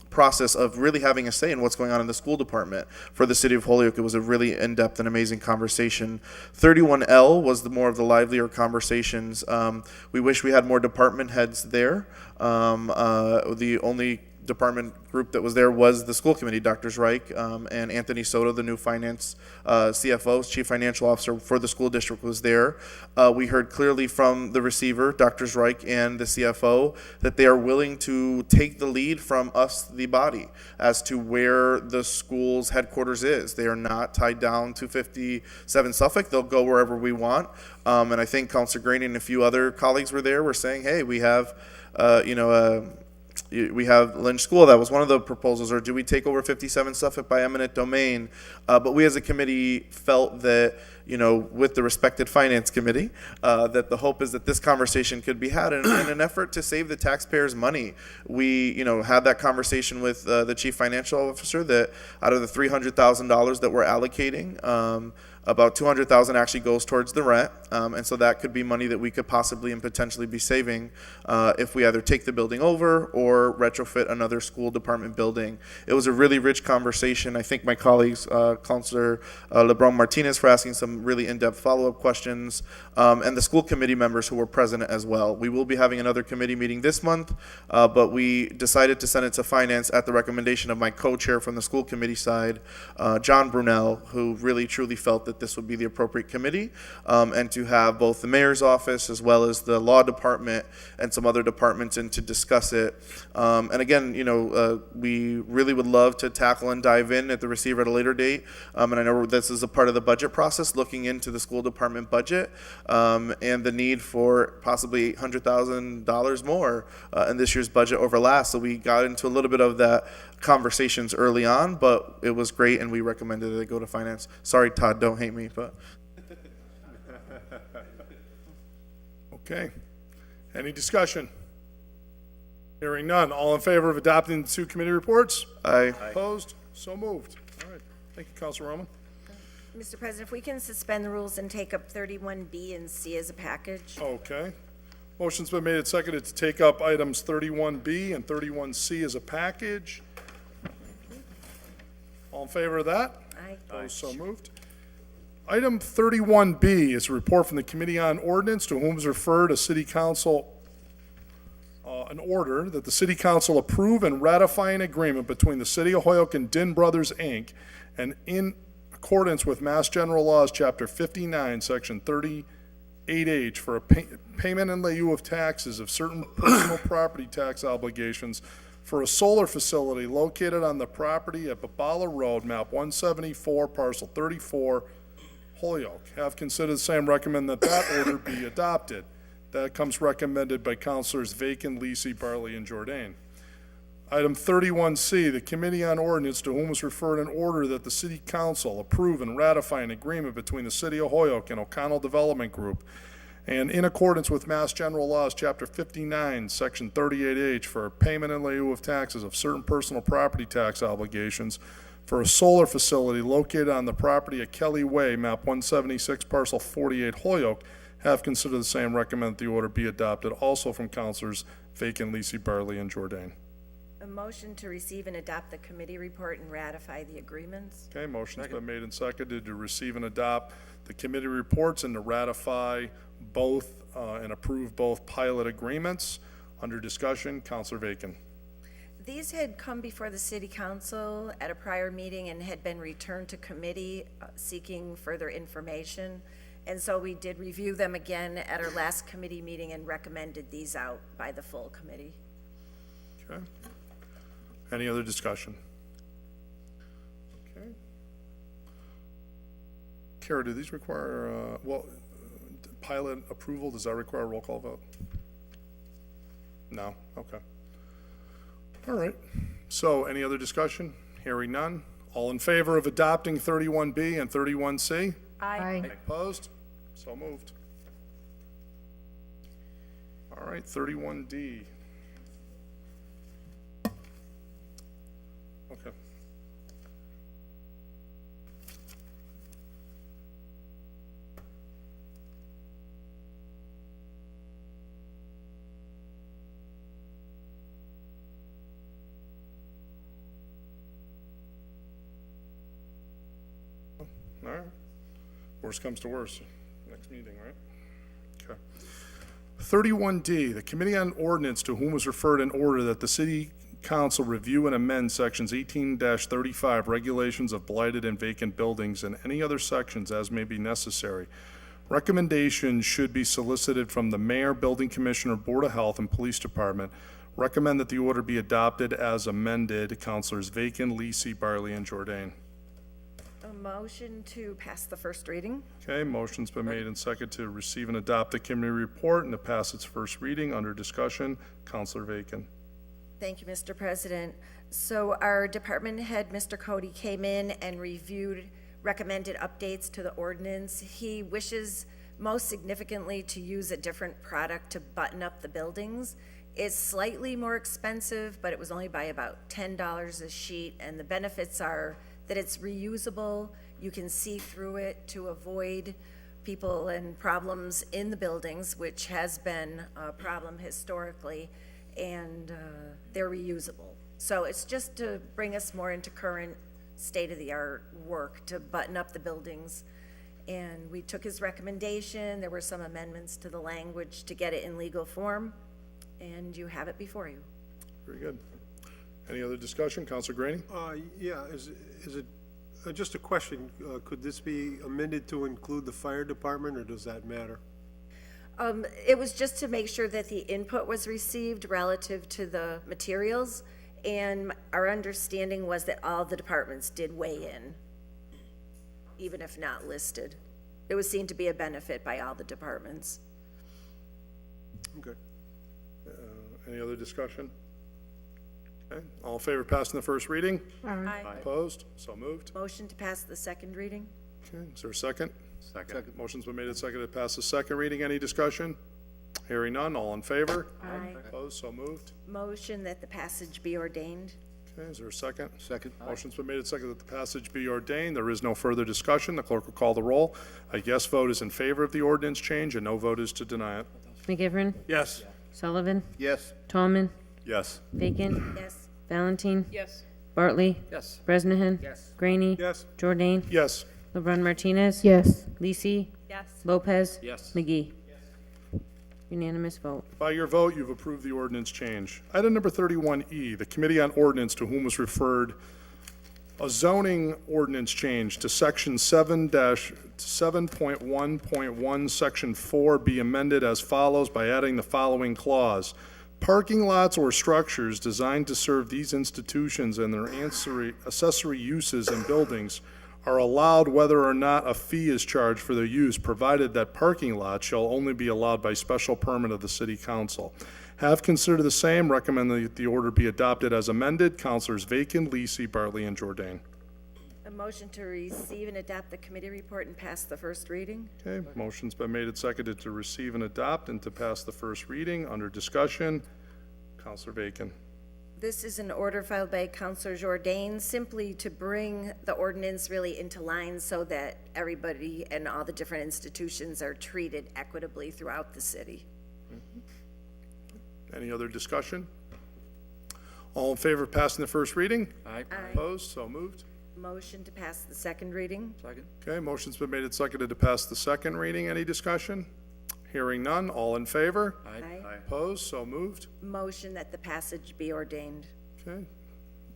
process of really having a say in what's going on in the school department for the city of Holyoke. It was a really in-depth and amazing conversation. 31L was the more of the livelier conversations. We wish we had more department heads there. The only department group that was there was the school committee, Dr. Reich, and Anthony Soto, the new finance CFO, chief financial officer for the school district, was there. We heard clearly from the receiver, Dr. Reich, and the CFO, that they are willing to take the lead from us, the body, as to where the school's headquarters is. They are not tied down to 57 Suffolk. They'll go wherever we want. And I think Councilor Graney and a few other colleagues were there, were saying, hey, we have, we have Lynch School. That was one of the proposals. Or do we take over 57 Suffolk by eminent domain? But we as a committee felt that, with the respected finance committee, that the hope is that this conversation could be had in an effort to save the taxpayers money. We, had that conversation with the chief financial officer that out of the $300,000 that we're allocating, about $200,000 actually goes towards the rent, and so that could be money that we could possibly and potentially be saving if we either take the building over or retrofit another school department building. It was a really rich conversation. I thank my colleagues, Councilor LeBron Martinez, for asking some some really in-depth follow-up questions, and the school committee members who were present as well. We will be having another committee meeting this month, but we decided to send it to finance at the recommendation of my co-chair from the school committee side, John Brunel, who really truly felt that this would be the appropriate committee, and to have both the mayor's office as well as the law department and some other departments in to discuss it. And again, we really would love to tackle and dive in at the receiver at a later date. And I know this is a part of the budget process, looking into the school department budget and the need for possibly $800,000 more in this year's budget over last. So we got into a little bit of that conversations early on, but it was great, and we recommended that it go to finance. Sorry, Todd, don't hate me, but. Okay. Any discussion? Hearing none. All in favor of adopting the two committee reports? Aye. Opposed? So moved. All right. Thank you, Councilor Roman. Mr. President, if we can suspend the rules and take up 31B and C as a package. Okay. Motion's been made and seconded to take up items 31B and 31C as a package. All in favor of that? Aye. Opposed? So moved. Item 31B is a report from the Committee on Ordinance, to whom is referred a City Council, an order that the City Council approve and ratify an agreement between the City of Holyoke and Din Brothers, Inc., and in accordance with Mass General Laws, Chapter 59, Section 38H, for a payment in lieu of taxes of certain personal property tax obligations for a solar facility located on the property at Babala Road, map 174, parcel 34, Holyoke. Have considered the same, recommend that order be adopted. That comes recommended by Councilors Vacan, Lisi, Barley, and Jordan. Item 31C, the Committee on Ordinance, to whom was referred an order that the City Council approve and ratify an agreement between the City of Holyoke and O'Connell Development Group, and in accordance with Mass General Laws, Chapter 59, Section 38H, for a payment in lieu of taxes of certain personal property tax obligations for a solar facility located on the property at Kelly Way, map 176, parcel 48, Holyoke. Have considered the same, recommend that the order be adopted, also from Councilors Vacan, Lisi, Barley, and Jordan. A motion to receive and adopt the committee report and ratify the agreements. Okay, motion's been made and seconded to receive and adopt the committee reports and to ratify both and approve both pilot agreements. Under discussion, Councilor Vacan. These had come before the city council at a prior meeting and had been returned to committee seeking further information. And so we did review them again at our last committee meeting and recommended these out by the full committee. Okay. Any other discussion? Okay. Kara, do these require, pilot approval, does that require a roll call vote? No? Okay. All right. So, any other discussion? Hearing none. All in favor of adopting 31B and 31C? Aye. Opposed? So moved. All right, 31D. Okay. All right. Worst comes to worst, next meeting, right? Okay. 31D, the Committee on Ordinance, to whom was referred an order that the City Council review and amend sections 18-35, regulations of blighted and vacant buildings, and any other sections as may be necessary. Recommendations should be solicited from the Mayor, Building Commissioner, Board of Health, and Police Department. Recommend that the order be adopted as amended. Councilors Vacan, Lisi, Barley, and Jordan. A motion to pass the first reading. Okay, motion's been made and seconded to receive and adopt the committee report and to pass its first reading. Under discussion, Councilor Vacan. Thank you, Mr. President. So our department head, Mr. Cody, came in and reviewed recommended updates to the ordinance. He wishes most significantly to use a different product to button up the buildings. It's slightly more expensive, but it was only by about $10 a sheet, and the benefits are that it's reusable, you can see through it to avoid people and problems in the buildings, which has been a problem historically, and they're reusable. So it's just to bring us more into current state-of-the-art work to button up the buildings And we took his recommendation. There were some amendments to the language to get it in legal form, and you have it before you. Very good. Any other discussion? Counselor Graney? Yeah, is it, just a question, could this be amended to include the fire department, or does that matter? It was just to make sure that the input was received relative to the materials, and our understanding was that all the departments did weigh in, even if not listed. It was seen to be a benefit by all the departments. Okay. Any other discussion? Okay. All in favor of passing the first reading? Aye. Opposed? So moved. Motion to pass the second reading? Okay, is there a second? Second. Motion's been made and seconded to pass the second reading. Any discussion? Hearing none, all in favor? Aye. Opposed? So moved. Motion that the passage be ordained? Okay, is there a second? Second. Motion's been made and seconded that the passage be ordained. There is no further discussion. The clerk will call the roll. A yes vote is in favor of the ordinance change, and no vote is to deny it. McGivern, Yes. Sullivan, Yes. Tallman, Yes. Bacon, Yes. Valentine, Yes. Bartley, Yes. Bresnahan, Yes. Graney, Yes. Jordan, Yes. LeBrun Martinez, Yes. Lisi, Yes. Lopez, Yes. McGee. Unanimous vote. By your vote, you've approved the ordinance change. Item number 31E, the Committee on Ordinance, to whom was referred a zoning ordinance change to Section 7-7.1.1, Section 4, be amended as follows by adding the following clause. Parking lots or structures designed to serve these institutions and their accessory uses and buildings are allowed whether or not a fee is charged for their use, provided that parking lots shall only be allowed by special permit of the City Council. Have considered the same, recommend that the order be adopted as amended. Councilors Bacon, Lisi, Bartley, and Jordan. A motion to receive and adopt the committee report and pass the first reading? Okay, motion's been made and seconded to receive and adopt and to pass the first reading. Under discussion, Councilor Bacon. This is an order filed by Councilor Jordan, simply to bring the ordinance really into line so that everybody and all the different institutions are treated equitably throughout the city. Any other discussion? All in favor of passing the first reading? Aye. Opposed? So moved. Motion to pass the second reading? Second. Okay, motion's been made and seconded to pass the second reading. Any discussion? Hearing none. All in favor? Aye. Opposed? So moved. Motion that the passage be ordained. Okay.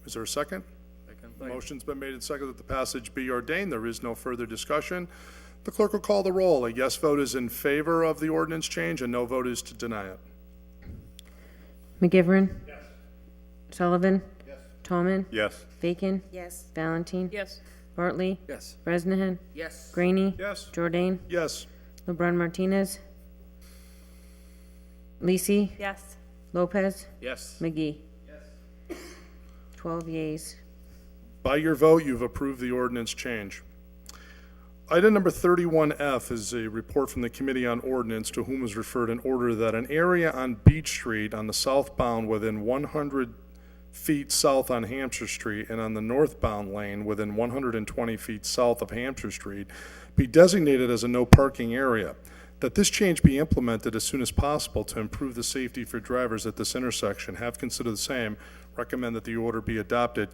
Is there a second? Second. Motion's been made and seconded that the passage be ordained. There is no further discussion. The clerk will call the roll. A yes vote is in favor of the ordinance change, and no vote is to deny it. McGivern. Yes. Sullivan. Yes. Tallman, Yes. Bacon, Yes. Valentine, Yes. Bartley, Yes. Bresnahan, Yes. Graney, Yes. Jordan, Yes. LeBrun Martinez, Lisi, Yes. Lopez, Yes. McGee. 12 yeas. By your vote, you've approved the ordinance change. Item number 31F is a report from the Committee on Ordinance, to whom is referred an order that an area on Beach Street on the southbound within 100 feet south on Hampshire Street and on the northbound lane within 120 feet south of Hampshire Street be designated as a no parking area. That this change be implemented as soon as possible to improve the safety for drivers at this intersection. Have considered the same. Recommend that the order be adopted.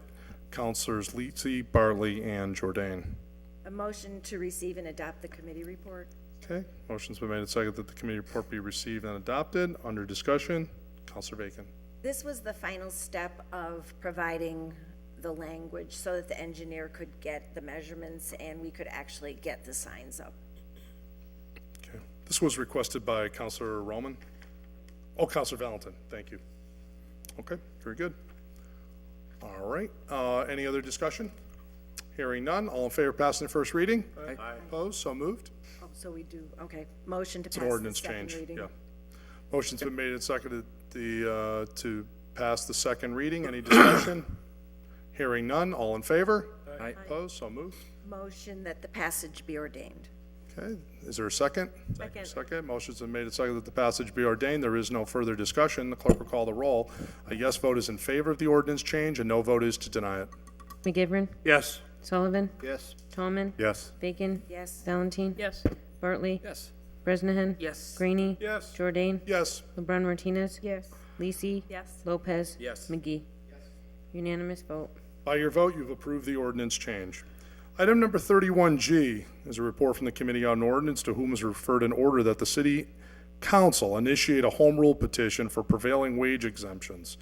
Councilors Lisi, Bartley, and Jordan. A motion to receive and adopt the committee report? Okay, motion's been made and seconded that the committee report be received and adopted. Under discussion, Councilor Bacon. This was the final step of providing the language so that the engineer could get the measurements and we could actually get the signs up. Okay, this was requested by Councilor Roman. Oh, Councilor Valentin, thank you. Okay, very good. All right, any other discussion? Hearing none, all in favor of passing the first reading? Aye. Opposed, so moved. Oh, so we do, okay. Motion to It's pass an the ordinance second change, reading? yeah. Motion's been made and seconded to pass the second reading. Any discussion? Hearing none, all in favor? Aye. Opposed, so moved. Motion that the passage be ordained. Okay, is there a second? Second. Second, motion's been made and seconded that the passage be ordained. There is no further discussion. The clerk will call the roll. A yes vote is in favor of the ordinance change, and no vote is to deny it. McGivern, Yes. Sullivan, Yes. Tallman, Yes. Bacon, Yes. Valentine, Yes. Bartley, Yes. Bresnahan, Yes. Graney, Yes. Jordan, Yes. LeBrun Martinez, Yes. Lisi, Yes. Lopez, Yes. McGee. Unanimous vote. By your vote, you've approved the ordinance change. Item number 31G is a report from the Committee on Ordinance, to whom is referred an order that the City Council initiate a home rule petition for prevailing wage exemptions.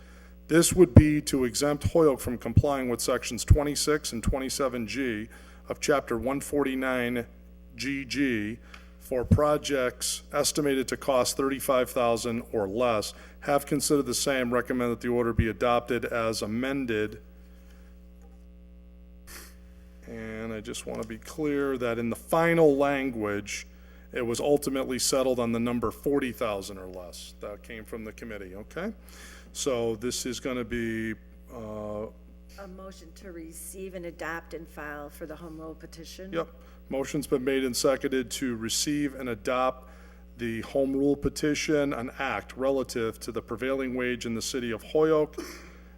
This would be to exempt Hoyoke from complying with Sections 26 and 27G of Chapter 149 GG for projects estimated to cost $35,000 or less. Have considered the same, recommend that the order be adopted as amended. And I just want to be clear that in the final language, it was ultimately settled on the number 40,000 or less. That came from the committee, okay? So this is going to be, A motion to receive and adopt and file for the home rule petition. yep, motion's been made and seconded to receive and adopt the home rule petition, an act relative to the prevailing wage in the city of Hoyoke.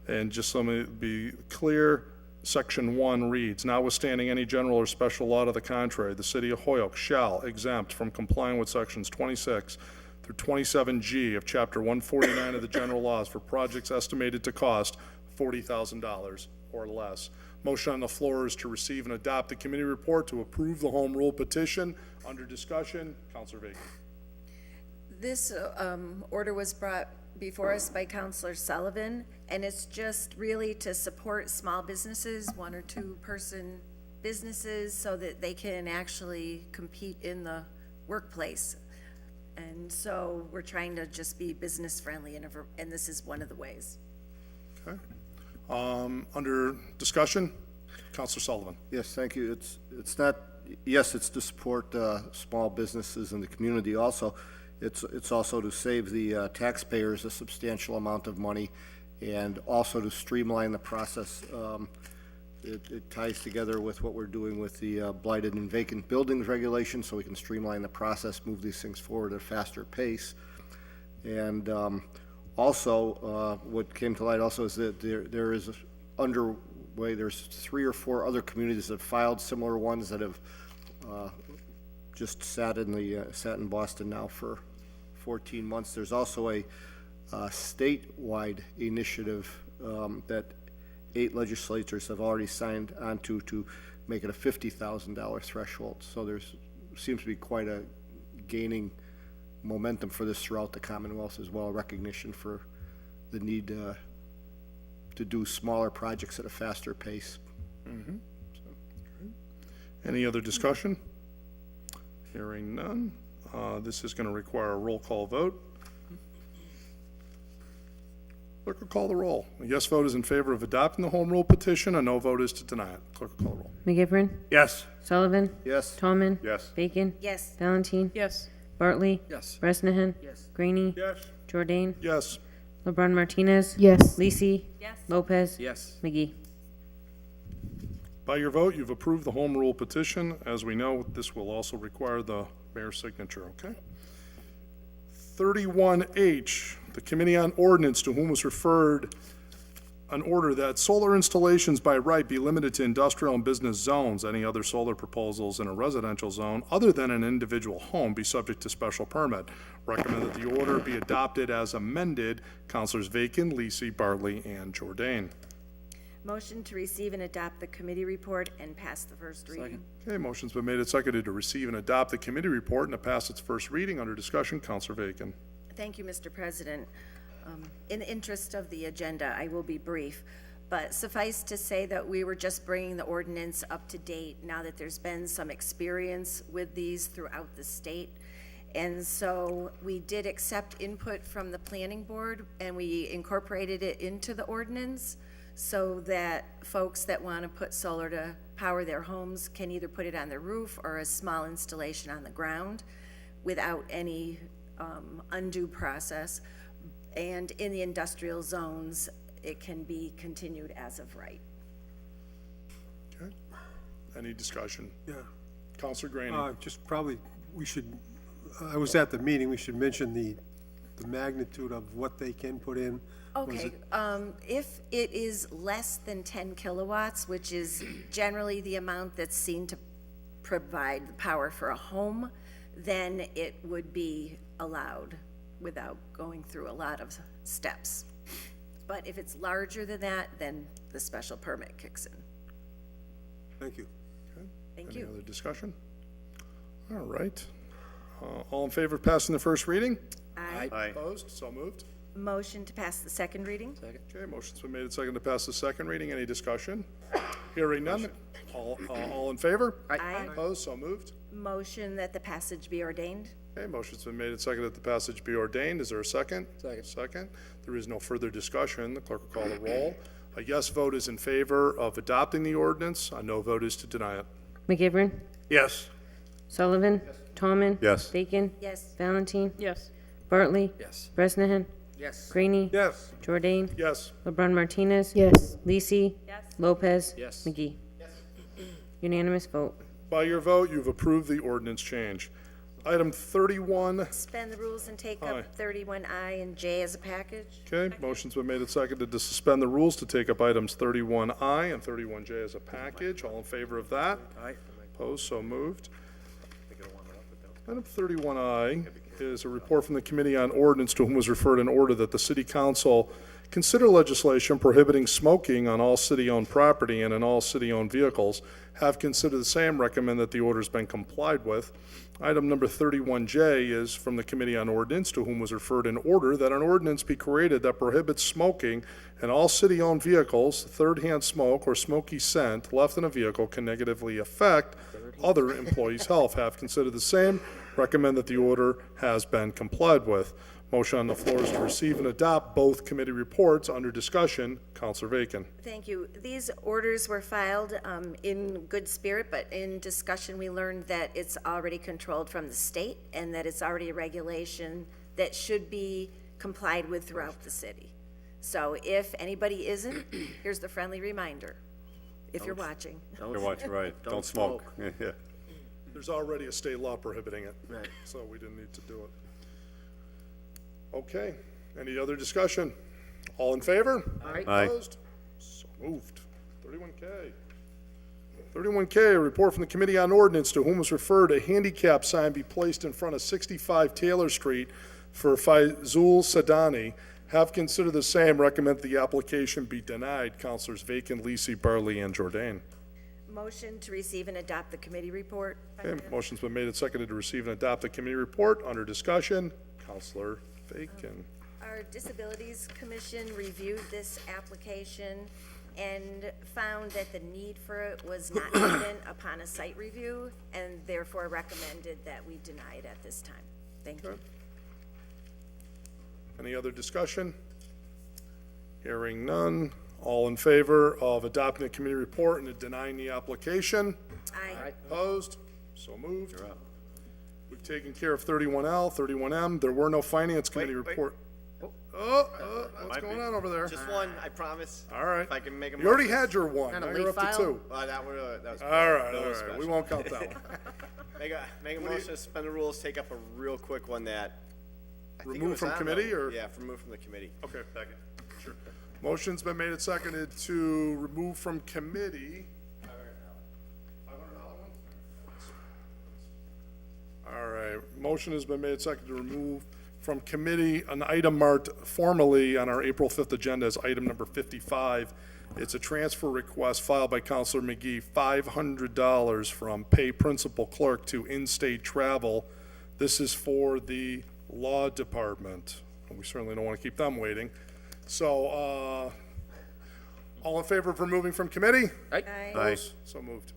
And just let me be clear, Section 1 reads, notwithstanding any general or special law to the contrary, the city of Hoyoke shall exempt from complying with Sections 26 through 27G of Chapter 149 of the general laws for projects estimated to cost $40,000 or less. Motion on the floor is to receive and adopt the committee report to approve the home rule petition. Under discussion, Counselor Bacon. This order was brought before us by Counselor Sullivan, and it's just really to support small businesses, 1 or 2 person businesses, so that they can actually compete in the workplace. And so we're trying to just be business friendly, and this is one of the ways. Okay. Under discussion, Counselor Sullivan. Yes, thank you. It's not, yes, it's to support small businesses in the community also. It's also to save the taxpayers a substantial amount of money, and also to streamline the process. It ties together with what we're doing with the blighted and vacant buildings regulation, so we can streamline the process, move these things forward at a faster pace. And also, what came to light also is that there is underway, there's 3 or 4 other communities that have filed similar ones that have just sat in Boston now for 14 months. There's also a statewide initiative that 8 legislators have already signed onto to make it a $50,000 threshold. So there's seems to be quite a gaining momentum for this throughout the Commonwealth as well, recognition for the need to do smaller projects at a faster pace. Mm-hmm. Any other discussion? Hearing none. This is going to require a roll call vote. Clerk will call the roll. A yes vote is in favor of adopting the home rule petition. A no vote is to deny it. Clerk will call the roll. McGivern? Yes. Sullivan? Yes. Tallman? Yes. Bacon? Yes. Valentine? Yes. Bartley? Yes. Bresnahan? Yes. Greenie? Yes. Jordan? Yes. LeBron Martinez? Yes. Lisi? Yes. Lopez? Yes. McGee? By your vote, you've approved the home rule petition. As we know, this will also require the mayor's signature, okay? 31H, the Committee on Ordinance, to whom was referred an order that solar installations by right be limited to industrial and business zones. Any other solar proposals in a residential zone other than an individual home be subject to special permit. Recommend that the order be adopted as amended. Councilors Bacon, Lisi, Bartley, and Jordan. Motion to receive and adopt the committee report and pass the first reading. Okay, motion's been made and seconded to receive and adopt the committee report and to pass its first reading. Under discussion, Councilor Bacon. Thank you, Mr. President. In the interest of the agenda, I will be brief, but suffice to say that we were just bringing the ordinance up to date now that there's been some experience with these throughout the state. And so we did accept input from the planning board, and we incorporated it into the ordinance so that folks that want to put solar to power their homes can either put it on their roof or a small installation on the ground without any undue process. And in the industrial zones, it can be continued as of right. Okay. Any discussion? Yeah. Councilor Greenie. Just probably, we should, I was at the meeting, we should mention the magnitude of what they can put in. Okay, if it is less than 10 kilowatts, which is generally the amount that's seen to provide the power for a home, then it would be allowed without going through a lot of steps. But if it's larger than that, then the special permit kicks in. Thank you. Thank Any you. other discussion? All right. All in favor of passing the first reading? Aye. Opposed? So moved. Motion to pass the second reading? Okay, motion's been made and seconded to pass the second reading. Any discussion? Hearing none. All in favor? Aye. Opposed? So moved. Motion that the passage be ordained? Okay, motion's been made and seconded that the passage be ordained. Is there a second? Second. Second. There is no further discussion. The clerk will call the roll. A yes vote is in favor of adopting the ordinance. A no vote is to deny it. McGivern, Yes. Sullivan, Tallman. Yes. Bacon. Yes. Valentine. Yes. Bartley. Yes. Bresnahan. Yes. Greenie. Yes. Jordan. Yes. LeBron Martinez. Yes. Lisi. Yes. Lopez. Yes. McGee. Unanimous vote. By your vote, you've approved the ordinance change. Item 31. Suspend the rules and take Aye. up 31I and J as a package? Okay, motion's been made and seconded to suspend the rules to take up items 31I and 31J as a package. All in favor of that? Aye. Opposed, so moved. Item 31I is a report from the Committee on Ordinance, to whom was referred an order that the City Council consider legislation prohibiting smoking on all city-owned property and in all city-owned vehicles. Have considered the same, recommend that the order's been complied with. Item number 31J is from the Committee on Ordinance, to whom was referred an order that an ordinance be created that prohibits smoking in all city-owned vehicles. Third-hand smoke or smoky scent left in a vehicle can negatively affect other employees' health. Have considered the same, recommend that the order has been complied with. Motion on the floor is to receive and adopt both committee reports. Under discussion, Counselor Bacon. Thank you. These orders were filed in good spirit, but in discussion, we learned that it's already controlled from the state and that it's already a regulation that should be complied with throughout the city. So if anybody isn't, here's the friendly reminder, if you're watching. You're watching, right. Don't smoke. Yeah. There's already a state law prohibiting it. Right. So we didn't need to do it. Okay, any other discussion? All in favor? Aye. Aye. Opposed? So moved. 31K. 31K, a report from the Committee on Ordinance, to whom was referred a handicap sign be placed in front of 65 Taylor Street for Faizul Sadani. Have considered the same, recommend the application be denied. Councilors Bacon, Lisi, Bartley, and Jordan. Motion to receive and adopt the committee report? Okay, motion's been made and seconded to receive and adopt the committee report. Under discussion, Counselor Bacon. Our Disabilities Commission reviewed this application and found that the need for it was not evident upon a site review, and therefore recommended that we deny it at this time. Thank you. Any other discussion? Hearing none. All in favor of adopting the committee report and denying the application? Aye. Opposed? So moved. We've taken care of 31L, 31M. There were no Finance Committee Wait. report. What's Might going be. on over there? Just one, I promise. All right. If I can make a You already motion. had your one. Not a Now late you're up to file? two. That was. All right, that all was right. We special. won't count that one. Make a motion to suspend the rules, take up a real quick one that. I think it Remove was from on committee, the- or? Yeah, remove from the committee. Okay. Second. Sure. Motion's been made and seconded to remove from committee. All right, motion has been made and seconded to remove from committee an item marked formally on our April 5th agenda as item number 55. It's a transfer request filed by Counselor McGee, $500 from pay principal clerk to in-state travel. This is for the law department. We certainly don't want to keep them waiting. So, all in favor of removing from committee? Aye. Opposed? So moved.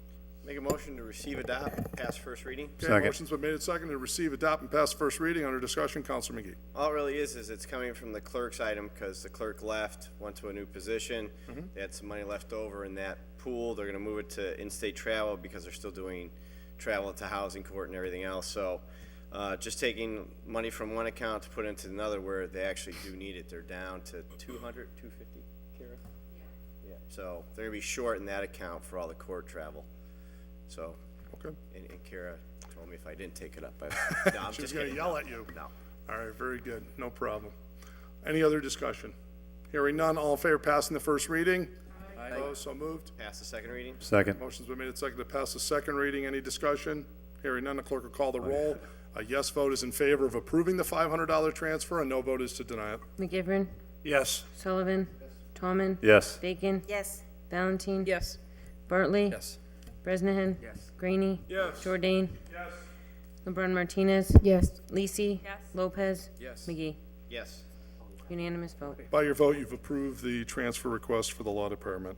Make a motion to receive, adopt, pass first reading. Okay, Second. motion's been made and seconded to receive, adopt, and pass first reading. Under discussion, Counselor McGee. All it really is it's coming from the clerk's item, because the clerk left, went to a new position. They had some money left over in that pool. They're gonna move it to in-state travel, because they're still doing travel to housing court and everything else. So, just taking money from one account to put into another where they actually do need it. They're down to 200, 250, Kara? Yeah, so they're gonna be short in that account for all the court travel. So, Okay. and Kara told me if I didn't take it up, no, I'm She's just gonna kidding. yell at you. No. All right, very good. No problem. Any other discussion? Hearing none, all in favor of passing the first reading? Aye. Opposed? So moved. Pass the second reading? Second. Motion's been made and seconded to pass the second reading. Any discussion? Hearing none, the clerk will call the roll. A yes vote is in favor of approving the $500 transfer, a no vote is to deny it. McGivern, Yes. Sullivan, Tallman. Yes. Bacon. Yes. Valentine. Yes. Bartley. Yes. Bresnahan. Yes. Graney. Yes. Jordan. Yes. LeBron Martinez. Yes. Lisi. Yes. Lopez. Yes. McGee. Yes. Unanimous vote. By your vote, you've approved the transfer request for the Law Department.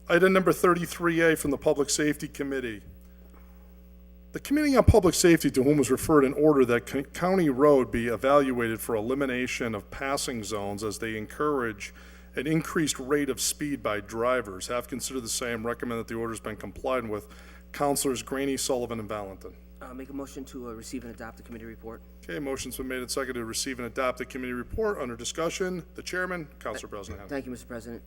Item number 33A from the Public Safety Committee. The Committee on Public Safety, to whom was referred an order that County Road be evaluated for elimination of passing zones as they encourage an increased rate of speed by drivers, have considered the same, recommend that the order's been complied with. Councilors Graney, Sullivan, and Valentin. Make a motion to receive and adopt the committee report. Okay, motion's been made and seconded to receive and adopt the committee report. Under discussion, the chairman, Councilor Bresnahan. Thank you, Mr. President.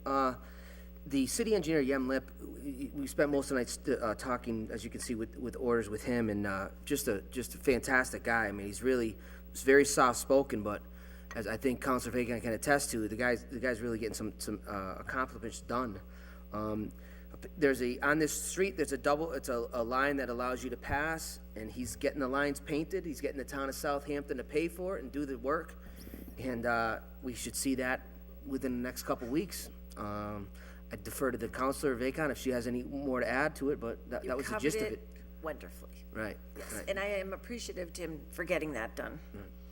The city engineer, Yem Lip, we spent most of the night talking, as you can see, with orders with him, and just a fantastic guy. I mean, he's very soft-spoken, but as I think Councilor Fagan can attest to, the guy's really getting some accomplishments done. On this street, there's a line that allows you to pass, and he's getting the lines painted. He's getting the town of Southampton to pay for it and do the work, and we should see that within the next couple weeks. I defer to the Councilor Vacon if she has any more to add to it, but that was the gist of it. You covered it wonderfully. Right. Yes, Right. and I am appreciative to him for getting that done.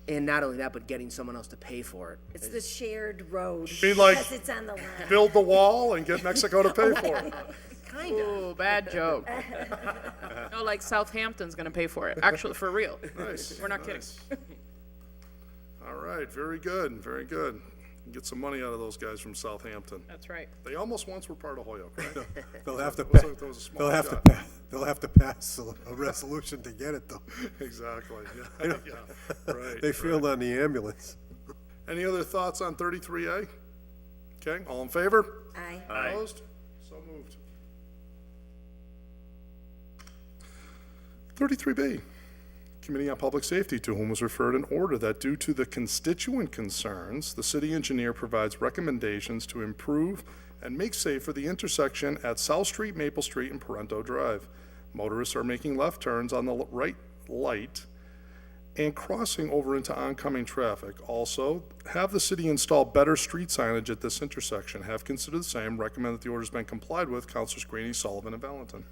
And not only that, but getting someone else to pay for it. It's the shared road. mean like because it's on the line. Build the wall and get Mexico to pay for it. Kind of. Ooh, bad joke. No, like Southampton's gonna pay for it. Actually, for real. Nice. We're not kidding. All right, very good, very good. Get some money out of those guys from Southampton. That's right. They almost once were part of Holyoke, right? They'll have to, That was a small they'll have to, shot. they'll have to pass a resolution to get it, though. Exactly, yeah, yeah, right. They failed on the ambulance. Any other thoughts on 33A? Okay, all in favor? Aye. Opposed? So moved. 33B, Committee on Public Safety, to whom was referred an order that due to the constituent concerns, the city engineer provides recommendations to improve and make safer the intersection at South Street, Maple Street, and Parento Drive. Motorists are making left turns on the right light and crossing over into oncoming traffic. Also, have the city install better street signage at this intersection. Have considered the same, recommend that the order's been complied with. Councilors Graney, Sullivan, and Valentin.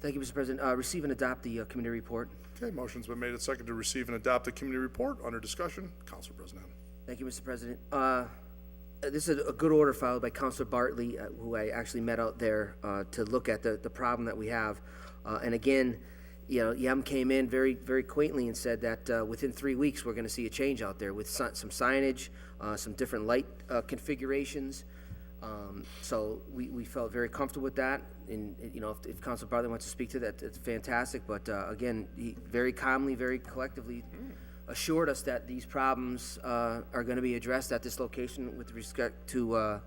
Thank you, Mr. President. Receive and adopt the committee report. Okay, motion's been made and seconded to receive and adopt the committee report. Under discussion, Councilor Bresnahan. Thank you, Mr. President. This is a good order filed by Councilor Bartley, who I actually met out there to look at the problem that we have. And again, you know, Yem came in very, very quaintly and said that within 3 weeks, we're going to see a change out there with some signage, some different light configurations. So we felt very comfortable with that. And, you know, if Councilor Bartley wants to speak to that, it's fantastic. But again, he very calmly, very collectively assured us that these problems are going to be addressed at this location with respect to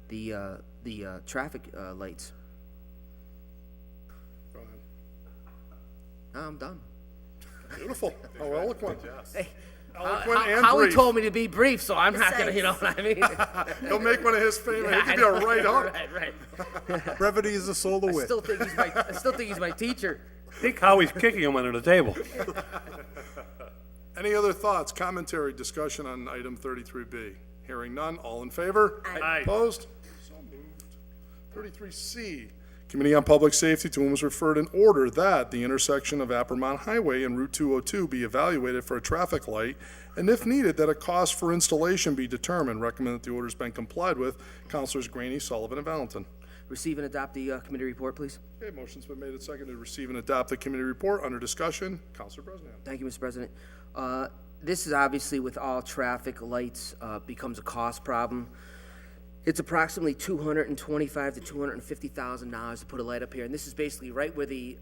the traffic lights. Go ahead. I'm done. Beautiful. How eloquent. Hey, Eloquent and Howie brief. told me to be brief, so I'm not going to, you know what I mean? He'll make one of his favorite. He'll give you a right up. Right. Brevity is the soul of I wit. still think he's my teacher. I think Howie's kicking him under the table. Any other thoughts, commentary, discussion on item 33B? Hearing none, all in favor? Aye. Opposed? So moved. 33C, Committee on Public Safety, to whom was referred an order that the intersection of Appermont Highway and Route 202 be evaluated for a traffic light, and if needed, that a cost for installation be determined. Recommend that the order's been complied with. Councilors Graney, Sullivan, and Valentin. Receive and adopt the committee report, please. Okay, motion's been made and seconded to receive and adopt the committee report. Under discussion, Councilor Bresnahan. Thank you, Mr. President. This is obviously, with all traffic lights, becomes a cost problem. It's approximately $225,000 to $250,000 to put a light up here, and this is basically right where the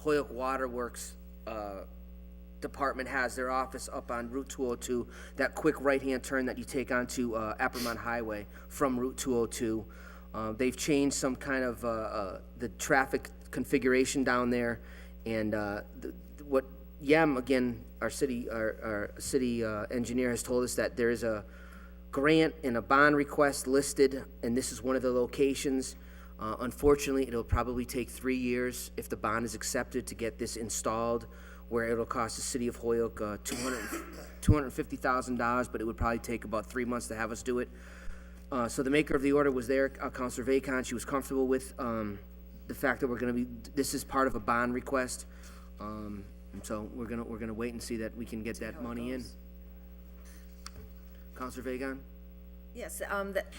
Holyoke Waterworks department has their office, up on Route 202, that quick right-hand turn that you take onto Appermont Highway from Route 202. They've changed some kind of the traffic configuration down there, and what Yem, again, our city engineer has told us that there is a grant and a bond request listed, and this is one of the locations. Unfortunately, it'll probably take 3 years if the bond is accepted to get this installed, where it'll cost the city of Holyoke $250,000, but it would probably take about 3 months to have us do it. So the maker of the order was there, Councilor Vacon. She was comfortable with the fact that this is part of a bond request. And so we're gonna wait and see that we can get that money in. Counselor Vagon? Yes,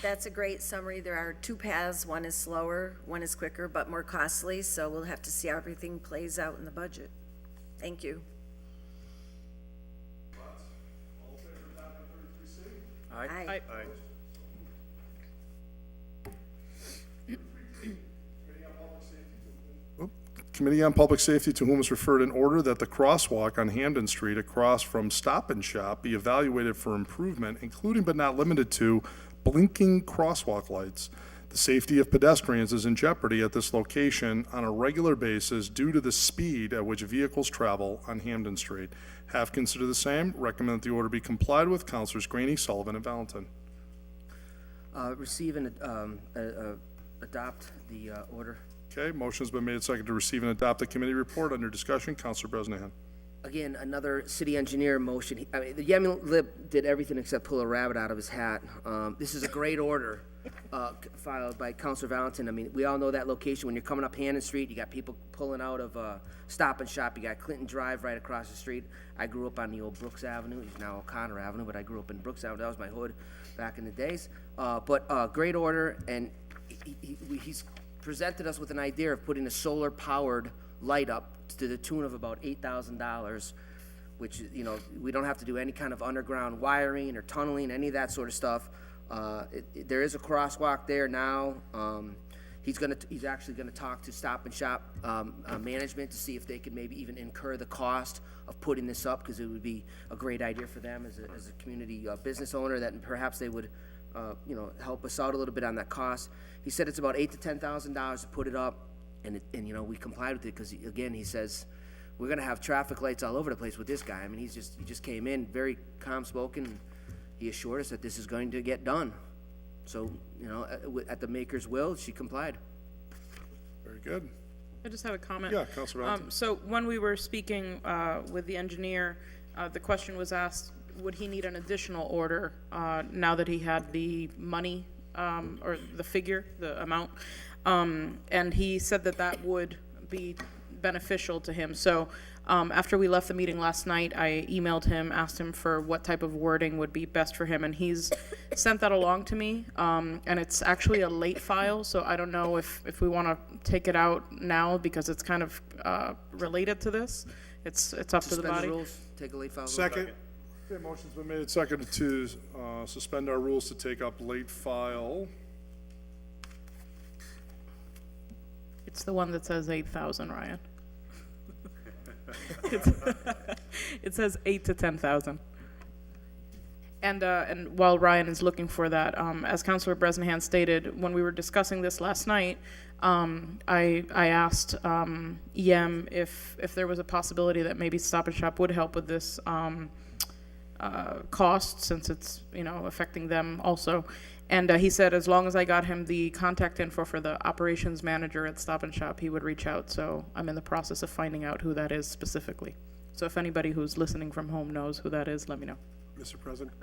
that's a great summary. There are two paths. One is slower, one is quicker, but more costly, so we'll have to see how everything plays out in the budget. Thank you. Aye. Committee on Public Safety, to whom is referred an order that the crosswalk on Hamden Street across from Stop and Shop be evaluated for improvement, including but not limited to blinking crosswalk lights. The safety of pedestrians is in jeopardy at this location on a regular basis due to the speed at which vehicles travel on Hamden Street. Have considered the same. Recommend that the order be complied with. Councilors Graney, Sullivan, and Valentin. Receive and adopt the order. Okay, motion's been made second to receive and adopt the committee report. Under discussion, Councilor Bresnahan. Again, another city engineer motion. The Yemen Lib did everything except pull a rabbit out of his hat. This is a great order filed by Councilor Valentin. I mean, we all know that location. When you're coming up Hannon Street, you got people pulling out of Stop and Shop. You got Clinton Drive right across the street. I grew up on the old Brooks Avenue. It's now O'Connor Avenue, but I grew up in Brooks Avenue. That was my hood back in the days. But great order, and he's presented us with an idea of putting a solar-powered light up to the tune of about $8,000, which, you know, we don't have to do any kind of underground wiring or tunneling, any of that sort of stuff. There is a crosswalk there now. He's actually gonna talk to Stop and Shop management to see if they could maybe even incur the cost of putting this up, because it would be a great idea for them as a community business owner, that perhaps they would help us out a little bit on that cost. He said it's about $8,000 to $10,000 to put it up, and we complied with it, because again, he says we're gonna have traffic lights all over the place with this guy. I mean, he just came in very calm spoken. He assured us that this is going to get done. So, at the maker's will, she complied. Very good. I just have a comment. Yeah, Councilor Valentin. So when we were speaking with the engineer, the question was asked, would he need an additional order now that he had the money or the figure, the amount? And he said that would be beneficial to him. So after we left the meeting last night, I emailed him, asked him for what type of wording would be best for him, and he's sent that along to me. And it's actually a late file, so I don't know if we want to take it out now, because it's kind of related to this. It's up to the Suspend body. the rules, take a late file. Second. Okay, motion's been made and seconded to suspend our rules to take up late file. It's the one that says 8,000, Ryan. It says 8 to 10,000. And while Ryan is looking for that, as Councilor Bresnahan stated, when we were discussing this last night, I asked Yem if there was a possibility that maybe Stop and Shop would help with this cost, since it's affecting them also. And he said as long as I got him the contact info for the operations manager at Stop and Shop, he would reach out. So I'm in the process of finding out who that is specifically. So if anybody who's listening from home knows who that is, let me know. Mr. President?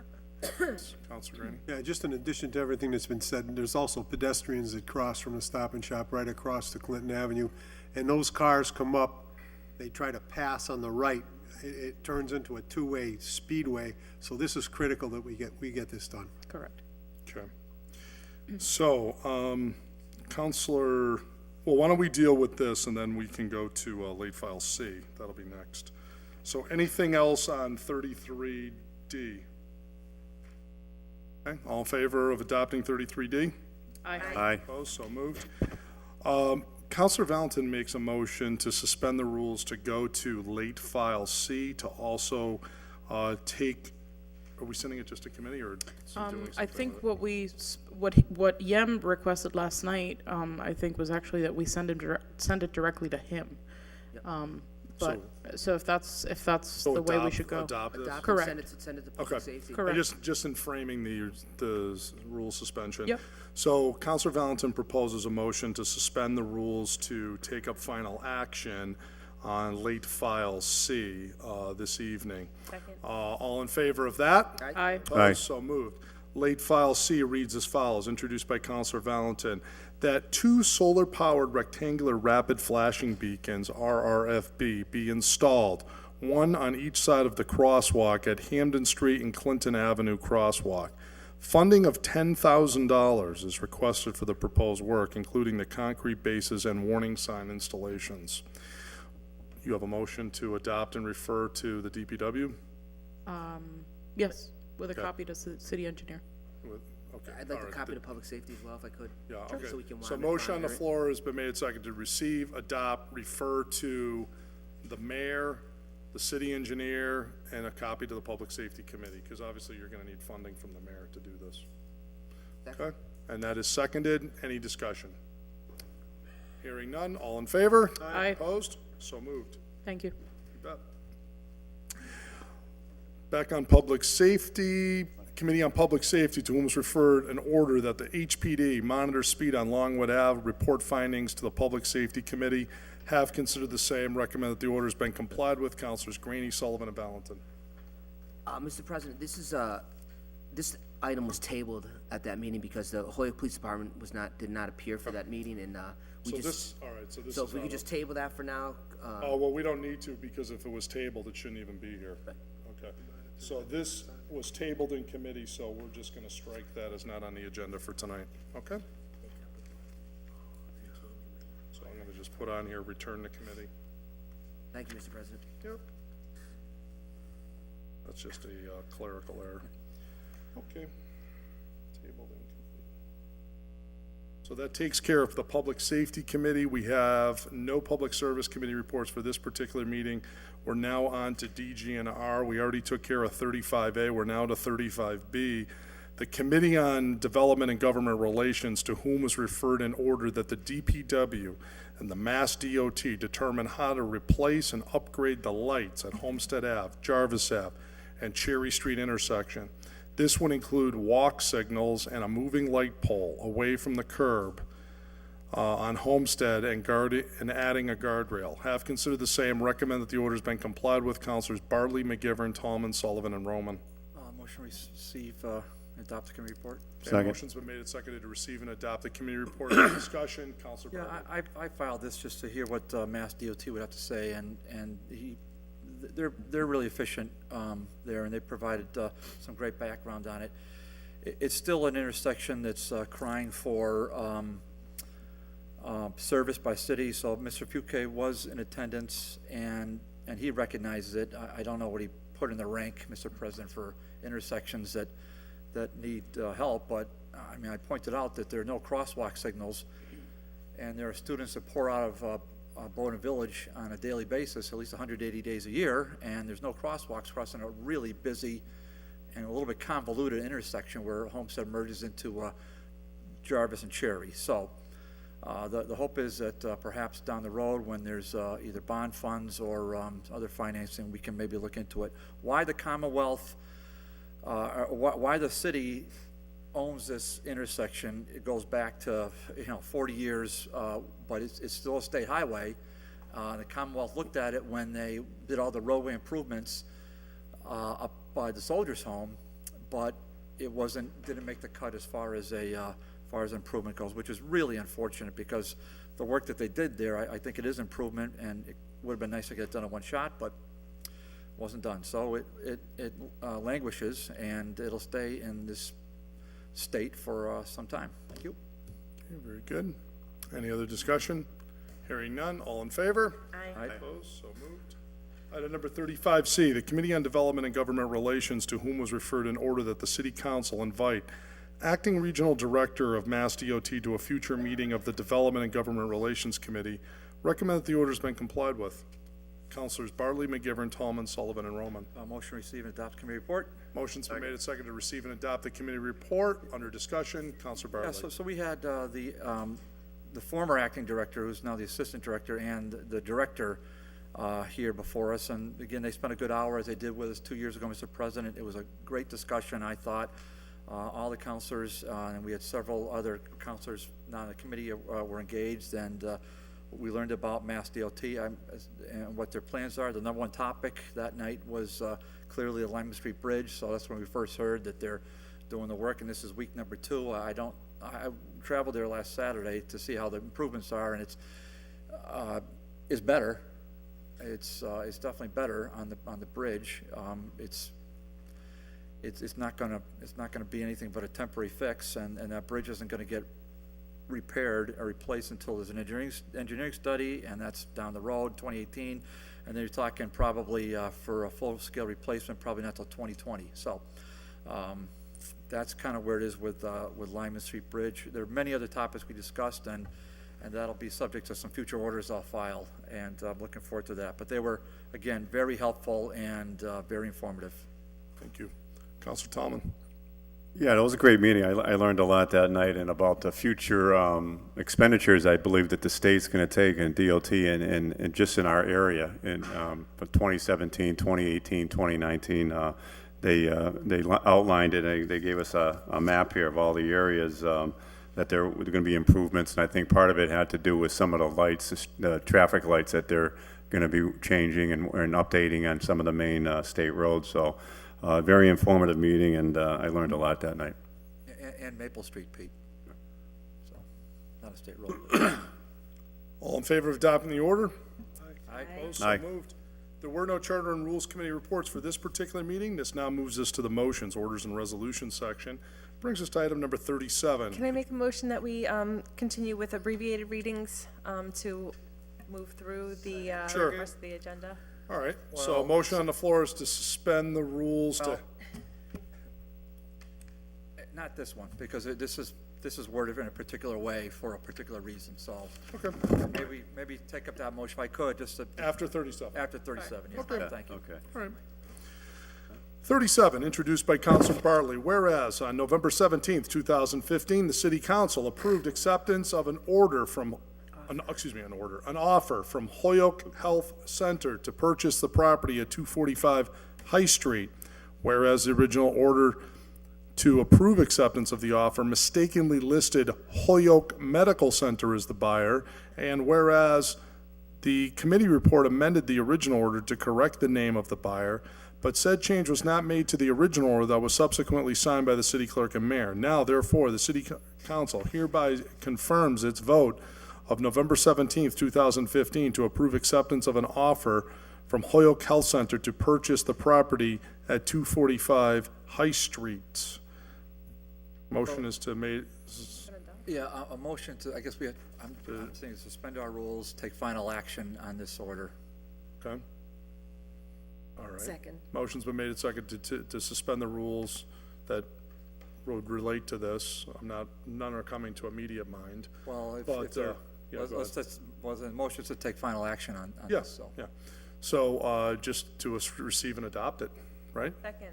Councilor Graney. Yeah, just in addition to everything that's been said, there's also pedestrians that cross from the Stop and Shop right across to Clinton Avenue, and those cars come up, they try to pass on the right. It turns into a two-way speedway, so this is critical that we get this done. Correct. Okay. So, Councilor, well, why don't we deal with this, and then we can go to late file C. That'll be next. So anything else on 33D? Okay, all in favor of adopting 33D? Aye. Aye. Opposed, so moved. Councilor Valentin makes a motion to suspend the rules to go to late file C, to also take, are we sending it just to committee, or is he doing I something think with it? what Yem requested last night, I think was actually that we send it directly to him. But so if that's the way we should go. Adopt this? Adopt and Correct. send it to public Okay. safety. Correct. Just in framing the rule suspension. Yep. So Councilor Valentin proposes a motion to suspend the rules to take up final action on late file C this evening. Second. All in favor of that? Aye. Opposed? So moved. Late file C reads as follows, introduced by Councilor Valentin, that 2 solar-powered rectangular rapid flashing beacons, RRFB, be installed, one on each side of the crosswalk at Hamden Street and Clinton Avenue crosswalk. Funding of $10,000 is requested for the proposed work, including the concrete bases and warning sign installations. You have a motion to adopt and refer to the DPW? Yes, with a Okay. copy to city engineer. Okay. I'd like all a right. copy to public safety as well, if I could. Yeah, Sure. okay. So we can So monitor motion on the it. floor has been made, seconded to receive, adopt, refer to the mayor, the city engineer, and a copy to the Public Safety Committee, because obviously you're gonna need funding from the mayor to do this. Okay, and that is seconded. Any discussion? Hearing none, all in favor? Aye. Opposed? So moved. Thank you. You bet. Back on public safety, Committee on Public Safety, to whom is referred an order that the HPD monitor speed on Longwood Ave, report findings to the Public Safety Committee, have considered the same, recommend that the order has been complied with. Councilors Graney, Sullivan, and Valentin. Mr. President, this item was tabled at that meeting because the Hoyok Police Department did not appear for that meeting, and we So just. this, all right, so this So is if we out could of- just table that for now. Oh, well, we don't need to, because if it was tabled, it shouldn't even be here. Okay. So this was tabled in committee, so we're just gonna strike that as not on the agenda for tonight, okay? So I'm gonna just put on here, return to committee. Thank you, Mr. President. Yep. That's just a clerical error. Okay. Tabled and complete. So that takes care of the Public Safety Committee. We have no Public Service Committee reports for this particular meeting. We're now on to DGNR. We already took care of 35A. We're now to 35B. The Committee on Development and Government Relations, to whom was referred an order that the DPW and the Mass DOT determine how to replace and upgrade the lights at Homestead Ave, Jarvis Ave, and Cherry Street intersection. This would include walk signals and a moving light pole away from the curb on Homestead and adding a guardrail. Have considered the same, recommend that the order has been complied with. Councilors Bartley, McGivern, Tallman, Sullivan, and Roman. Motion receive, adopt the committee report. Okay, Second. motion's been made and seconded to receive and adopt the committee report. Any discussion? Councilor Yeah, Bartley. I filed this just to hear what Mass DOT would have to say, and they're really efficient there, and they provided some great background on it. It's still an intersection that's crying for service by city, so Mr. Fouquet was in attendance, and he recognizes it. I don't know what he put in the rank, Mr. President, for intersections that need help, but I mean, I pointed out that there are no crosswalk signals, and there are students that pour out of Bowden Village on a daily basis, at least 180 days a year, and there's no crosswalks crossing a really busy and a little bit convoluted intersection where Homestead merges into Jarvis and Cherry. So the hope is that perhaps down the road, when there's either bond funds or other financing, we can maybe look into it. Why the Commonwealth, why the city owns this intersection, it goes back to 40 years, but it's still a state highway. The Commonwealth looked at it when they did all the roadway improvements up by the Soldiers' Home, but it didn't make the cut as far as improvement goes, which is really unfortunate, because the work that they did there, I think it is improvement, and it would have been nice to get it done in one shot, but wasn't done. So it languishes, and it'll stay in this state for some time. Thank you. Okay, very good. Any other discussion? Hearing none, all in favor? Aye. Opposed, so moved. Item number 35C, the Committee on Development and Government Relations, to whom was referred an order that the City Council invite Acting Regional Director of Mass DOT to a future meeting of the Development and Government Relations Committee. Recommend that the order has been complied with. Councilors Bartley, McGivern, Tallman, Sullivan, and Roman. Motion receive and adopt committee report. Motion's been made and seconded to receive and adopt the committee report. Under discussion, Councilor Yeah, Bartley. so we had the former acting director, who's now the assistant director, and the director here before us. And again, they spent a good hour, as they did with us 2 years ago, Mr. President. It was a great discussion, I thought. All the counselors, and we had several other counselors on the committee were engaged, and we learned about Mass DOT and what their plans are. The number one topic that night was clearly the Lyman Street Bridge, so that's when we first heard that they're doing the work, and this is week number 2. I don't I traveled there last Saturday to see how the improvements are, and it's better. It's definitely better on the bridge. It's not gonna be anything but a temporary fix, and that bridge isn't gonna get repaired or replaced until there's an engineering study, and that's down the road, 2018, and then you're talking probably for a full-scale replacement, probably not till 2020. So that's kind of where it is with Lyman Street Bridge. There are many other topics we discussed, and that'll be subject to some future orders I'll file, and I'm looking forward to that. But they were, again, very helpful and very informative. Thank you. Counselor Tallman? Yeah, it was a great meeting. I learned a lot that night and about the future expenditures I believe that the state's going to take in DOT and just in our area in for 2017, 2018, 2019. They outlined it. They gave us a map here of all the areas that there were going to be improvements, and I think part of it had to do with some of the lights, the traffic lights that they're going to be changing and updating on some of the main state roads. So. Very informative meeting, and I learned a lot that night. And Maple Street, Pete. So, not a state road. All in favor of adopting the order? Aye. Opposed? Aye. So moved. There were no Charter and Rules Committee reports for this particular meeting. This now moves us to the motions, orders, and resolutions section. Brings us to item number 37. Can I make a motion that we continue with abbreviated readings to move through the Sure. rest of the agenda? All right, so a motion on the floor is to suspend the rules to, Not this one, because this is worded in a particular way for a particular reason, so. Okay. Maybe take up that motion if I could, just to. After 37. After 37, yes, Okay. thank you. Okay. all right. 37, introduced by Councilor Bartley. Whereas on November 17th, 2015, the City Council approved acceptance of an offer from Holyoke Health Center to purchase the property at 245 High Street. Whereas the original order to approve acceptance of the offer mistakenly listed Holyoke Medical Center as the buyer, and whereas the committee report amended the original order to correct the name of the buyer, but said change was not made to the original order that was subsequently signed by the city clerk and mayor. Now, therefore, the City Council hereby confirms its vote of November 17th, 2015, to approve acceptance of an offer from Holyoke Health Center to purchase the property at 245 High Street. Motion is to make, Yeah, a motion to, I guess I'm saying suspend our rules, take final action on this order. okay? All right. Second. Motion's been made and seconded to suspend the rules that would relate to this. None are coming to immediate mind. Well, if But, there, yeah, go let's, the motion to take final action on Yeah, this, so. yeah. So, just to receive and adopt it, right? Second.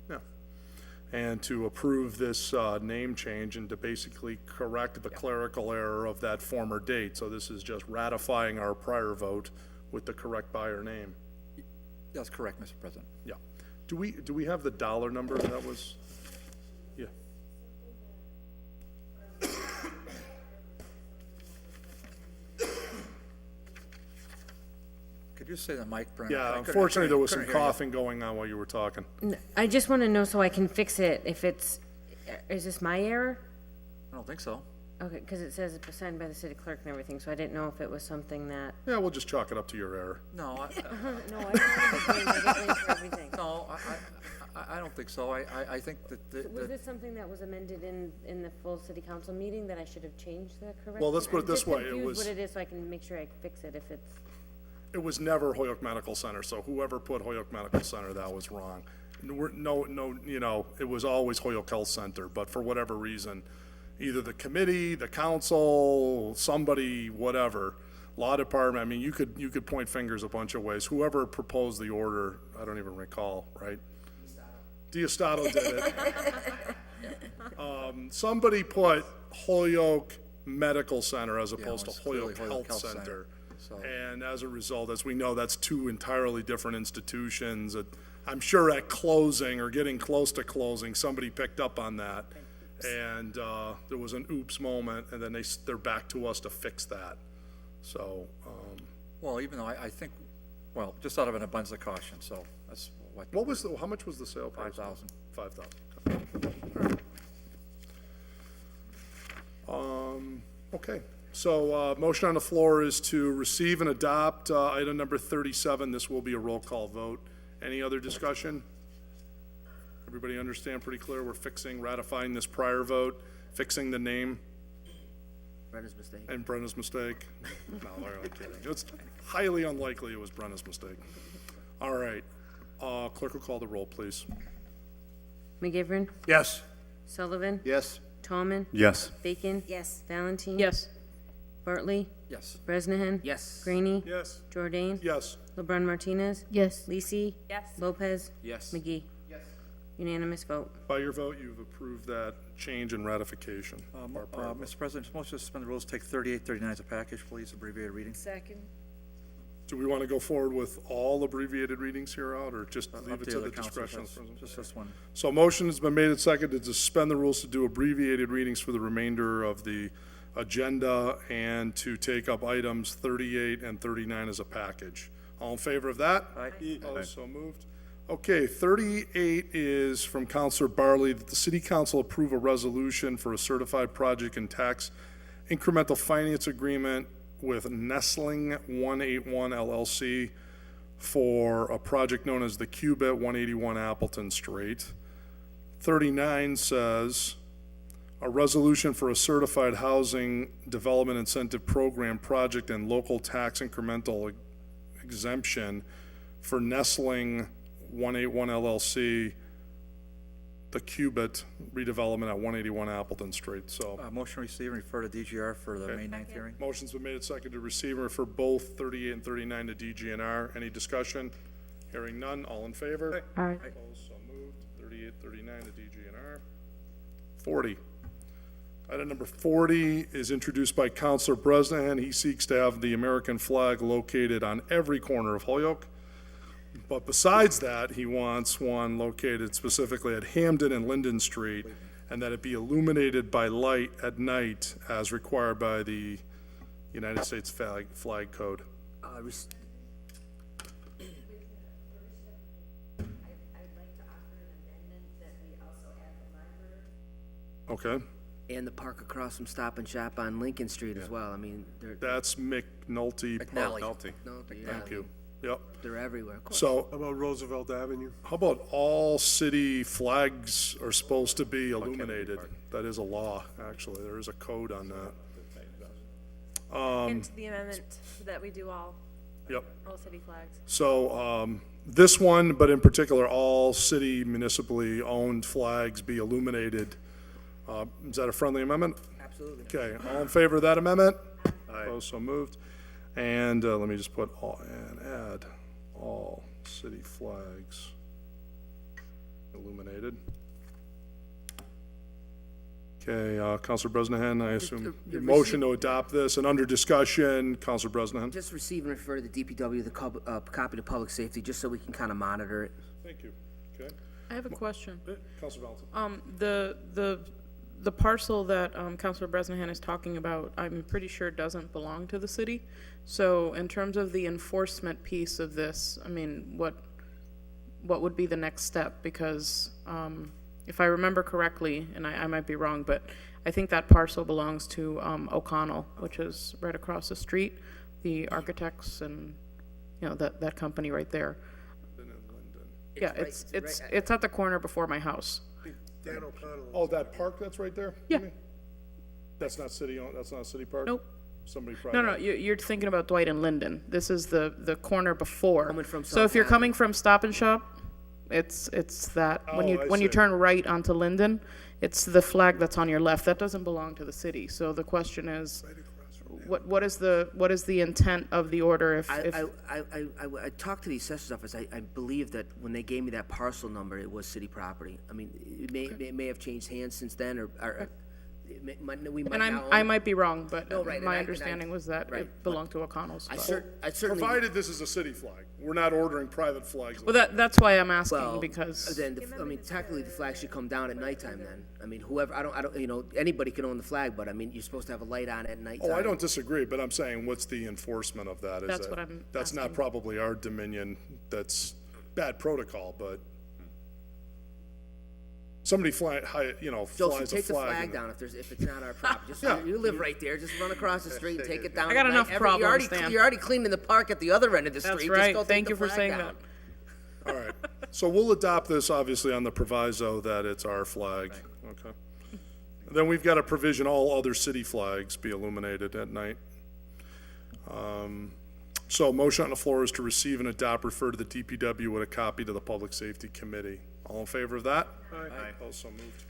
Yeah. And to approve this name change and to basically correct the clerical error of that former date. So this is just ratifying our prior vote with the correct buyer name. That's correct, Mr. President. Yeah. Do we have the dollar number that was? Yeah. Could you say the mic, Brenda? Yeah, I couldn't- unfortunately, there was some couldn't hear you. coughing going on while you were talking. I just want to know so I can fix it if it's, is this my error? I don't think so. Okay, because it says it's signed by the city clerk and everything, so I didn't know if it was something that. Yeah, we'll just chalk it up to your error. No, No, I don't want to blame, I get blamed for everything. no, I don't think so. I think that, Was this something that was amended in the full city council meeting that I should have changed the correct? Well, let's put it I'm this just way, it confused was- what it is so I can make sure I fix it if it's. It was never Holyoke Medical Center, so whoever put Holyoke Medical Center, that was wrong. No, it was always Holyoke Health Center, but for whatever reason, either the committee, the council, somebody, whatever, law department, I mean, you could point fingers a bunch of ways. Whoever proposed the order, I don't even recall, right? Diosdato did it. Somebody put Holyoke Medical Center as opposed to it's clearly Holyoke Health Center. Center. So- And as a result, as we know, that's two entirely different institutions. I'm sure at closing or getting close to closing, somebody picked up on that. And there was an oops moment, and then they're back to us to fix that. So, well, even though I think, well, just out of an abundance of caution, so that's what. how much was the sale price? 5,000. 5,000. Okay, so motion on the floor is to receive and adopt item number 37. This will be a roll call vote. Any other discussion? Everybody understand pretty clear? We're ratifying this prior vote, fixing the name Brenda's mistake. and Brenda's mistake. No, we're only kidding. It's highly unlikely it was Brenda's mistake. All right, clerk will call the roll, please. McGivern, Yes. Sullivan, Yes. Tallman, Yes. Bacon, Yes. Valentine. Yes. Bartley, Yes. Bresnahan. Yes. Graney, Yes. Jordan, Yes. LeBrun Martinez, Yes. Lisi, Yes. Lopez, Yes. McGee. Unanimous vote. By your vote, you've approved that change and ratification. Our prior vote. Mr. President, motion to suspend the rules, take 38, 39 as a package, please, abbreviated reading. Second. Do we want to go forward with all abbreviated readings here out, or just leave Up it to to the the council, discretion of the just- president? Just this one. So a motion has been made and seconded to suspend the rules to do abbreviated readings for the remainder of the agenda and to take up items 38 and 39 as a package. All in favor of that? Aye. Opposed, so moved. Okay, 38 is from Counselor Bartley, that the city council approve a resolution for a certified project and tax incremental finance agreement with Nestling 181 LLC for a project known as the Cubit 181 Appleton Street. 39 says, a resolution for a certified housing development incentive program project and local tax incremental exemption for Nestling 181 LLC, the Cubit redevelopment at 181 Appleton Street. So Motion to receive and refer to DGR for the Okay. May 9th hearing. motion's been made and seconded to receive and refer both 38 and 39 to DGNR. Any discussion? Hearing none, all in favor? Aye. Opposed, so moved. 38, 39 to DGNR. 40. Item number 40 is introduced by Counselor Bresnahan. He seeks to have the American flag located on every corner of Holyoke. But besides that, he wants one located specifically at Hamden and Linden Street, and that it be illuminated by light at night as required by the United States Flag Code. Okay, And the park across from Stop and Shop on Lincoln Street as well. I mean, they're. that's McNulty Park. McNulty. Thank you. Yep. They're everywhere. Of course. So How about Roosevelt Avenue? how about all city flags are supposed to be illuminated? That is a law, actually. There is a code on that. Into the amendment that we do all Yep. city flags. So, this one, but in particular, all city municipally owned flags be illuminated. Is that a friendly amendment? Absolutely. Okay, all in favor of that amendment? Opposed, so moved. And, let me just put all, and add all city flags illuminated. Okay, Counselor Bresnahan, I assume your motion to adopt this, and under discussion, Counselor Bresnahan. Just receive and refer to the DPW, copy to public safety, just so we can kind of monitor it. Thank you. Okay. I have a question. Counselor Valentin. The parcel that Councilor Bresnahan is talking about, I'm pretty sure doesn't belong to the city. So in terms of the enforcement piece of this, I mean, what would be the next step? Because if I remember correctly, and I might be wrong, but I think that parcel belongs to O'Connell, which is right across the street, the architects and, you know, that company right there. Yeah, it's at the corner before my house. Dan O'Connell. Oh, that park that's right there? Yeah. you mean? That's not city owned, that's not a city park? Nope. Somebody private? No, you're thinking about Dwight and Linden. This is the corner before. Coming from So if you're South coming from Stop and Shop, it's that, when Oh, I you see. turn right onto Linden, it's the flag that's on your left. That doesn't belong to the city. So the question is, what is the intent of the order if? I talked to the assessor's office. I believe that when they gave me that parcel number, it was city property. I mean, it may have changed hands since then, or we might And now I own- might be wrong, but No, right, and my I- understanding was that right, it belonged to O'Connell's. I but- certainly. Provided this is a city flag. We're not ordering private flags. Well, that's why I'm asking, Well, because. then, I mean, technically, the flag should come down at nighttime then. I mean, whoever, I don't, you know, anybody can own the flag, but I mean, you're supposed to have a light on at nighttime. Oh, I don't disagree, but I'm saying, what's the enforcement of that? Is That's that- what I'm That's not asking. probably our dominion. That's bad protocol, but somebody fly, Josie, flies a take the flag. flag in down if it's not our property. Just, Yeah. you live right there, just run across the street and take it down. I got at enough night. problems, Dan. You're already cleaning the park at the other end of the That's street. right. Just go Thank take you the for flag saying down. that. All right. So we'll adopt this, obviously, on the proviso that it's our flag. Okay. Then we've got a provision, all other city flags be illuminated at night. So motion on the floor is to receive and adopt, refer to the DPW with a copy to the Public Safety Committee. All in favor of that? Aye. Opposed, so moved.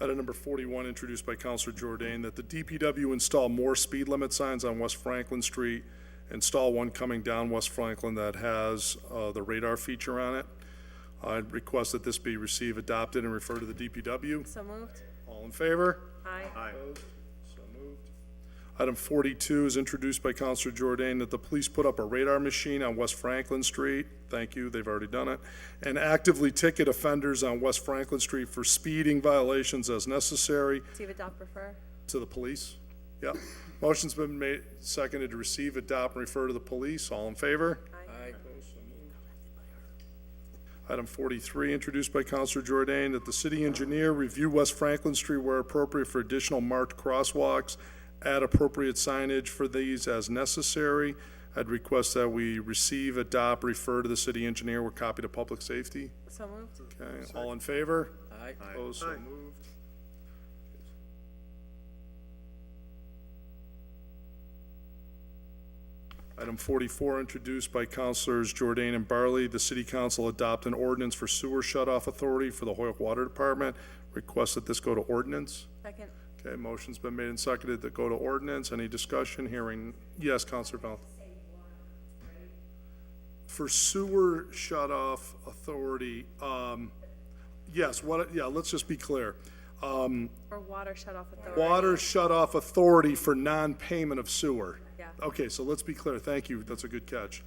Item number 41, introduced by Counselor Jordan, that the DPW install more speed limit signs on West Franklin Street, install one coming down West Franklin that has the radar feature on it. I'd request that this be received, adopted, and referred to the DPW. So moved. All in favor? Aye. Opposed? So moved. Item 42 is introduced by Counselor Jordan, that the police put up a radar machine on West Franklin Street. Thank you, they've already done it. And actively ticket offenders on West Franklin Street for speeding violations as necessary Receive, adopt, refer. to the police. Yep. Motion's been made, seconded to receive, adopt, and refer to the police. All in favor? Aye. Item 43, introduced by Counselor Jordan, that the city engineer review West Franklin Street where appropriate for additional marked crosswalks, add appropriate signage for these as necessary. I'd request that we receive, adopt, refer to the city engineer with copy to public safety. So moved. Okay, all in favor? Aye. Opposed, so moved. Item 44, introduced by Councilors Jordan and Barley, the city council adopt an ordinance for sewer shut-off authority for the Hoyoke Water Department. Request that this go to ordinance. Second. Okay, motion's been made and seconded to go to ordinance. Any discussion? Hearing, yes, Counselor Bell. For sewer shut-off authority, yes, let's just be clear. Or water shut-off authority. Water shut-off authority for non-payment of sewer. Yeah. Okay, so let's be clear. Thank you. That's a good catch.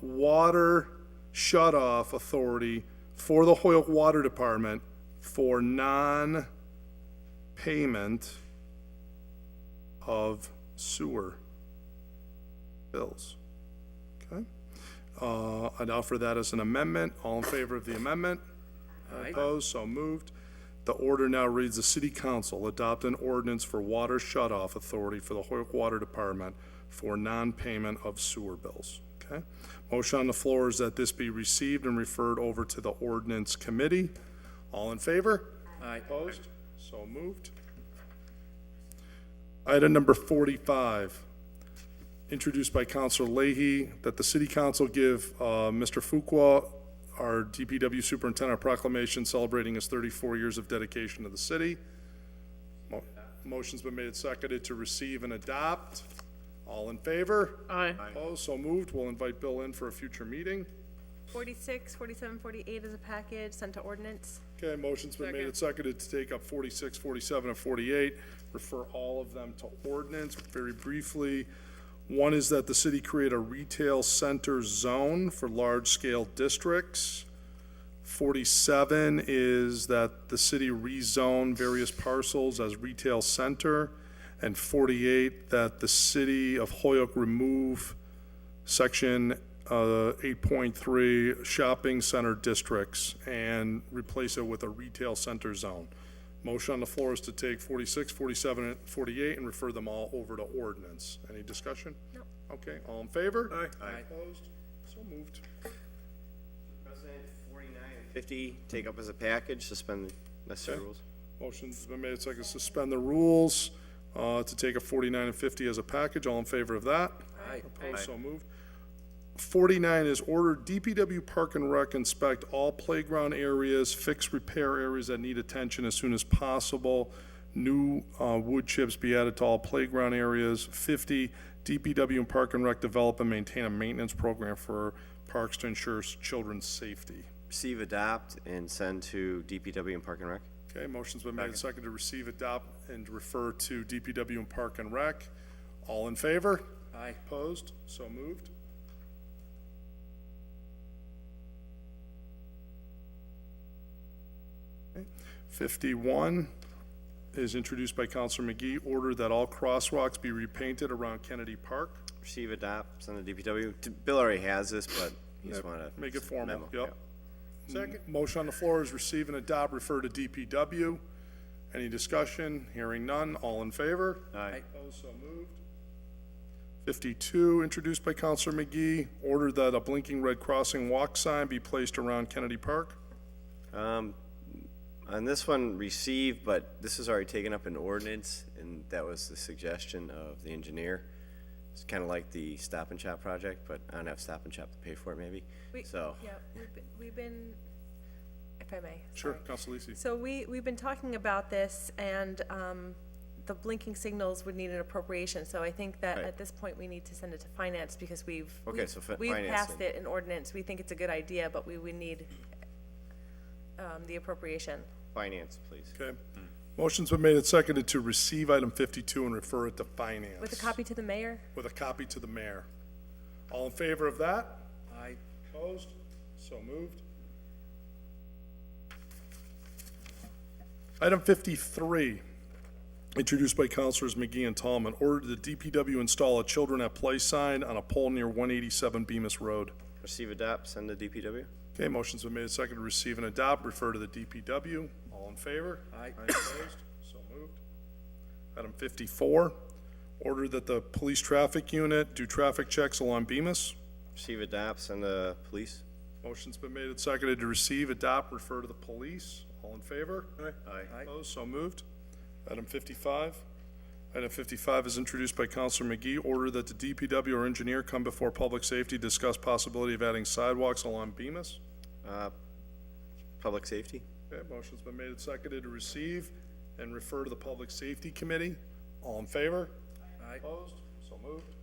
Water shut-off authority for the Hoyoke Water Department for non-payment of sewer bills. Okay? I'd offer that as an amendment. All in favor of the amendment? Aye. Opposed? So moved. The order now reads, the city council adopt an ordinance for water shut-off authority for the Hoyoke Water Department for non-payment of sewer bills. Okay? Motion on the floor is that this be received and referred over to the ordinance committee. All in favor? Aye. Opposed? So moved. Item number 45, introduced by Councilor Leahy, that the city council give Mr. Fuqua, our DPW superintendent, a proclamation celebrating his 34 years of dedication to the city. Motion's been made and seconded to receive and adopt. All in favor? Aye. Opposed? So moved. We'll invite Bill in for a future meeting. 46, 47, 48 as a package, sent to ordinance. Okay, motion's been made and seconded to take up 46, 47, and 48, refer all of them to ordinance. Very briefly, one is that the city create a retail center zone for large-scale districts. 47 is that the city rezone various parcels as retail center. And 48, that the city of Hoyoke remove section 8.3 shopping center districts and replace it with a retail center zone. Motion on the floor is to take 46, 47, and 48 and refer them all over to ordinance. Any discussion? No. Okay, all in favor? Aye. Opposed? So moved. President, 49 and 50, take up as a package, suspend the necessary rules. Motion's been made, second, suspend the rules to take a 49 and 50 as a package. All in favor of that? Aye. Opposed, so moved. 49 is order DPW Park and Rec inspect all playground areas, fix repair areas that need attention as soon as possible. New wood chips be added to all playground areas. 50, DPW and Park and Rec develop and maintain a maintenance program for parks to ensure children's safety. Receive, adopt, and send to DPW and Park and Rec. Okay, motion's been made and seconded to receive, adopt, and refer to DPW and Park and Rec. All in favor? Aye. Opposed? So moved. Okay. 51 is introduced by Councilor McGee, order that all crosswalks be repainted around Kennedy Park. Receive, adopt, send to DPW. Bill already has this, but you just want to. Make it formal, memo. yep. Second. Motion on the floor is receive and adopt, refer to DPW. Any discussion? Hearing none. All in favor? Aye. Opposed, so moved. 52, introduced by Counselor McGee, order that a blinking red crossing walk sign be placed around Kennedy Park. On this one, receive, but this is already taken up in ordinance, and that was the suggestion of the engineer. It's kind of like the Stop and Shop project, but I don't have Stop and Shop to pay for it, maybe. So, Yeah, we've been, if I may. Sure, sorry. Counselor Lisi. So we've been talking about this, and the blinking signals would need an appropriation, so I think that Right. at this point, we need to send it to finance, because we've finance passed it. it in ordinance, we think it's a good idea, but we would need the appropriation. finance, please. Okay. Motion's been made and seconded to receive item 52 and refer it to finance. With a copy to the mayor? With a copy to the mayor. All in favor of that? Aye. Opposed? So moved. Item 53, introduced by Councilors McGee and Tallman, order the DPW install a Children at Play sign on a pole near 187 Bemis Road. Receive, adopt, send to DPW. Okay, motion's been made and seconded to receive and adopt, refer to the DPW. All in favor? Aye. Opposed? So moved. Item 54, order that the police traffic unit do traffic checks along Bemis. Receive, adopt, send to police. Motion's been made and seconded to receive, adopt, refer to the police. All in favor? Aye. Opposed? So moved. Item 55. Item 55 is introduced by Counselor McGee. Order that the DPW or engineer come before public safety, discuss possibility of adding sidewalks along Bemis. Public safety. Okay, motion's been made and seconded to receive and refer to the Public Safety Committee. All in favor? Aye. Opposed? So moved.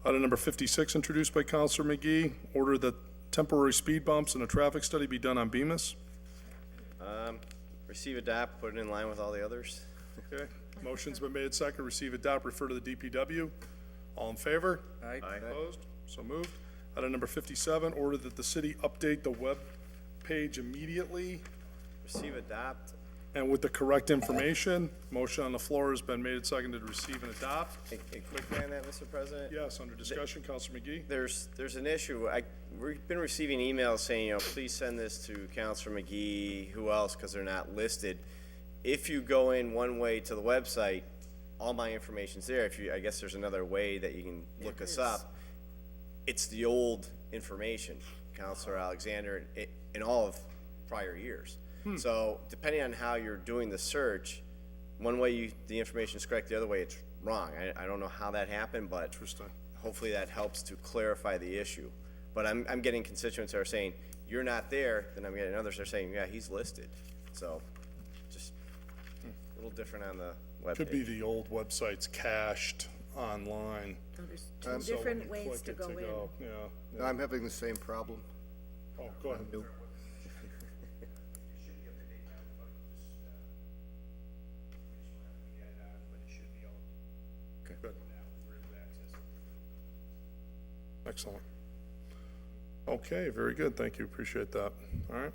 Item number 56, introduced by Counselor McGee. Order that temporary speed bumps and a traffic study be done on Bemis. Receive, adopt, put it in line with all the others. Okay, motion's been made, second, receive, adopt, refer to the DPW. All in favor? Aye. Opposed? So moved. Item number 57, order that the city update the web page immediately Receive, adopt. and with the correct information. Motion on the floor has been made and seconded to receive and adopt. A quick on that, Mr. President? Yes, under discussion, Counselor McGee. There's an issue. We've been receiving emails saying, please send this to Counselor McGee, who else, because they're not listed. If you go in one way to the website, all my information's there. I guess there's another way that you can look us up. It's the old information, Counselor Alexander, in all of prior years. So depending on how you're doing the search, one way the information is correct, the other way it's wrong. I don't know how that happened, but hopefully that helps to clarify the issue. But I'm getting constituents that are saying, you're not there, then I'm getting others that are saying, yeah, he's listed. So just a little different on the webpage. Could be the old websites cached online. There's So when different you ways click to it go in. Yeah. No, I'm having the same problem. Oh, go ahead. Good. Excellent. Okay, very good. Thank you. Appreciate that. All right.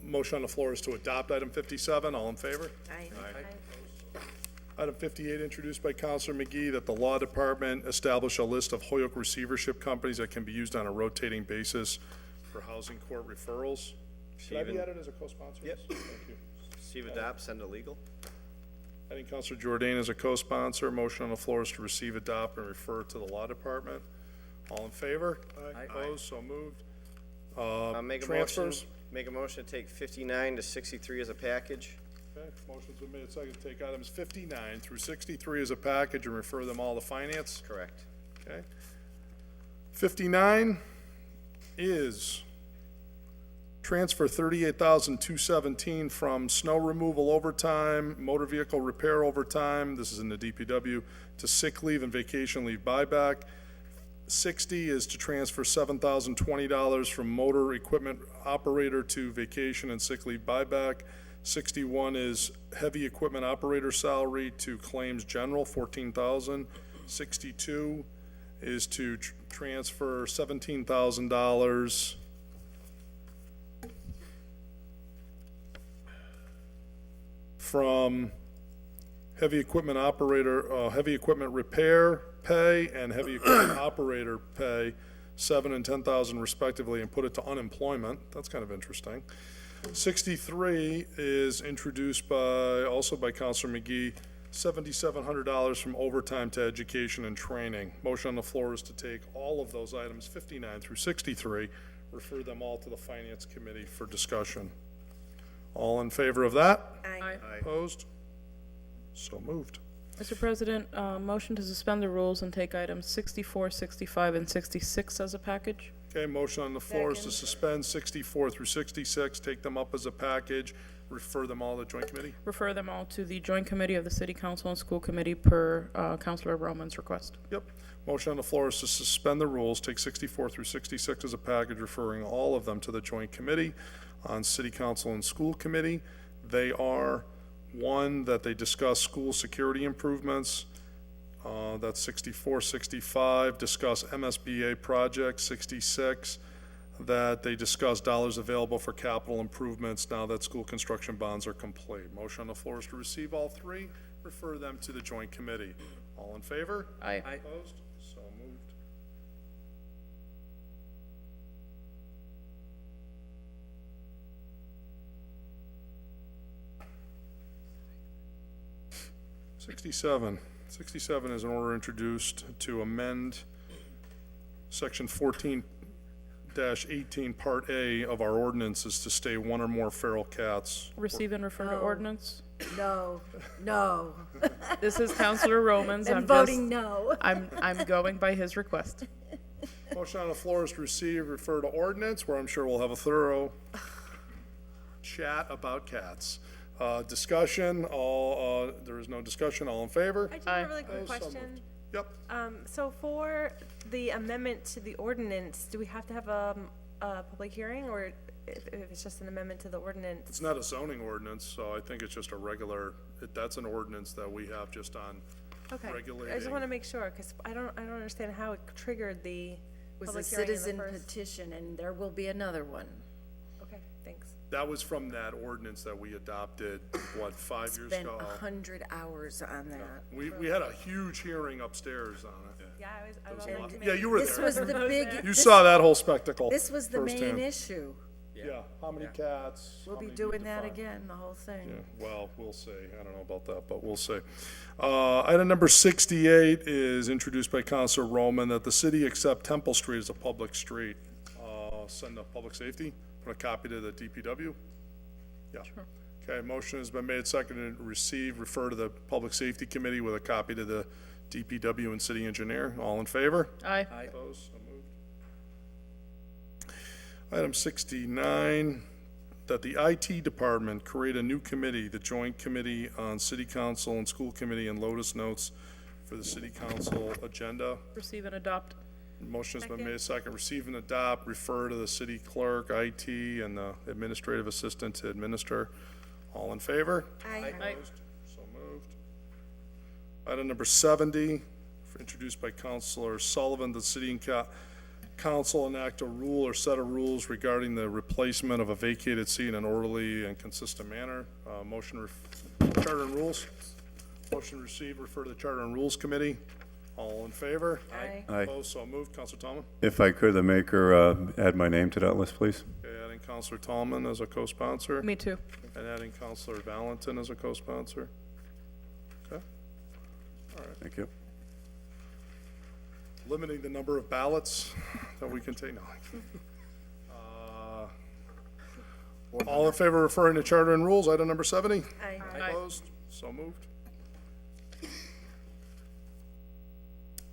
Motion on the floor is to adopt item 57. All in favor? Aye. Item 58, introduced by Counselor McGee, that the Law Department establish a list of Holyoke receivership companies that can be used on a rotating basis for housing court referrals. Should I be Stephen? added as a co-sponsor? Yep. Thank you. Receive, adopt, send to legal. Adding Counselor Jordan as a co-sponsor. Motion on the floor is to receive, adopt, and refer to the Law Department. All in favor? Aye. Opposed? So moved. Transfers? Make a motion to take 59 to 63 as a package. Okay, motion's been made and seconded to take items 59 through 63 as a package and refer them all to finance. Correct. Okay. 59 is transfer $38,217 from snow removal overtime, motor vehicle repair overtime, this is in the DPW, to sick leave and vacation leave buyback. 60 is to transfer $7,020 from motor equipment operator to vacation and sick leave buyback. 61 is heavy equipment operator salary to claims general, $14,000. 62 is to transfer $17,000 from heavy equipment operator, heavy equipment repair pay and heavy equipment operator pay, 7 and 10,000 respectively, and put it to unemployment. That's kind of interesting. 63 is introduced also by Counselor McGee, $7,700 from overtime to education and training. Motion on the floor is to take all of those items, 59 through 63, refer them all to the Finance Committee for discussion. All in favor of that? Aye. Opposed? So moved. Mr. President, motion to suspend the rules and take items 64, 65, and 66 as a package. Okay, motion on the floor is to suspend 64 through 66, take them up as a package, refer them all to joint committee. Refer them all to the Joint Committee of the City Council and School Committee per Councilor Roman's request. Yep. Motion on the floor is to suspend the rules, take 64 through 66 as a package, referring all of them to the joint committee on City Council and School Committee. They are, one, that they discuss school security improvements. That's 64, 65, discuss MSBA projects, 66, that they discuss dollars available for capital improvements now that school construction bonds are complete. Motion on the floor is to receive all three, refer them to the joint committee. All in favor? Aye. Opposed? So moved. Sixty-seven is an order introduced to amend section 14-18, Part A of our ordinances to state one or more feral cats. Receive and refer to ordinance. No, no. This is Councilor Romans. I'm I'm voting no. I'm going by his request. Motion on the floor is to receive, refer to ordinance, where I'm sure we'll have a thorough chat about cats. Discussion, there is no discussion, all in favor? I just have a really quick So question. moved. Yep. So for the amendment to the ordinance, do we have to have a public hearing, or if it's just an amendment to the ordinance? It's not a zoning ordinance, so I think it's just a regular, that's an ordinance that we have just on Okay. regulating. I just want to make sure, because I don't understand how it triggered the Was a public hearing in the citizen first. petition, and there will be another one. Okay, thanks. That was from that ordinance that we adopted, what, 5 years Spent ago? 100 hours on that. We had a huge hearing upstairs on it. Yeah, I was There was on a the lot- committee. Yeah, you were This there. was the big. You this- saw that whole spectacle. This was the main firsthand. issue. Yeah, how many cats? We'll how be many do you doing that define? again, the whole Yeah, thing. well, we'll see. I don't know about that, but we'll see. Item number 68 is introduced by Councilor Roman, that the city accept Temple Street as a public street. Send to public safety, put a copy to the DPW? Yeah. Okay, motion has been made, seconded, receive, refer to the Public Safety Committee with a copy to the DPW and city engineer. All in favor? Aye. Opposed? So moved. Item 69, that the IT department create a new committee, the Joint Committee on City Council and School Committee, and Lotus Notes for the City Council agenda. Receive and adopt. Motion has been made, second, receive and adopt, refer to the city clerk, IT, and the administrative assistant to administer. All in favor? Aye. Opposed? So moved. Item number 70, introduced by Councilor Sullivan, the city and council enact a rule or set of rules regarding the replacement of a vacated seat in an orderly and consistent manner. Motion, Charter and Rules. Motion received, refer to the Charter and Rules Committee. All in favor? Aye. Aye. Opposed? So moved. Councilor Tallman? If I could, the maker, add my name to that list, please. Okay, adding Councilor Tallman as a co-sponsor. Me too. And adding Councilor Valentin as a co-sponsor. Okay. Thank you. Limiting the number of ballots that we can take, no. All in favor of referring to Charter and Rules, item number 70? Aye. Opposed? So moved.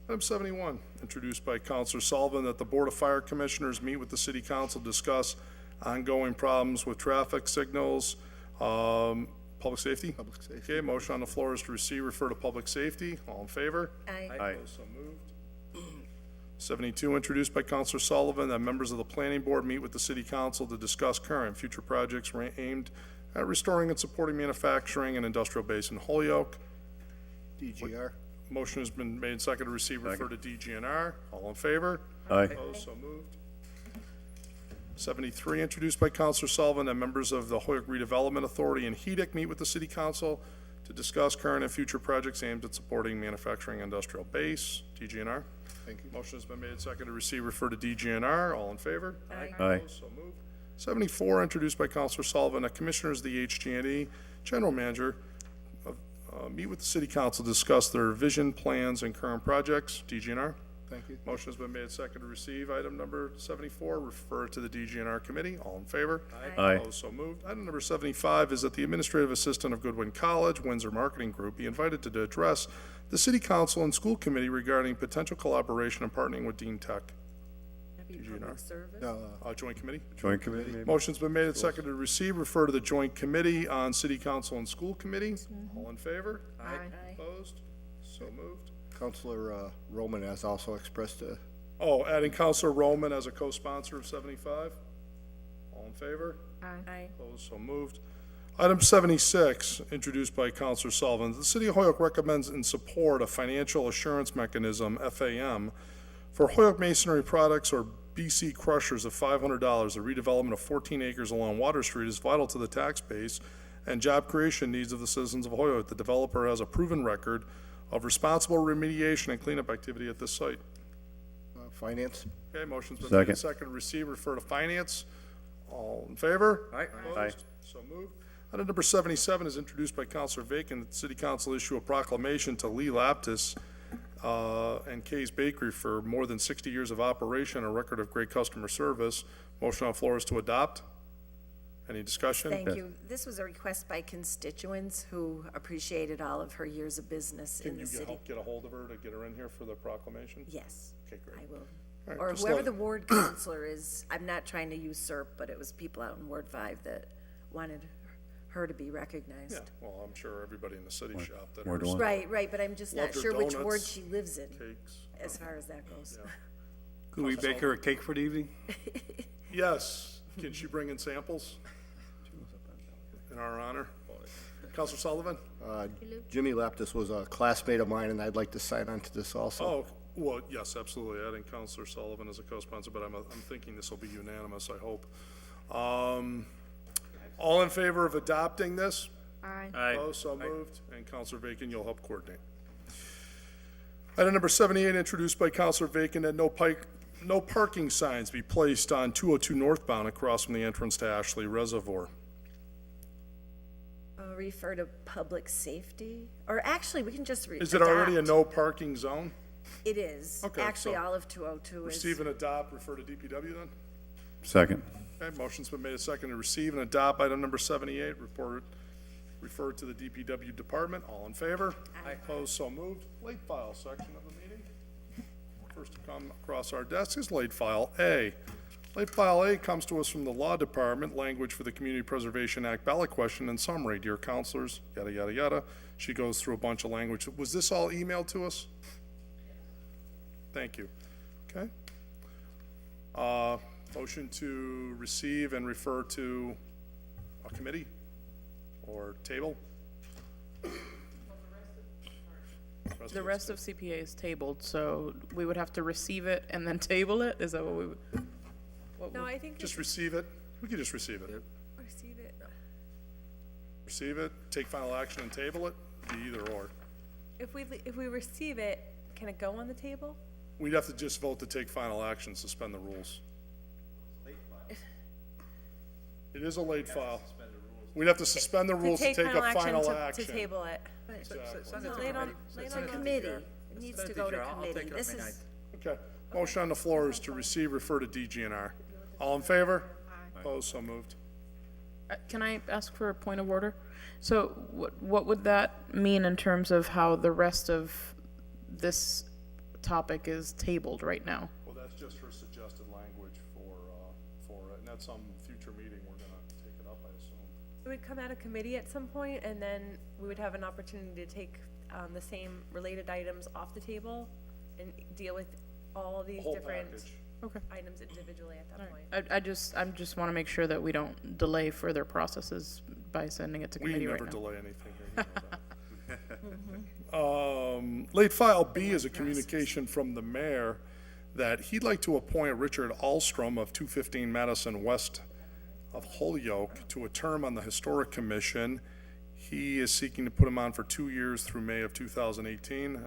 Item 71, introduced by Councilor Sullivan, that the Board of Fire Commissioners meet with the City Council, discuss ongoing problems with traffic signals, public safety? Public safety. Okay, motion on the floor is to receive, refer to public safety. All in favor? Aye. Aye. Opposed? So moved. 72, introduced by Councilor Sullivan, that members of the Planning Board meet with the City Council to discuss current and future projects aimed at restoring and supporting manufacturing and industrial base in Holyoke. DGR. Motion has been made, second to receive, refer to DGNR. All in favor? Aye. Opposed? So moved. 73, introduced by Councilor Sullivan, that members of the Holyoke Redevelopment Authority and HEDIC meet with the City Council to discuss current and future projects aimed at supporting manufacturing industrial base. DGNR. Thank you. Motion has been made second to receive, refer to DGNR. All in favor? Aye. Opposed? So moved. 74, introduced by Counselor Sullivan, that Commissioners of the HG&E General Manager meet with the City Council to discuss their vision, plans, and current projects. DGNR. Thank you. Motion has been made second to receive item number 74, refer to the DGNR committee. All in favor? Aye. Opposed? So moved. Item number 75 is that the administrative assistant of Goodwin College, Windsor Marketing Group, be invited to address the City Council and School Committee regarding potential collaboration and partnering with Dean Tech. DGNR. Joint Committee? Joint committee, maybe? Motion's been made and seconded to receive, refer to the Joint Committee on City Council and School Committee. All in favor? Aye. Opposed? So moved. Counselor Roman has also expressed a, Oh, adding Counselor Roman as a co-sponsor of 75. All in favor? Aye. Opposed? So moved. Item 76, introduced by Counselor Sullivan. The City of Hoyoke recommends in support a financial assurance mechanism, FAM, for Hoyoke Masonry Products or BC Crushers of $500. The redevelopment of 14 acres along Water Street is vital to the tax base and job creation needs of the citizens of Hoyoke. The developer has a proven record of responsible remediation and cleanup activity at this site. finance. Okay, motion's been made Second. and seconded to receive, refer to finance. All in favor? Aye. Opposed? So moved. Item number 77 is introduced by Counselor Bacon, that the City Council issue a proclamation to Lee Laptis and Kay's Bakery for more than 60 years of operation, a record of great customer service. Motion on the floor is to adopt. Any discussion? Thank you. This was a request by constituents who appreciated all of her years of business in Can the you city. help get a hold of her to get her in here for the proclamation? Yes. Okay, great. I will. All right, Or just whoever let- the ward counselor is, I'm not trying to usurp, but it was people out in Ward 5 that wanted her to be recognized. Yeah, well, I'm sure everybody in the city shop that Ward are one. Right, but I'm just not Loved her sure which ward donuts, she lives in, cakes. as far as that goes. Could we bake her a cake for the evening? Yes. Can she bring in samples? In our honor? Counselor Sullivan? Jimmy Laptis was a classmate of mine, and I'd like to sign on to this also. Oh, well, yes, absolutely. Adding Counselor Sullivan as a co-sponsor, but I'm thinking this will be unanimous, I hope. All in favor of adopting this? Aye. Opposed, so moved. And Counselor Bacon, you'll help coordinate. Item number 78, introduced by Counselor Bacon, that no parking signs be placed on 202 northbound across from the entrance to Ashley Reservoir. Refer to public safety, or actually, we can just Is it already a adopt. no parking zone? It is. Okay, Actually, so all of 202 is. Receive and adopt, refer to DPW then? Second. Okay, motion's been made a second to receive and adopt item number 78, refer to the DPW department. All in favor? Aye. Opposed, so moved. Late file section of the meeting. First to come across our desk is late file A. Late file A comes to us from the Law Department, language for the Community Preservation Act ballot question and summary. Dear counselors, yada, yada, yada. She goes through a bunch of language. Was this all emailed to us? Thank you. Okay. Motion to receive and refer to a committee or table? The rest of CPA is tabled, so we would have to receive it and then table it? Is that what we would? No, I think Just receive it? We could just receive it. receive it. Receive it, take final action and table it, be either or. If we receive it, can it go on the table? We'd have to just vote to take final action, suspend the rules. It is a late file. We'd have to suspend the rules to take a final action. To table it. Send it to Late on- committee. late Send on it Committee. chair. It needs Send to it go to chair. I'll take committee. it This midnight. is, Okay, motion on the floor is to receive, refer to DGNR. All in favor? Opposed, so moved. Can I ask for a point of order? So what would that mean in terms of how the rest of this topic is tabled right now? Well, that's just her suggested language for it, and at some future meeting, we're gonna take it up, I assume. It would come out of committee at some point, and then we would have an opportunity to take the same related items off the table and deal with all these Whole different package. Okay. items individually at that point. I just want to make sure that we don't delay further processes by sending it to We committee right never now. delay anything here, you know that. Late file B is a communication from the mayor that he'd like to appoint Richard Alstrom of 215 Madison West of Holyoke to a term on the Historic Commission. He is seeking to put him on for 2 years through May of 2018.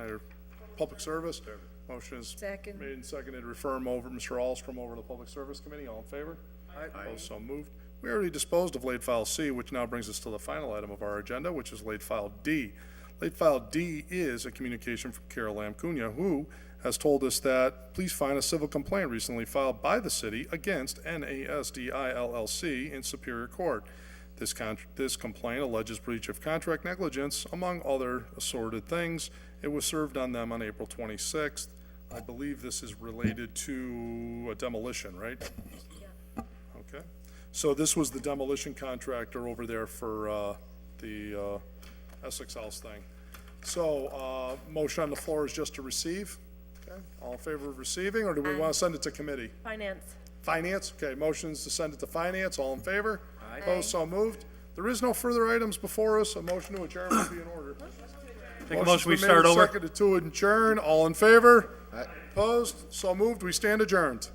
Public Service. Motion is Second. made and seconded to refer him over, Mr. Alstrom, over to the Public Service Committee. All in favor? Aye. Opposed, so moved. We already disposed of late file C, which now brings us to the final item of our agenda, which is late file D. Late file D is a communication from Carol Lamcunia, who has told us that please find a civil complaint recently filed by the city against NASDI LLC in Superior Court. This complaint alleges breach of contract negligence, among other assorted things. It was served on them on April 26th. I believe this is related to a demolition, right? Okay. So this was the demolition contractor over there for the Essex House thing. So motion on the floor is just to receive. Okay. All in favor of receiving, or do we want to send it to committee? Finance. Finance, okay, motion's to send it to finance, all in favor? Aye. Opposed, so moved. There is no further items before us, a motion to adjourn would be in order. Take a motion, we Motion's been made start and over. seconded to adjourn, all in favor? Opposed, so moved, we stand adjourned.